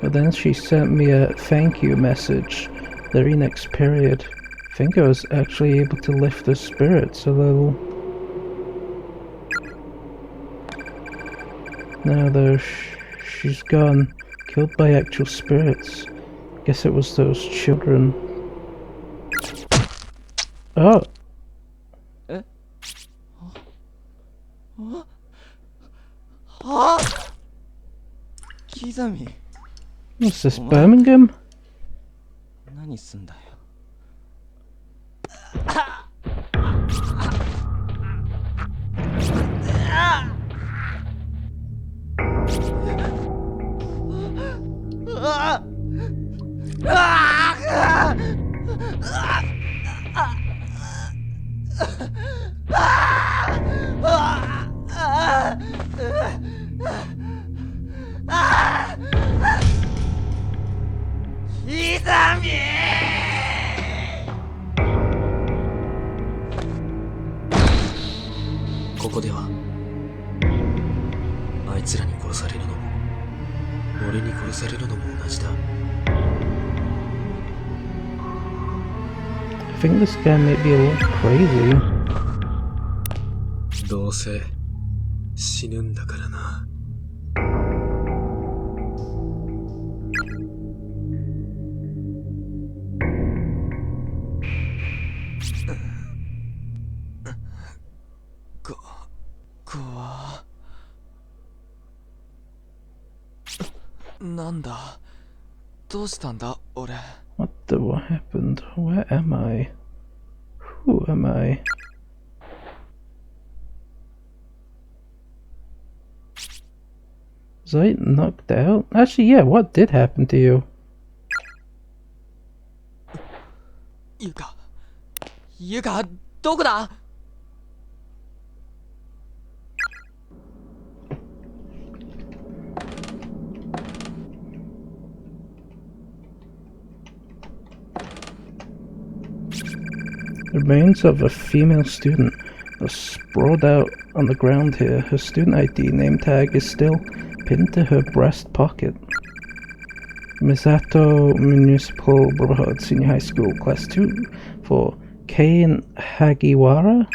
But then she sent me a thank you message the very next period. I think I was actually able to lift her spirits a little. Now though, she's gone, killed by actual spirits. Guess it was those children. Oh! Kizami. What's this, Birmingham? 何すんだよ。ここではあいつらに殺されるのも俺に殺されるのも同じだ。 I think this guy may be a little crazy. どうせ死ぬんだからな。なんだ？どうしたんだ、俺。What happened? Where am I? Who am I? Was I knocked out? Actually, yeah, what did happen to you? ゆか、どこだ？ The remains of a female student are sprawled out on the ground here. Her student ID name tag is still pinned to her breast pocket. Misato Municipal Brotherhood Senior High School, Class 2 for Kei Hagiwara?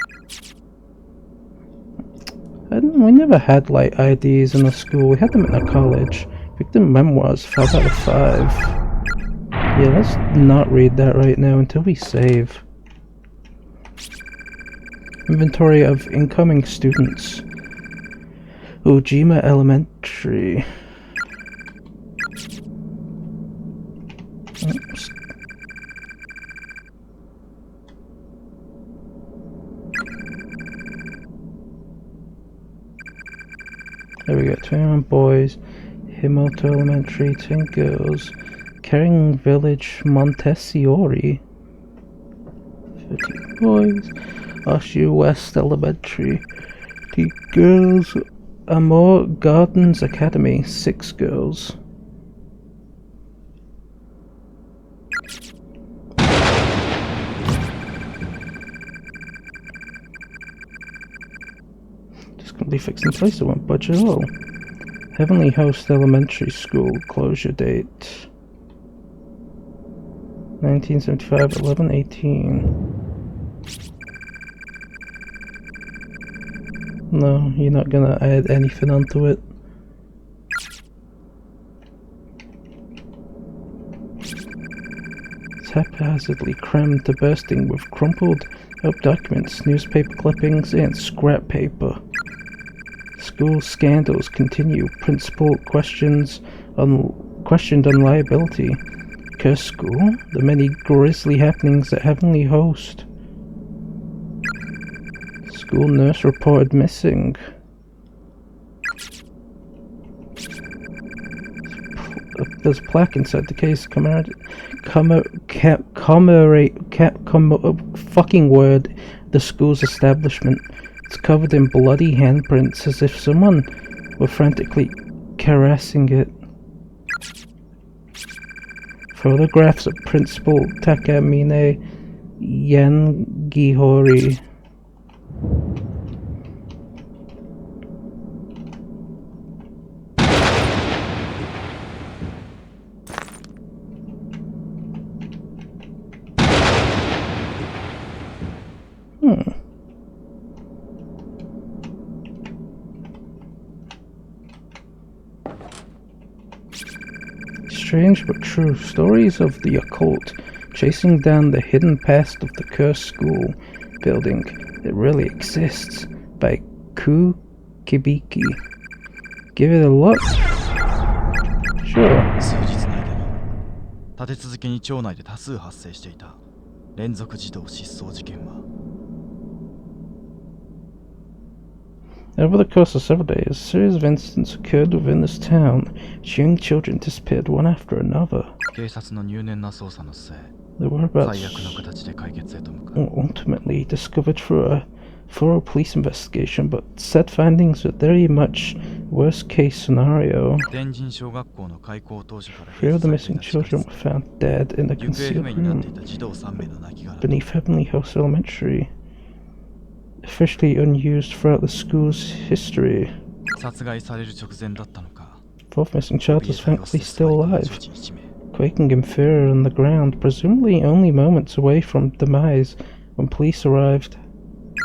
We never had like IDs in the school, we had them in the college. Victim memoirs, 5 out of 5. Yeah, let's not read that right now until we save. Inventory of incoming students. Ujima Elementary. Oops. There we go, 21 boys. Himoto Elementary, 10 girls. Kering Village, Montessori. 13 boys. Oshu West Elementary, 3 girls. Amor Gardens Academy, 6 girls. probably fixed in place. It won't budge at all. Heavenly Host Elementary School closure date 1975, 11/18. No, you're not gonna add anything onto it. It's haphazardly crammed to bursting with crumpled up documents, newspaper clippings, and scrap paper. School scandals continue. Principal questioned on liability. Cursed school? The many grisly happenings at Heavenly Host. School nurse reported missing. There's a plaque inside the case. Fucking word. The school's establishment. It's covered in bloody handprints as if someone were frantically caressing it. Photographs of Principal Takamine Yangihori. Strange but true. Stories of the occult chasing down the hidden past of the cursed school building. It really exists. By Ku Kibiki. Give it a look. Sure. 数日内でも立て続けに町内で多数発生していた連続児童失踪事件は Over the course of several days, a series of incidents occurred within this town. Young children disappeared one after another. 警察の入念な捜査の末 The whereabouts 最悪の形で解決へと向かう were ultimately discovered through a thorough police investigation, but said findings were very much worst-case scenario. 天神小学校の開校当初から Three of the 閉鎖 missing されてい children た were found dead in a 行方不 concealed 明になってい room た児童3名の亡骸 beneath Heavenly Host Elementary, officially unused throughout the school's history. 殺害される直前だったのか Fourth missing child was thankfully still alive, 女児1名 quaking in fear on the ground, presumably only moments away from demise when police arrived.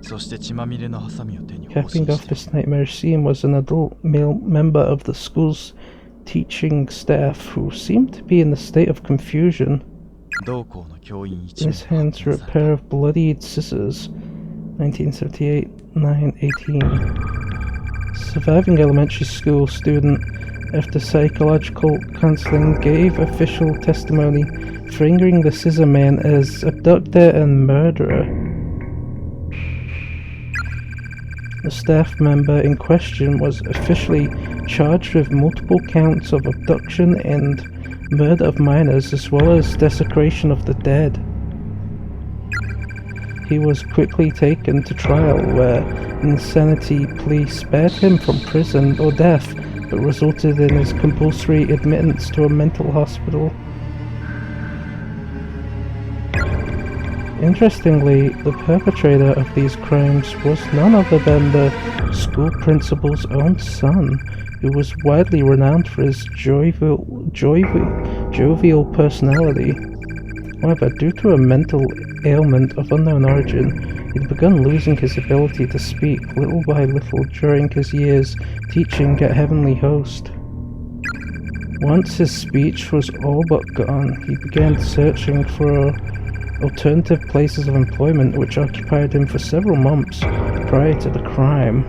そして血まみれのハサミを手に放 Capping 心 off して this nightmare scene was an adult male member of the school's teaching staff who seemed to be in a state of confusion. 同校の教員 In 1 his 名 hands were a pair of bloodied scissors. 1978, 9/18. Surviving elementary school student, after psychological counseling, gave official testimony, fingering the scissor man as abductor and murderer. The staff member in question was officially charged with multiple counts of abduction and murder of minors, as well as desecration of the dead. He was quickly taken to trial, where insanity plea spared him from prison or death, but resulted in his compulsory admittance to a mental hospital. Interestingly, the perpetrator of these crimes was none other than the school principal's own son, who was widely renowned for his jovial personality. However, due to a mental ailment of unknown origin, he'd begun losing his ability to speak little by little during his years teaching at Heavenly Host. Once his speech was all but gone, he began searching for alternative places of employment, which occupied him for several months prior to the crime.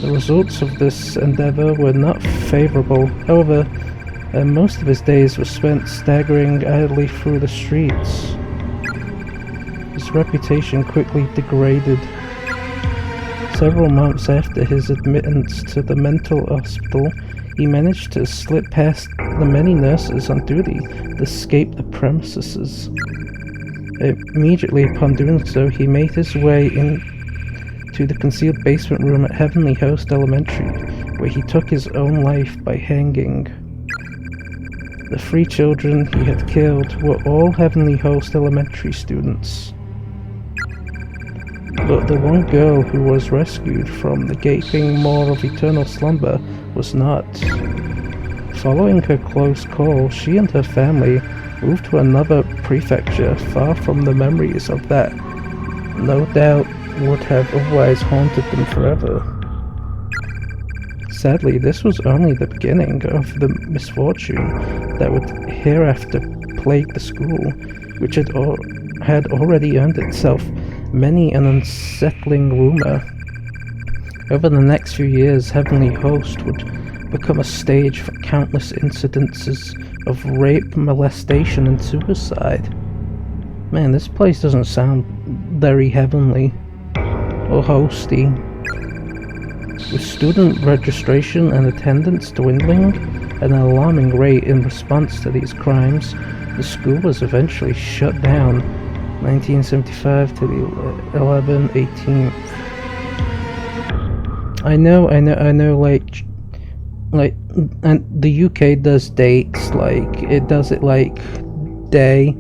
The results of this endeavor were not favorable. However, most of his days were spent staggering idly through the streets. His reputation quickly degraded. Several months after his admittance to the mental hospital, he managed to slip past the many nurses on duty to escape the premises. Immediately upon doing so, he made his way into the concealed basement room at Heavenly Host Elementary, where he took his own life by hanging. The 3 children he had killed were all Heavenly Host Elementary students. But the one girl who was rescued from the gaping maw of eternal slumber was not. Following her close call, she and her family moved to another prefecture far from the memories of that no doubt would have otherwise haunted them forever. Sadly, this was only the beginning of the misfortune that would hereafter plague the school, which had already earned itself many an unsettling rumor. Over the next few years, Heavenly Host would become a stage for countless incidences of rape, molestation, and suicide. Man, this place doesn't sound very heavenly or hosty. With student registration and attendance dwindling at an alarming rate in response to these crimes, the school was eventually shut down 1975 to the 11/18th. I know, and the UK does dates, like, it does it like day,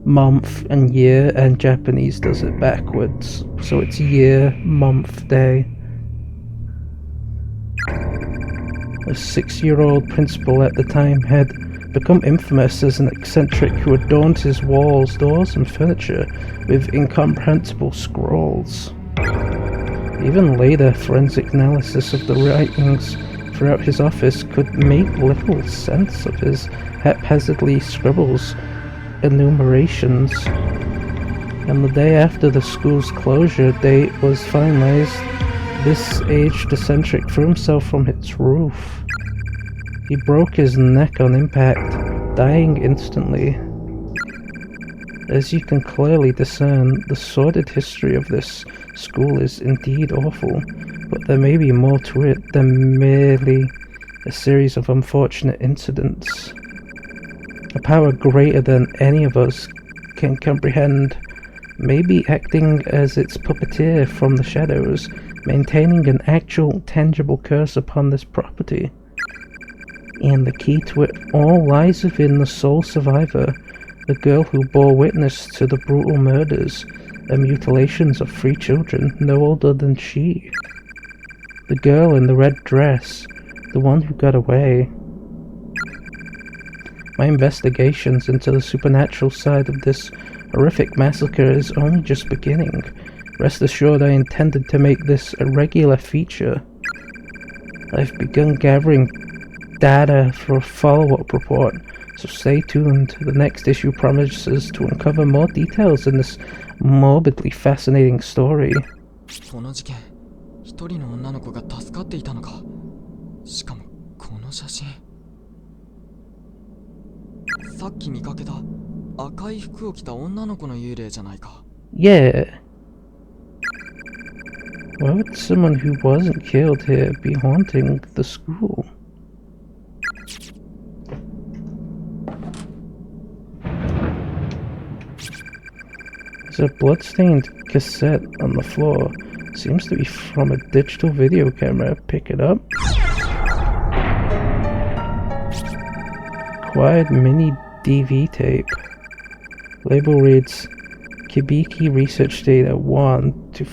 month, and year, and Japanese does it backwards, so it's year, month, day. A 6-year-old principal at the time had become infamous as an eccentric who adorned his walls, doors, and furniture with incomprehensible scrawls. Even later forensic analysis of the writings throughout his office could make little sense of his haphazardly scribbles enumerations. And the day after the school's closure date was finalized, this aged eccentric threw himself from its roof. He broke his neck on impact, dying instantly. As you can clearly discern, the sordid history of this school is indeed awful, but there may be more to it than merely a series of unfortunate incidents. A power greater than any of us can comprehend may be acting as its puppeteer from the shadows, maintaining an actual, tangible curse upon this property. And the key to it all lies within the sole survivor, the girl who bore witness to the brutal murders and mutilations of 3 children no older than she. The girl in the red dress, the one who got away. My investigations into the supernatural side of this horrific massacre is only just beginning. Rest assured, I intended to make this a regular feature. I've begun gathering data for a follow-up report, so stay tuned. The next issue promises to uncover more details in this morbidly fascinating story. この事件、一人の女の子が助かっていたのか。しかもこの写真。さっき見かけた赤い服を着た女の子の幽霊じゃないか。Yeah. Why would someone who wasn't killed here be haunting the school? There's a blood-stained cassette on the floor. Seems to be from a digital video camera. Pick it up. Acquired mini DV tape. Label reads Kibiki Research Data 1 to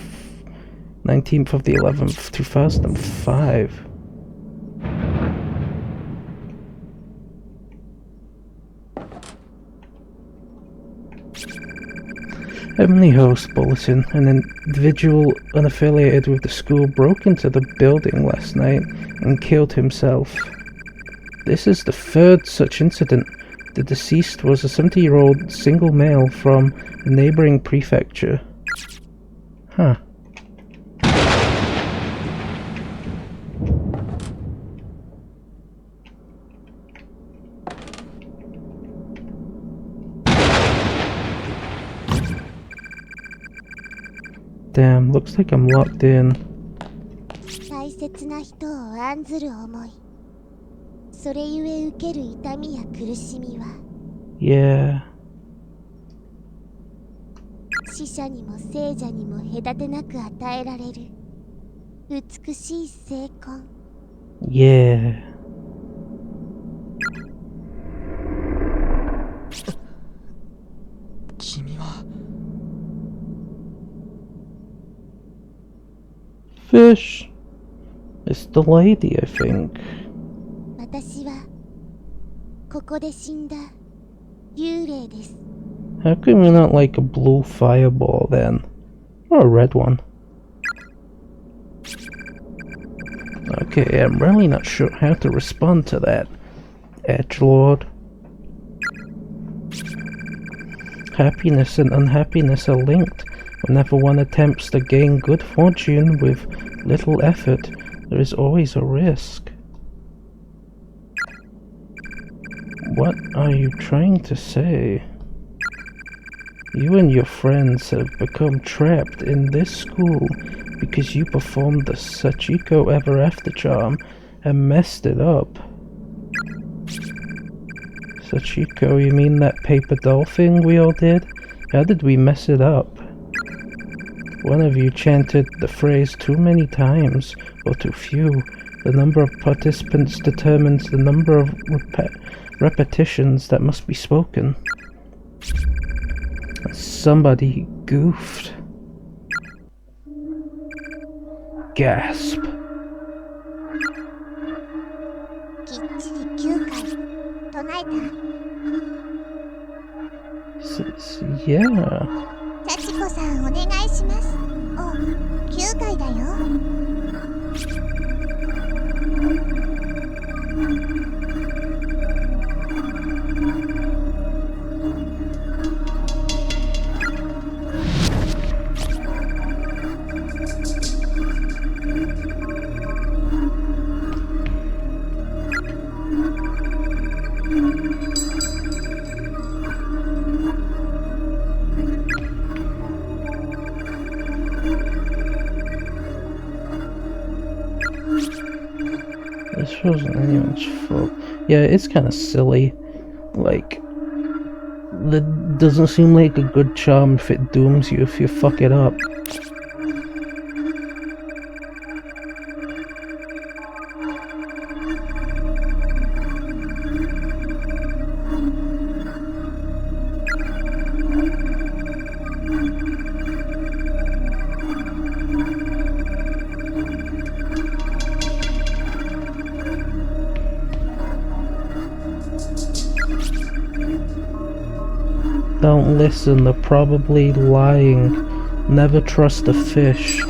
19th of the 11th, 2005. Heavenly Host Bulletin. An individual unaffiliated with the school broke into the building last night and killed himself. This is the 3rd such incident. The deceased was a 70-year-old single male from a neighboring prefecture. Huh. Damn, looks like I'm locked in. 大切な人を案ずる思い、それゆえ受ける痛みや苦しみは、Yeah. 死者にも生者にも隔てなく与えられる美しい聖魂。Yeah. fish? It's the lady, I think. 私はここで死んだ幽霊です。 How come you're not like a blue fireball then? Or a red one? Okay, I'm really not sure how to respond to that, Edgelord. Happiness and unhappiness are linked. Whenever one attempts to gain good fortune with little effort, there is always a risk. What are you trying to say? You and your friends have become trapped in this school because you performed the Sachiko Ever After charm and messed it up. Sachiko, you mean that paper doll thing we all did? How did we mess it up? One of you chanted the phrase too many times, or too few. The number of participants determines the number of repetitions that must be spoken. Somebody goofed. Gasp. きっちり9回唱えた。 Yeah. 幸子さんお願いします。お、9回だよ。 This wasn't anyone's fault. Yeah, it's kind of silly. Like, that doesn't seem like a good charm if it dooms you if you fuck it up. Don't listen, they're probably lying. Never trust a fish.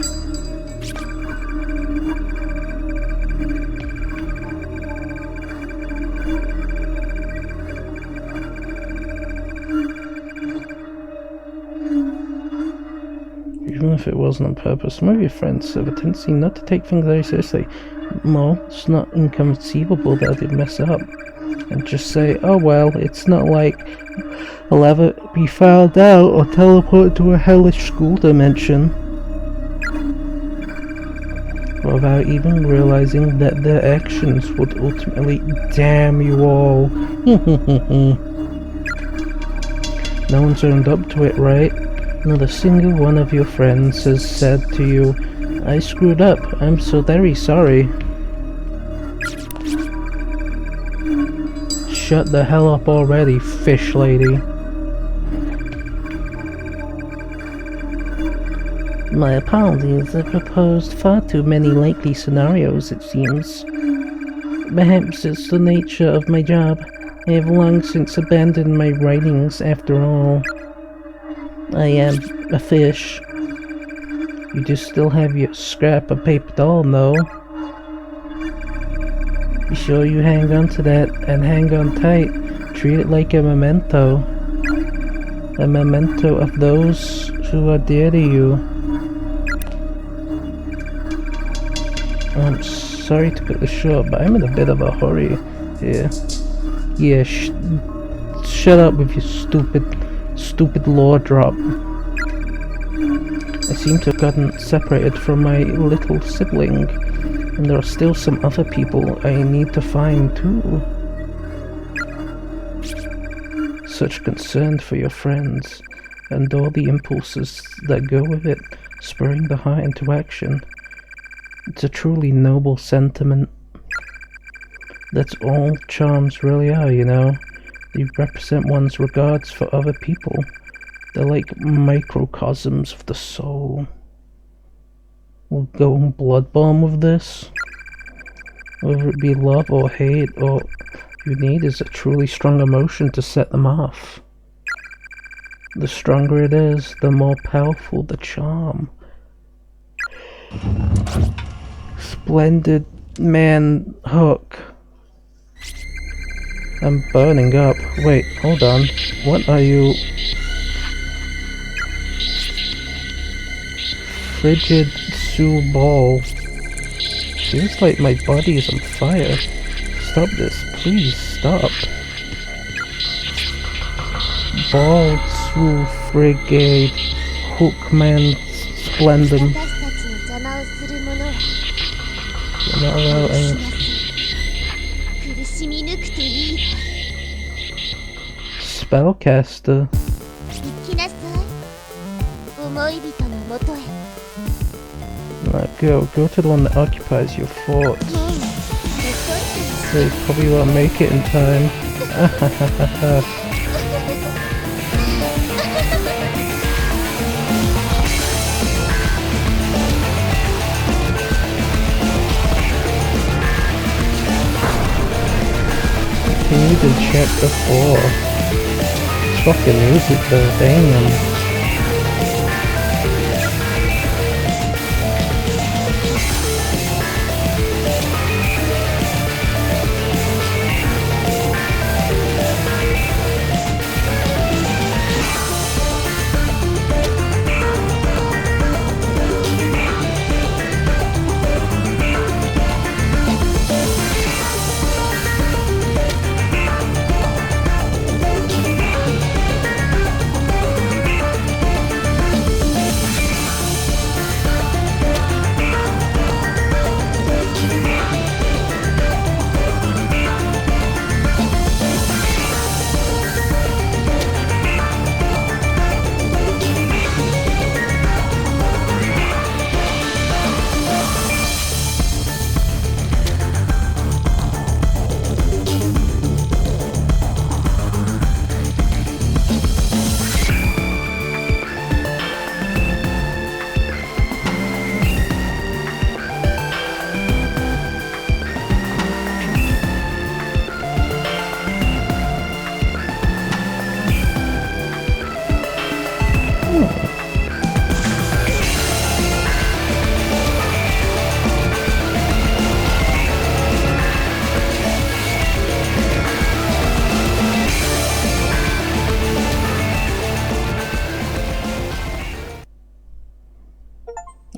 Even if it wasn't on purpose, some of your friends have a tendency not to take things very seriously. No, it's not inconceivable that they'd mess up. And just say, oh well, it's not like I'll ever be found out or teleported to a hellish school dimension. Without even realizing that their actions would ultimately damn you all. No one's owned up to it, right? Not a single one of your friends has said to you, I screwed up, I'm so very sorry. Shut the hell up already, fish lady. My apologies, I proposed far too many likely scenarios, it seems. Perhaps it's the nature of my job. I have long since abandoned my writings, after all. I am a fish. You do still have your scrap of paper doll, though. Be sure you hang on to that, and hang on tight. Treat it like a memento. A memento of those who are dear to you. I'm sorry to cut this short, but I'm in a bit of a hurry here. Yeah, shut up with your stupid lore drop. I seem to have gotten separated from my little sibling, and there are still some other people I need to find too. Such concern for your friends, and all the impulses that go with it, spurring the heart into action. It's a truly noble sentiment. That's all charms really are, you know. They represent one's regards for other people. They're like microcosms of the soul. We'll go blood bomb with this. Whether it be love or hate, all you need is a truly strong emotion to set them off. The stronger it is, the more powerful the charm. Splendid man hook. I'm burning up. Wait, hold on. What are you? Frigid Sue Ball. Seems like my body is on fire. Stop this, please stop. Bald Sue Frigade Hookman Splendum. You're not allowed any. Spellcaster. Right, go to the one that occupies your fort. They probably won't make it in time. Continue to check the floor. It's fucking music though, damn.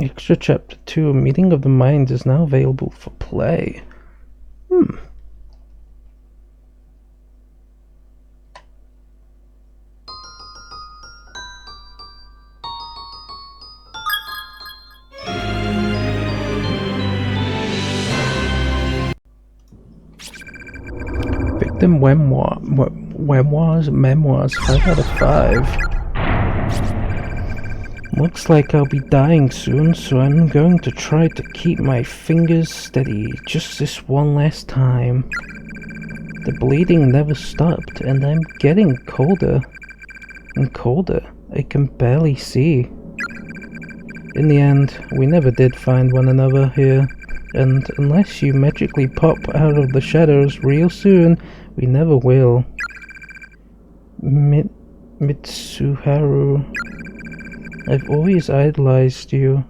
Extra Chapter 2, Meeting of the Minds is now available for play. Victim Memoirs 5 out of 5. Looks like I'll be dying soon, so I'm going to try to keep my fingers steady just this one last time. The bleeding never stopped, and I'm getting colder and colder. I can barely see. In the end, we never did find one another here, and unless you magically pop out of the shadows real soon, we never will. Mitsuharu, I've always idolized you.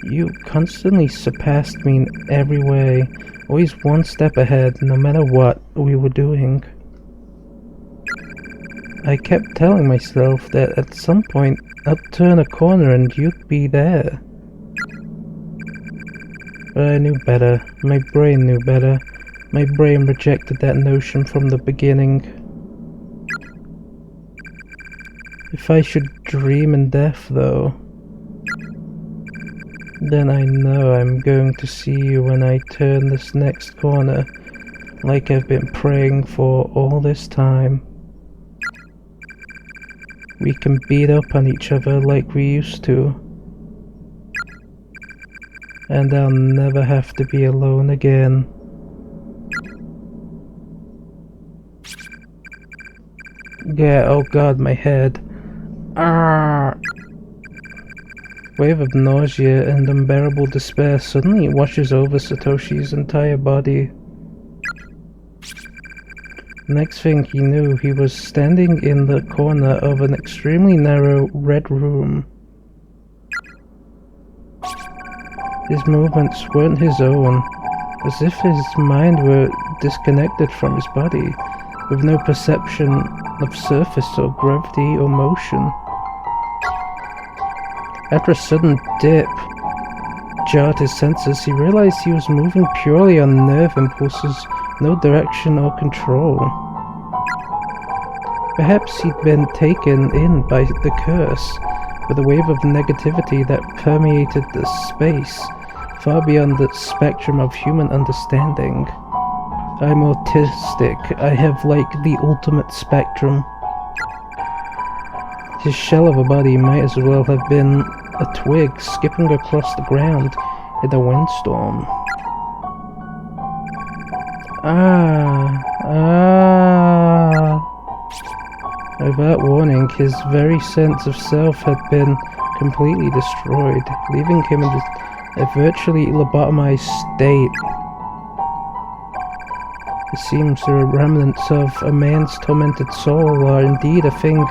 You constantly surpassed me in every way, always one step ahead, no matter what we were doing. I kept telling myself that at some point I'd turn a corner and you'd be there. But I knew better. My brain knew better. My brain rejected that notion from the beginning. If I should dream in death, though, then I know I'm going to see you when I turn this next corner, like I've been praying for all this time. We can beat up on each other like we used to. And I'll never have to be alone again. Yeah, oh god, my head. wave of nausea and unbearable despair suddenly washes over Satoshi's entire body. Next thing he knew, he was standing in the corner of an extremely narrow red room. His movements weren't his own, as if his mind were disconnected from his body, with no perception of surface or gravity or motion. After a sudden dip jarred his senses, he realized he was moving purely on nerve impulses, no direction or control. Perhaps he'd been taken in by the curse, with a wave of negativity that permeated the space, far beyond the spectrum of human understanding. I'm autistic. I have like the ultimate spectrum. His shell of a body might as well have been a twig skipping across the ground in a windstorm. Without warning, his very sense of self had been completely destroyed, leaving him in a virtually lobotomized state. It seems the remnants of a man's tormented soul are indeed a thing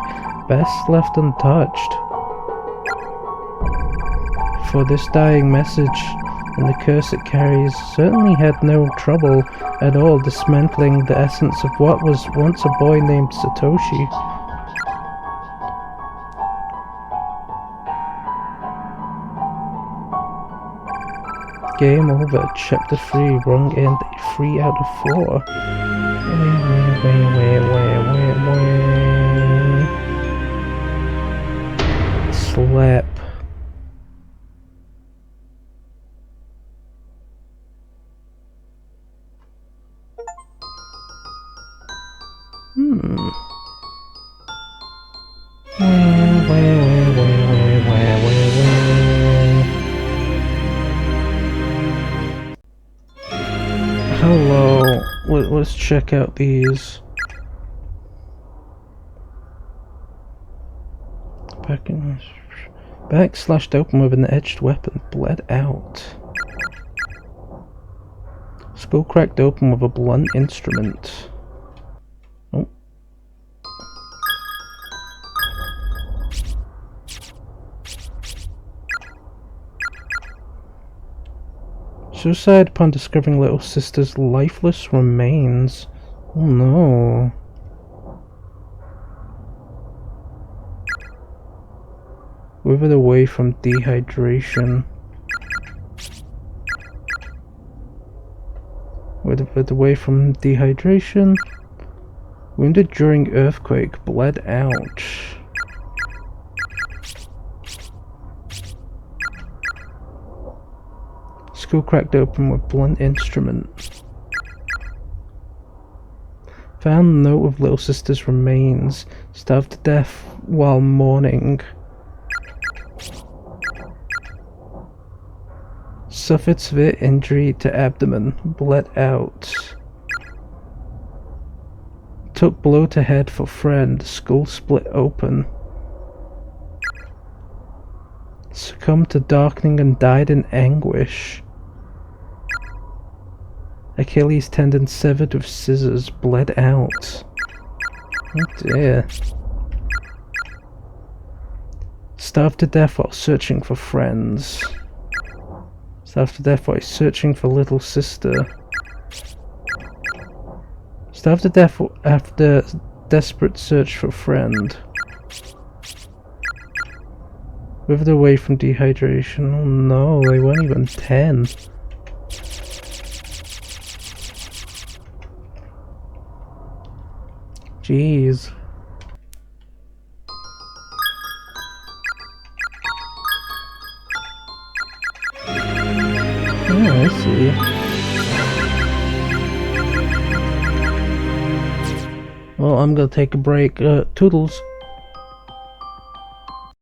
best left untouched. For this dying message and the curse it carries certainly had no trouble at all dismantling the essence of what was once a boy named Satoshi. Game over. Chapter 3, wrong end, 3 out of 4. Slap. Hello. Let's check out these. Back slashed open with an edged weapon, bled out. Skull cracked open with a blunt instrument. Oh. Suicide upon discovering little sister's lifeless remains. Oh no. Withered away from dehydration. Withered away from dehydration. Wounded during earthquake, bled out. Skull cracked open with blunt instrument. Found note of little sister's remains. Starved to death while mourning. Suffered severe injury to abdomen, bled out. Took blow to head for friend, skull split open. Succumbed to darkening and died in anguish. Achilles tendon severed with scissors, bled out. Oh dear. Starved to death while searching for friends. Starved to death while searching for little sister. Starved to death after desperate search for friend. Withered away from dehydration. Oh no, they weren't even 10. Jeez. Oh, I see. Well, I'm gonna take a break. Toodles.